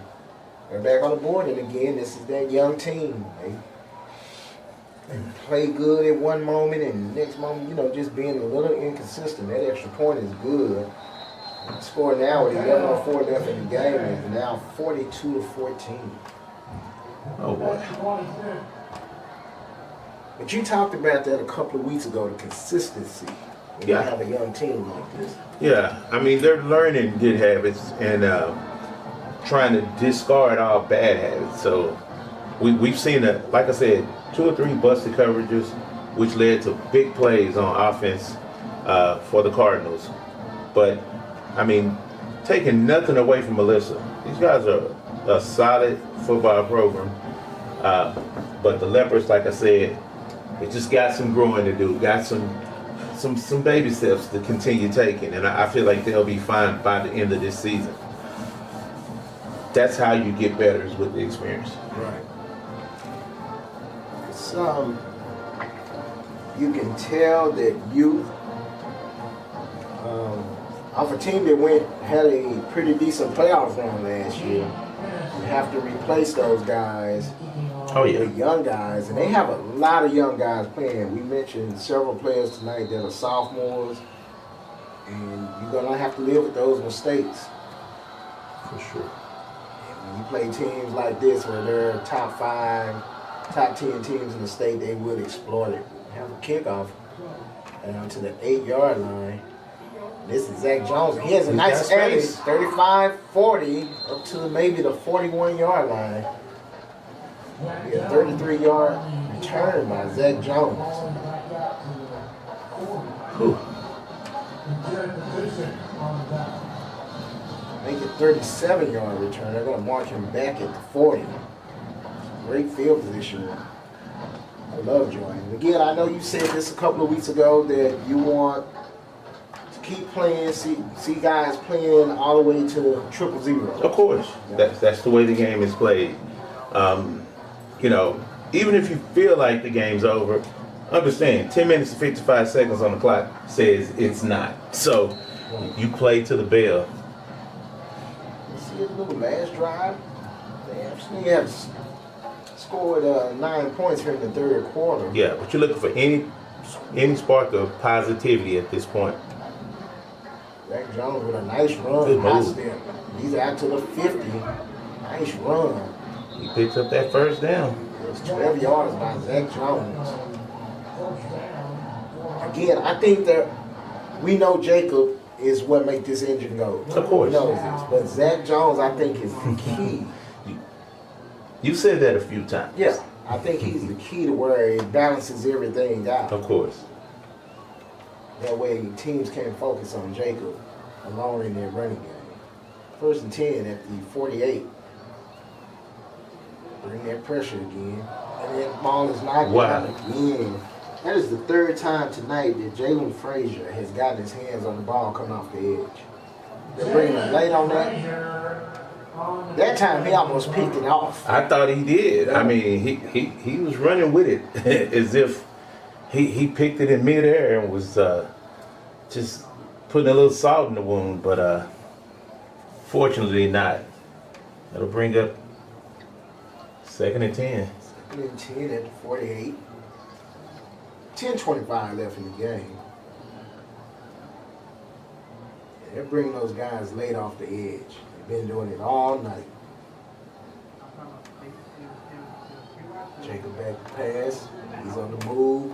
they're back on the board. And again, this is that young team. They play good at one moment, and the next moment, just being a little inconsistent. That extra point is good. The score now with 11:04 left in the game is now 42-14. oh boy. But you talked about that a couple of weeks ago, the consistency when you Yeah. have a young team like this. Yeah, I mean, they're learning good habits and trying to discard all bad habits. So we've seen, like I said, 2 or 3 busted coverages, which led to big plays on offense for the Cardinals. But, I mean, taking nothing away from Melissa. These guys are a solid football program. But the Leopards, like I said, they just got some growing to do, got some baby steps to continue taking, and I feel like they'll be fine by the end of this season. That's how you get better, is with the experience. Right. You can tell that youth, off a team that had a pretty decent playoff run last year, you have to replace those guys. Oh yeah. With young guys, and they have a lot of young guys playing. We mentioned several players tonight that are sophomores, and you're gonna have to live with those mistakes. For sure. And when you play teams like this, where they're top 5, top 10 teams in the state, they will exploit it. Have a kickoff down to the 8-yard line. This is Zach Jones. He has a He's nice got average, space. 35-40 up to maybe the 41-yard line. Yeah, 33-yard return by Zach Jones. Whew. Make it 37-yard return. They're going to mark him back at the 40. Great field position. I love Joy. And again, I know you said this a couple of weeks ago that you want to keep playing, see guys playing all the way to 000. Of course, that's the way the game is played. You know, even if you feel like the game's over, understand 10 minutes and 55 seconds on the clock says it's not. So you play to the bell. See his little last drive. They actually have scored 9 points here in the third quarter. Yeah, but you're looking for any spark of positivity at this point. Zach Jones with a nice run. Good High move. step. He's out to the 50. Nice run. He picks up that first down. It's 12 yards by Zach Jones. Again, I think that we know Jacob is what makes this engine go. Of course. He knows this. But Zach Jones, I think, is the key. You said that a few times. Yeah, I think he's the key to where it balances everything out. Of course. That way teams can't focus on Jacob alone in their running game. 1st and 10 at the 48. Bring that pressure again. And that ball is knocked down again. That is the 3rd time tonight that Jalen Frazier has gotten his hands on the ball coming off the edge. They're bringing him late on that. That time he almost picked it off. I thought he did. I mean, he was running with it as if he picked it in midair and was just putting a little salt in the wound, but fortunately not. That'll bring up 2nd and 10. 2nd and 10 at the 48. 10:25 left in the game. They're bringing those guys late off the edge. They've been doing it all night. Jacob back to pass. He's on the move.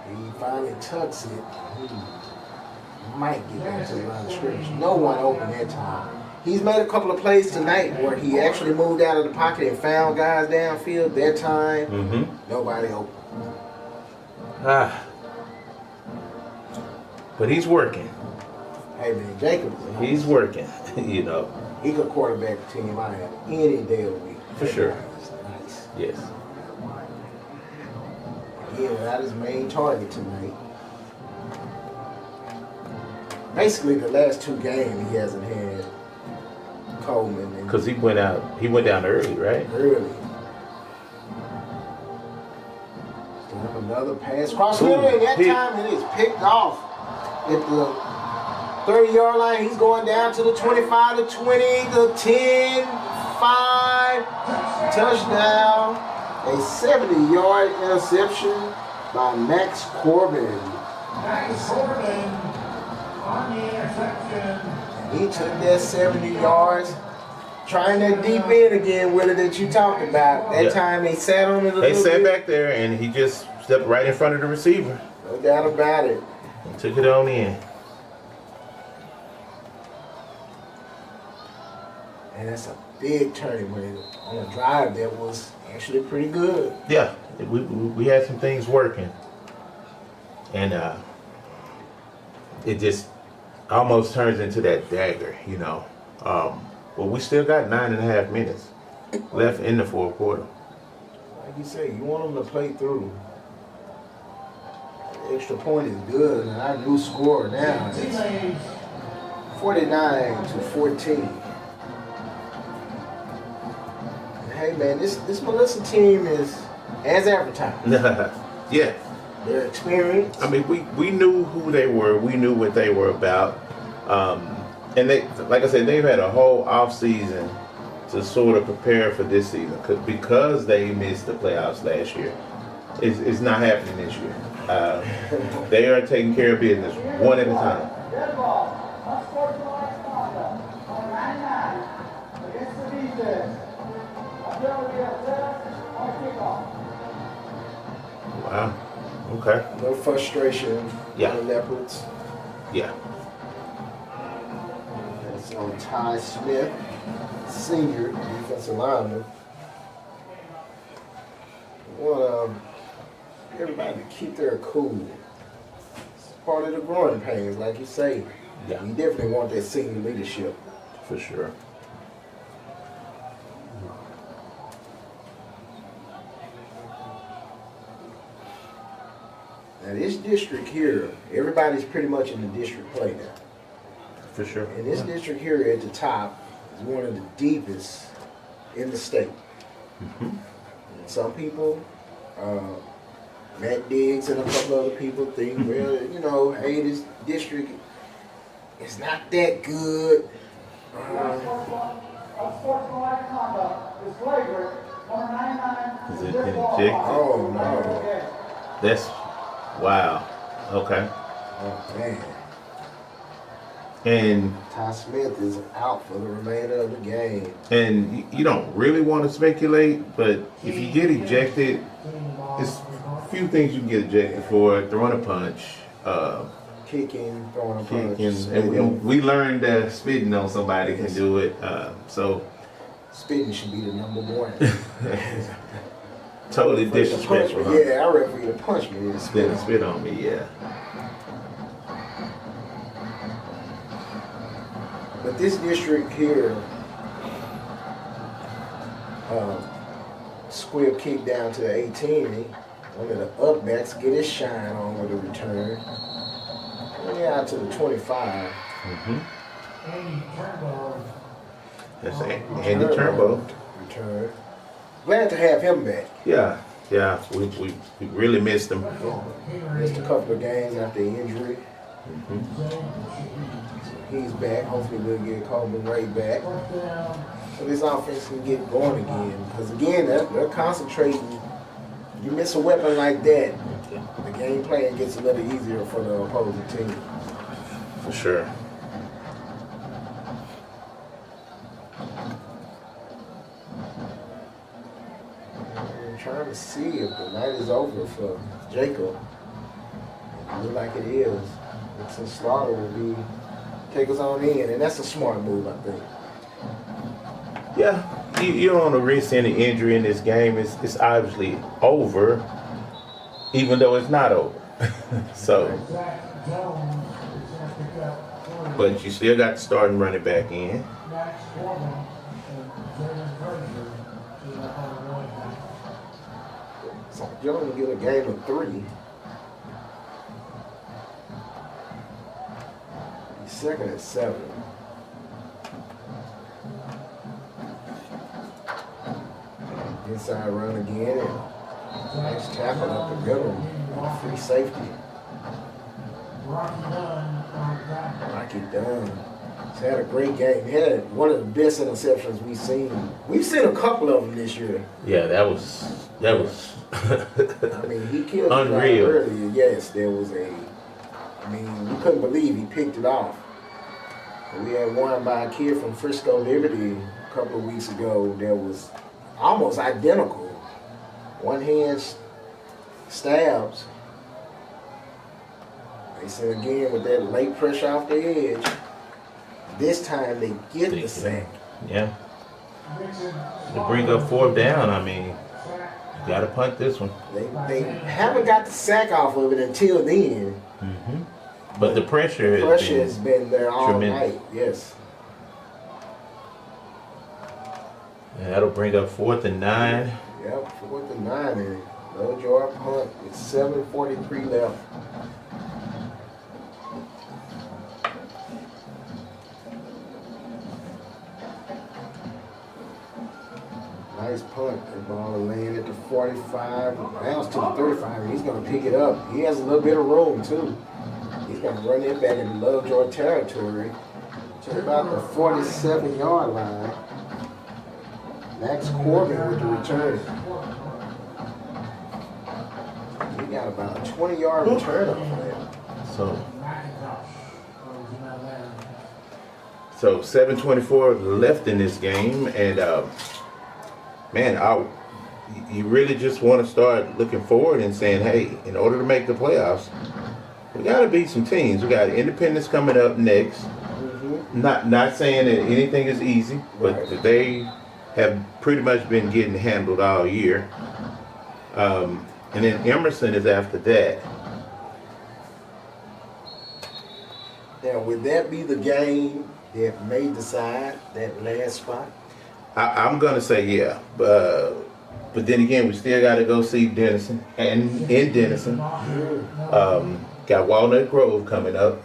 He finally tucks it. He might get back to the line of scrimmage. No one open that time. He's made a couple of plays tonight where he actually moved out of the pocket and found guys downfield. That time, nobody open. But he's working. Hey man, Jacob, He's working, you know. he could quarterback the team I have any day of the week. For sure. Nice. Yes. Yeah, that is main target tonight. Basically, the last 2 games he hasn't had Coleman. Because he went down early, right? Early. Another pass cross the middle, and that time it is picked off at the 30-yard line. He's going down to the 25, the 20, the 10, 5, touchdown. A 70-yard interception by Max Corbin. Max Corbin on the interception. He took that 70 yards, trying that deep end again with it that you talked about. That time they sat on it a They little sat bit. back there, and he just stepped right in front of the receiver. No doubt about it. And took it on in. And that's a big turning point on a drive that was actually pretty good. Yeah, we had some things working. And it just almost turns into that dagger, you know. But we still got 9.5 minutes left in the 4th quarter. Like you say, you want them to play through. The extra point is good, and our new score now is 49-14. And hey man, this Melissa team is as advertised. Yeah. Their experience. I mean, we knew who they were. We knew what they were about. And they, like I said, they've had a whole off season to sort of prepare for this season because they missed the playoffs last year. It's not happening this year. They are taking care of business one at a time. Okay. No frustration Yeah. on the Leopards. Yeah. That's on Ty Smith, senior defensive lineman. I want everybody to keep their cool. It's part of the growing pains, like you say. Yeah. You definitely want that senior leadership. For sure. Now this district here, everybody's pretty much in the district play now. For sure. And this district here at the top is one of the deepest in the state. And some people, Matt Diggs and a couple other people think, well, you know, hey, this district is not that good. Is it injected? Oh no. That's wow. Okay. Oh man. And Ty Smith is out for the remainder of the game. and you don't really want to speculate, but if you get ejected, it's a few things you can get ejected for: throwing a punch, Kicking, throwing a punch. kicking. And we learned that spitting on somebody can do it. So Spitting should be the number one. totally disrespectful. Huh? Yeah, I refer you to punch me and Spit on me, yeah. But this district here, squib kick down to the 18. One of the upbacks get his shine on with a return. Only out to the 25. That's Andy Turnbull. Return. Glad to have him back. Yeah. We really missed him. Missed a couple of games after injury. He's back. Hopefully we'll get Coleman right back. So this offense can get going again. Because again, they're concentrating. You miss a weapon like that, the game plan gets a little easier for the opposing team. For sure. I'm trying to see if the night is over for Jacob. It looks like it is. Nixon Slaughter will take us on in, and that's a smart move, I think. Yeah, you don't want to risk any injury in this game. It's obviously over, even though it's not over. So, but you still got the starting running back in. So Jones will get a game of 3. He's second at 7. Inside run again, and nice tackle up the middle, free safety. Rocky Dunn. He's had a great game. He had one of the best interceptions we've seen. We've seen a couple of them this year. Yeah, that was. I mean, he killed unreal. It earlier. Yes, there was a. I mean, we couldn't believe he picked it off. We had one by a kid from Frisco Liberty a couple of weeks ago that was almost identical. One hand stabs. They said again with that late pressure off the edge. This time they get the sack. Yeah. To bring up 4th down, I mean, you got to punt this one. They haven't got the sack off of it until then. But the pressure has been there all tremendous. night. Yes. Yeah, that'll bring up 4th and 9. Yep, 4th and 9. And LoveJoy punt with 7:43 left. Nice punt. The ball laying at the 45. Bounce to the 35. He's going to pick it up. He has a little bit of room, too. He's going to run it back into LoveJoy territory to about the 47-yard line. Max Corbin with the return. He got about a 20-yard return off of that. So 7:24 left in this game, and man, you really just want to start looking forward and saying, hey, in order to make the playoffs, We got to beat some teams. We got Independence coming up next. Not saying that anything is easy, but they have pretty much been getting handled all year. And then Emerson is after that. Now, would that be the game that may decide that last spot? I'm gonna say yeah, but then again, we still got to go see Denison and in Denison. Got Walnut Grove coming up.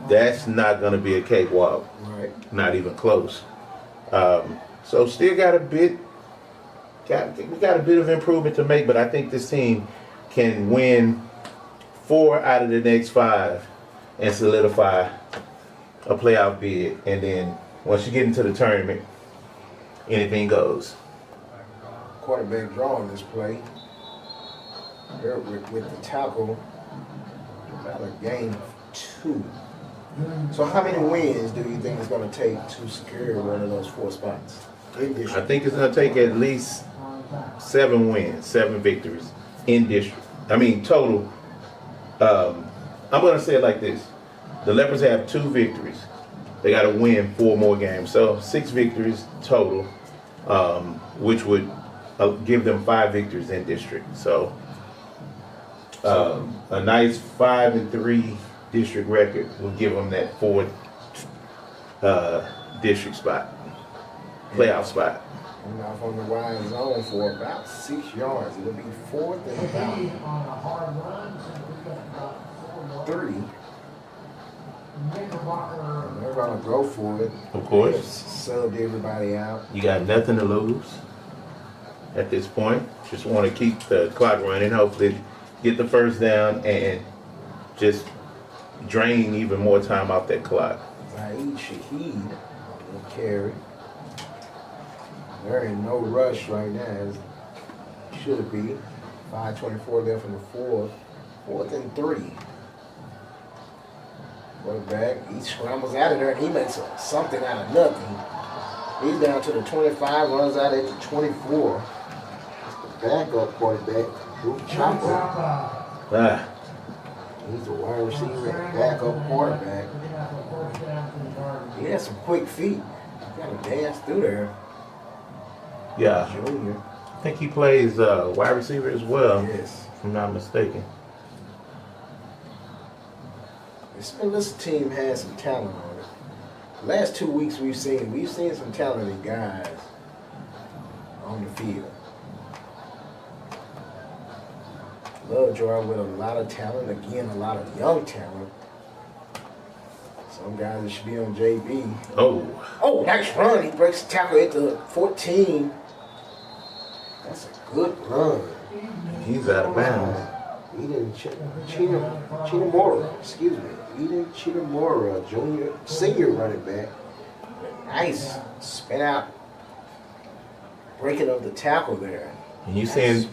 That's not gonna be a cakewalk. Right. Not even close. So still got a bit. We got a bit of improvement to make, but I think this team can win 4 out of the next 5 and solidify a playoff bid. And then once you get into the tournament, anything goes. Quarterback drawing this play. There with the tackle, about a gain of 2. So how many wins do you think it's going to take to secure one of those 4 spots? I think it's going to take at least 7 wins, 7 victories in district. I mean, total. I'm going to say it like this. The Leopards have 2 victories. They got to win 4 more games. So 6 victories total, which would give them 5 victories in district. So a nice 5-3 district record will give them that 4th district spot, playoff spot. And off on the wide zone for about 6 yards. It'll be 4th and about 3. And they're gonna go for it. Of course. Subbed everybody out. You got nothing to lose at this point. Just want to keep the clock running. Hopefully get the first down and just drain even more time off that clock. Zaid Shaheed will carry. There ain't no rush right now, as should be. 5:24 left in the 4th. 4th and 3. Quarterback, he scrambles out of there and he makes something out of nothing. He's down to the 25, runs out at the 24. It's the backup quarterback, Drew Chopper. He's a wide receiver and backup quarterback. He has some quick feet. He got to dance through there. Yeah. Junior. I think he plays wide receiver as well, Yes. if I'm not mistaken. This Melissa team has some talent on it. The last 2 weeks we've seen some talented guys on the field. LoveJoy with a lot of talent, again, a lot of young talent. Some guys that should be on JV. Oh, nice run. He breaks the tackle at the 14. That's a good run. He's out of bounds. Eden Chitamora, excuse me. Eden Chitamora, senior running back. Nice spin out, breaking up the tackle there. And you saying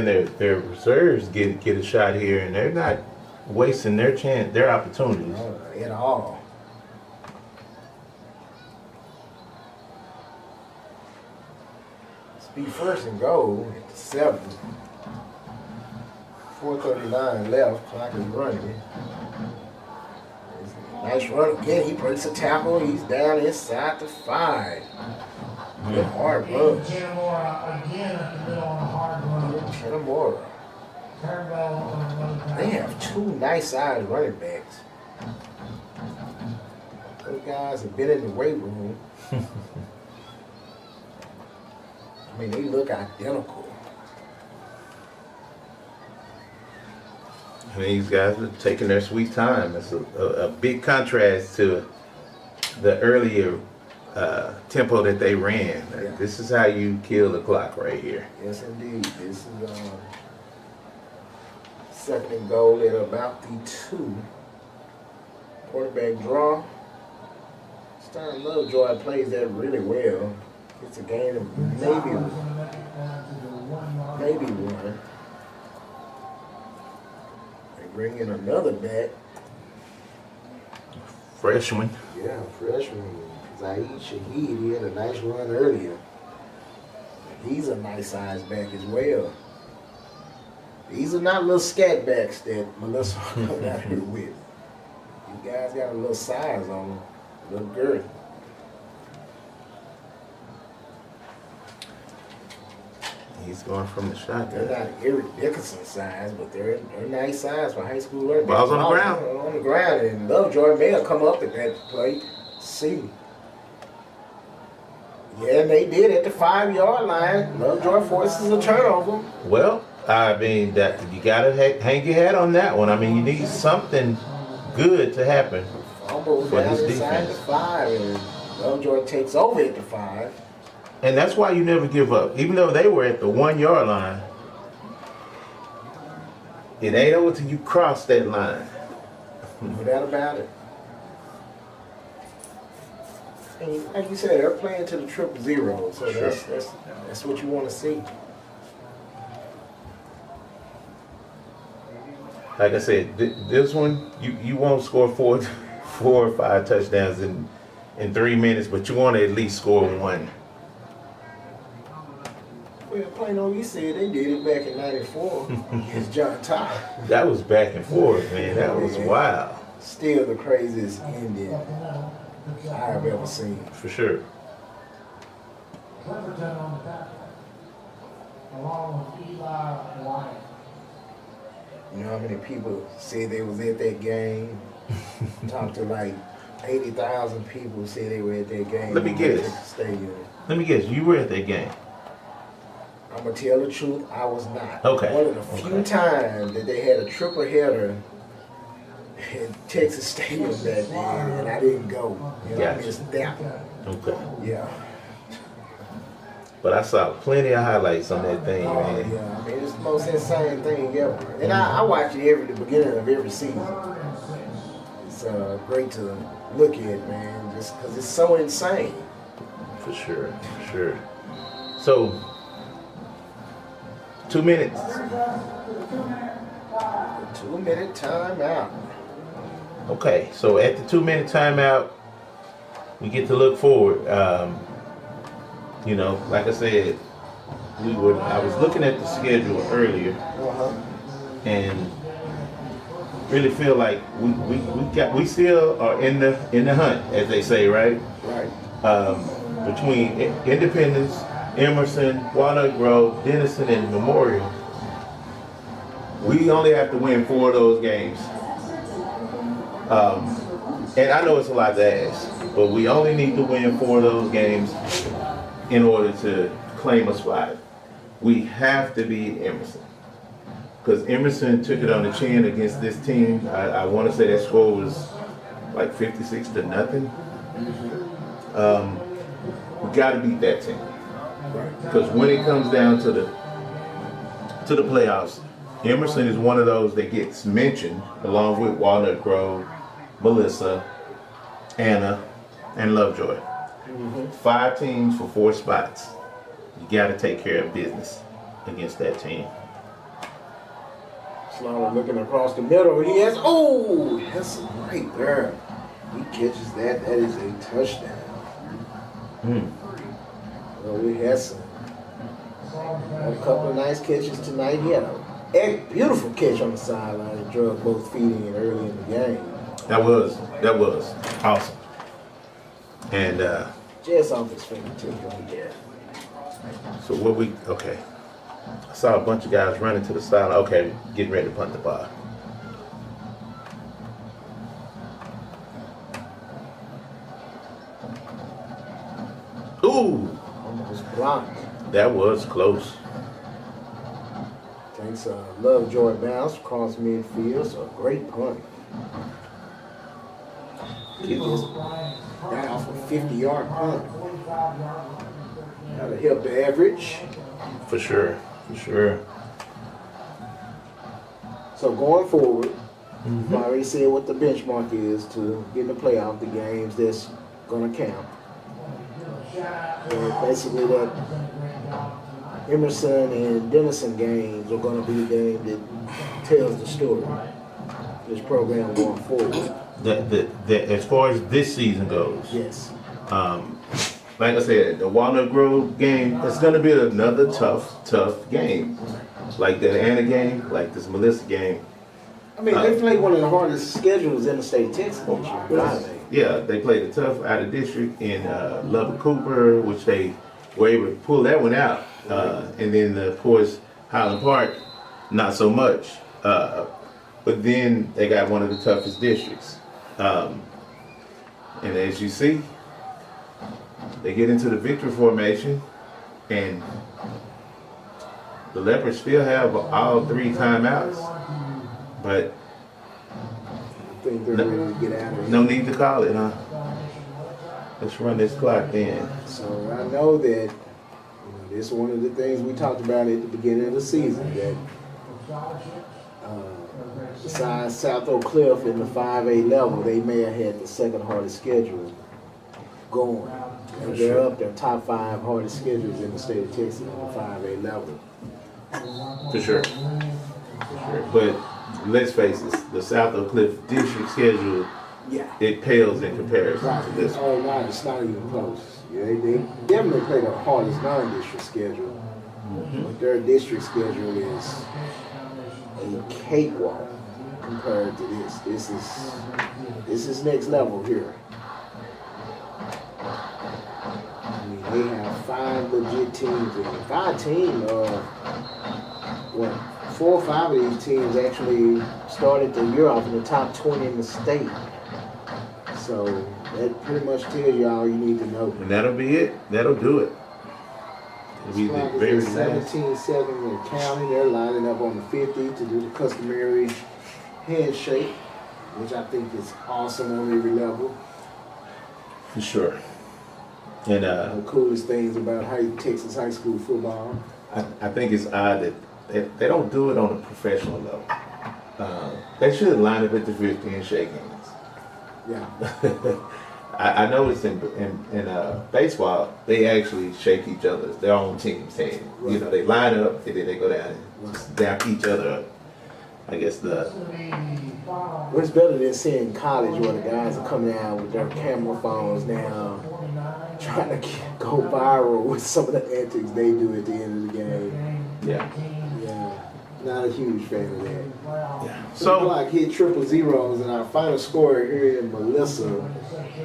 their reserves get a shot here, and they're not wasting their opportunities at all. Speed first and goal at the 7. 4:39 left. Clock is running. Nice run again. He breaks a tackle. He's down inside the 5. Good hard run. Chitamora. They have 2 nice-sized running backs. Those guys have been in the weight room. I mean, they look identical. And these guys are taking their sweet time. It's a big contrast to the earlier tempo that they ran. Yeah. This is how you kill the clock right here. Yes, indeed. This is 2nd and goal at about the 2. Quarterback draw. Starting LoveJoy plays that really well. It's a gain of maybe 1. They bring in another back. Freshman. Yeah, freshman. Zaid Shaheed, he had a nice run earlier. He's a nice size back as well. These are not little scat backs that Melissa come out here with. You guys got a little size on them, a little girth. He's going from the shotgun. They're not Eric Dickerson size, but they're nice size for high school learning. Balls on the ground. On the ground, and LoveJoy may have come up at that plate. See. Yeah, and they did at the 5-yard line. LoveJoy forces a turnover. Well, I mean, that you gotta hang your hat on that one. I mean, you need something good to happen Fumble for down this inside defense. the 5, and LoveJoy takes over at the 5. And that's why you never give up. Even though they were at the 1-yard line, it ain't over till you cross that line. No doubt about it. And like you said, they're playing to the 000, so Sure. that's what you want to see. Like I said, this one you won't score four or five touchdowns in 3 minutes, but you want to at least score one. Well, plain old, you said they did it back in '94 against John Todd. That was back and forth, man. That was wild. Still the craziest ending I've ever seen. For sure. Cleverton on the tackle, along with Eli White. You know how many people said they was at that game? Talked to like 80,000 people said they were at that game. Let me guess. Stadium. Let me guess. You were at that game. I'm gonna tell the truth, I was not. Okay. One of the few times that they had a triple header in Texas Stadium that day, and I didn't go. You know, I Gotcha. missed that one. Okay. Yeah. But I saw plenty of highlights on that thing, Oh, man. yeah. I mean, it's the most insane thing ever. And I watch it the beginning of every season. It's great to look at, man, just because it's so insane. For sure. For sure. So, 2 minutes. 2-minute timeout. Okay, so at the 2-minute timeout, we get to look forward. You know, like I said, I was looking at the schedule earlier, and really feel like we still are in the hunt, as they say, right? Right. Between Independence, Emerson, Walnut Grove, Denison, and Memorial, we only have to win 4 of those games. And I know it's a lot to ask, but we only need to win 4 of those games in order to claim a spot. We have to beat Emerson, because Emerson took it on the chin against this team. I want to say that score was like 56-0. We got to beat that team, because when it comes down to the playoffs, Emerson is one of those that gets mentioned along with Walnut Grove, Melissa, Anna, and LoveJoy. 5 teams for 4 spots. You got to take care of business against that team. Slaughter looking across the middle. He has, that's right there. He catches that. That is a touchdown. Well, we had a couple of nice catches tonight. He had a beautiful catch on the sideline and drug both feet in early in the game. That was awesome. And just off his fingertip right there. so okay. I saw a bunch of guys running to the sideline. Okay, getting ready to punt the ball. Ooh! Almost blocked. That was close. Takes a LoveJoy bounce across midfield, so a great punt. Get this guy off a 50-yard punt. Gotta help the average. For sure. So going forward, I already said what the benchmark is to get in the playoff, the games that's gonna count. And basically that Emerson and Denison games are gonna be the game that tells the story. This program going forward. That as far as this season goes. Yes. Like I said, the Walnut Grove game, it's going to be another tough game. like that Anna game, like this Melissa game. I mean, they played one of the hardest schedules in the state of Texas this year. Yeah, they played a tough out of district in Lubbock Cooper, which they were able to pull that one out. And then, of course, Highland Park, not so much. But then they got one of the toughest districts. And as you see, they get into the victory formation, and the Leopards still have all 3 timeouts. But I think they're ready to get out of here. no need to call it, huh? Let's run this clock then. So I know that this is one of the things we talked about at the beginning of the season, that besides South Oak Cliff in the 5A level, they may have had the second hardest schedule going. And they're up there top 5 hardest schedules in the state of Texas on the 5A level. For sure. But let's face it, the South Oak Cliff district schedule, it pales in comparison to this one. Oh, no, it's not even close. Yeah, they definitely play the hardest non-district schedule. But their district schedule is a cakewalk compared to this. This is next level here. I mean, they have 5 legit teams, and 5 teams, 4 or 5 of these teams actually started the year off in the top 20 in the state. So that pretty much tells you all you need to know. And that'll be it. That'll do it. It'll be the very last. 17-7 and counting. They're lining up on the 50 to do the customary handshake, which I think is awesome on every level. For sure. And the coolest things about Texas high school football. I think it's odd that they don't do it on a professional level. They should line up at the 50 and shake hands. Yeah. I noticed in baseball, they actually shake each other's, their own team's hand. Right. You know, they line up and then they go down and dap each other up. I guess what's better than seeing college where the guys are coming out with their camera phones now, trying to go viral with some of the antics they do at the end of the game. Yeah. Yeah. Not a huge fan of that. Yeah. So like hit triple zeros, and our final score here in Melissa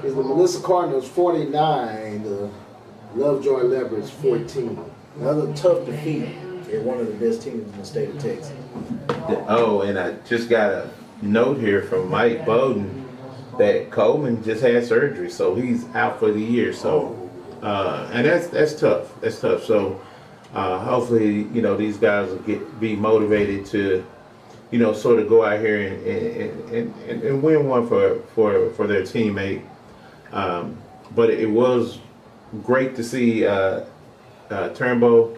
is the Melissa Cardinals 49, the LoveJoy Leopards 14. Another tough defeat at one of the best teams in the state of Texas. Oh, and I just got a note here from Mike Bowden that Coleman just had surgery, so he's out for the year. So, and that's tough. That's tough. So, hopefully, these guys will be motivated to, sort of go out here and win one for their teammate. But it was great to see Turnbow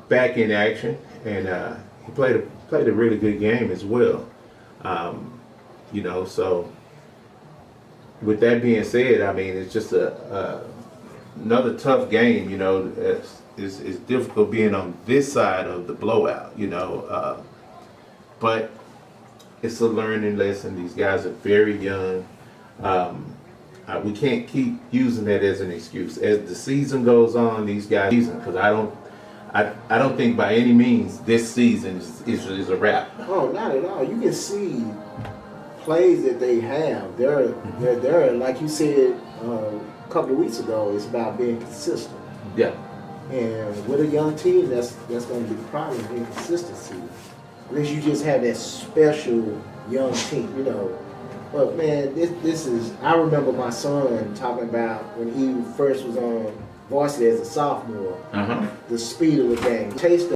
back in action, and he played a really good game as well. So with that being said, I mean, it's just another tough game. It's difficult being on this side of the blowout, but it's a learning lesson. These guys are very young. We can't keep using that as an excuse. As the season goes on, these guys, because I don't think by any means this season is a wrap. Oh, not at all. You can see plays that they have. They're like you said a couple of weeks ago. It's about being consistent. Yeah. And with a young team, that's going to be the problem, inconsistency. Unless you just have that special young team, But man, this is. I remember my son talking about when he first was on varsity as a sophomore. The speed of the game, taste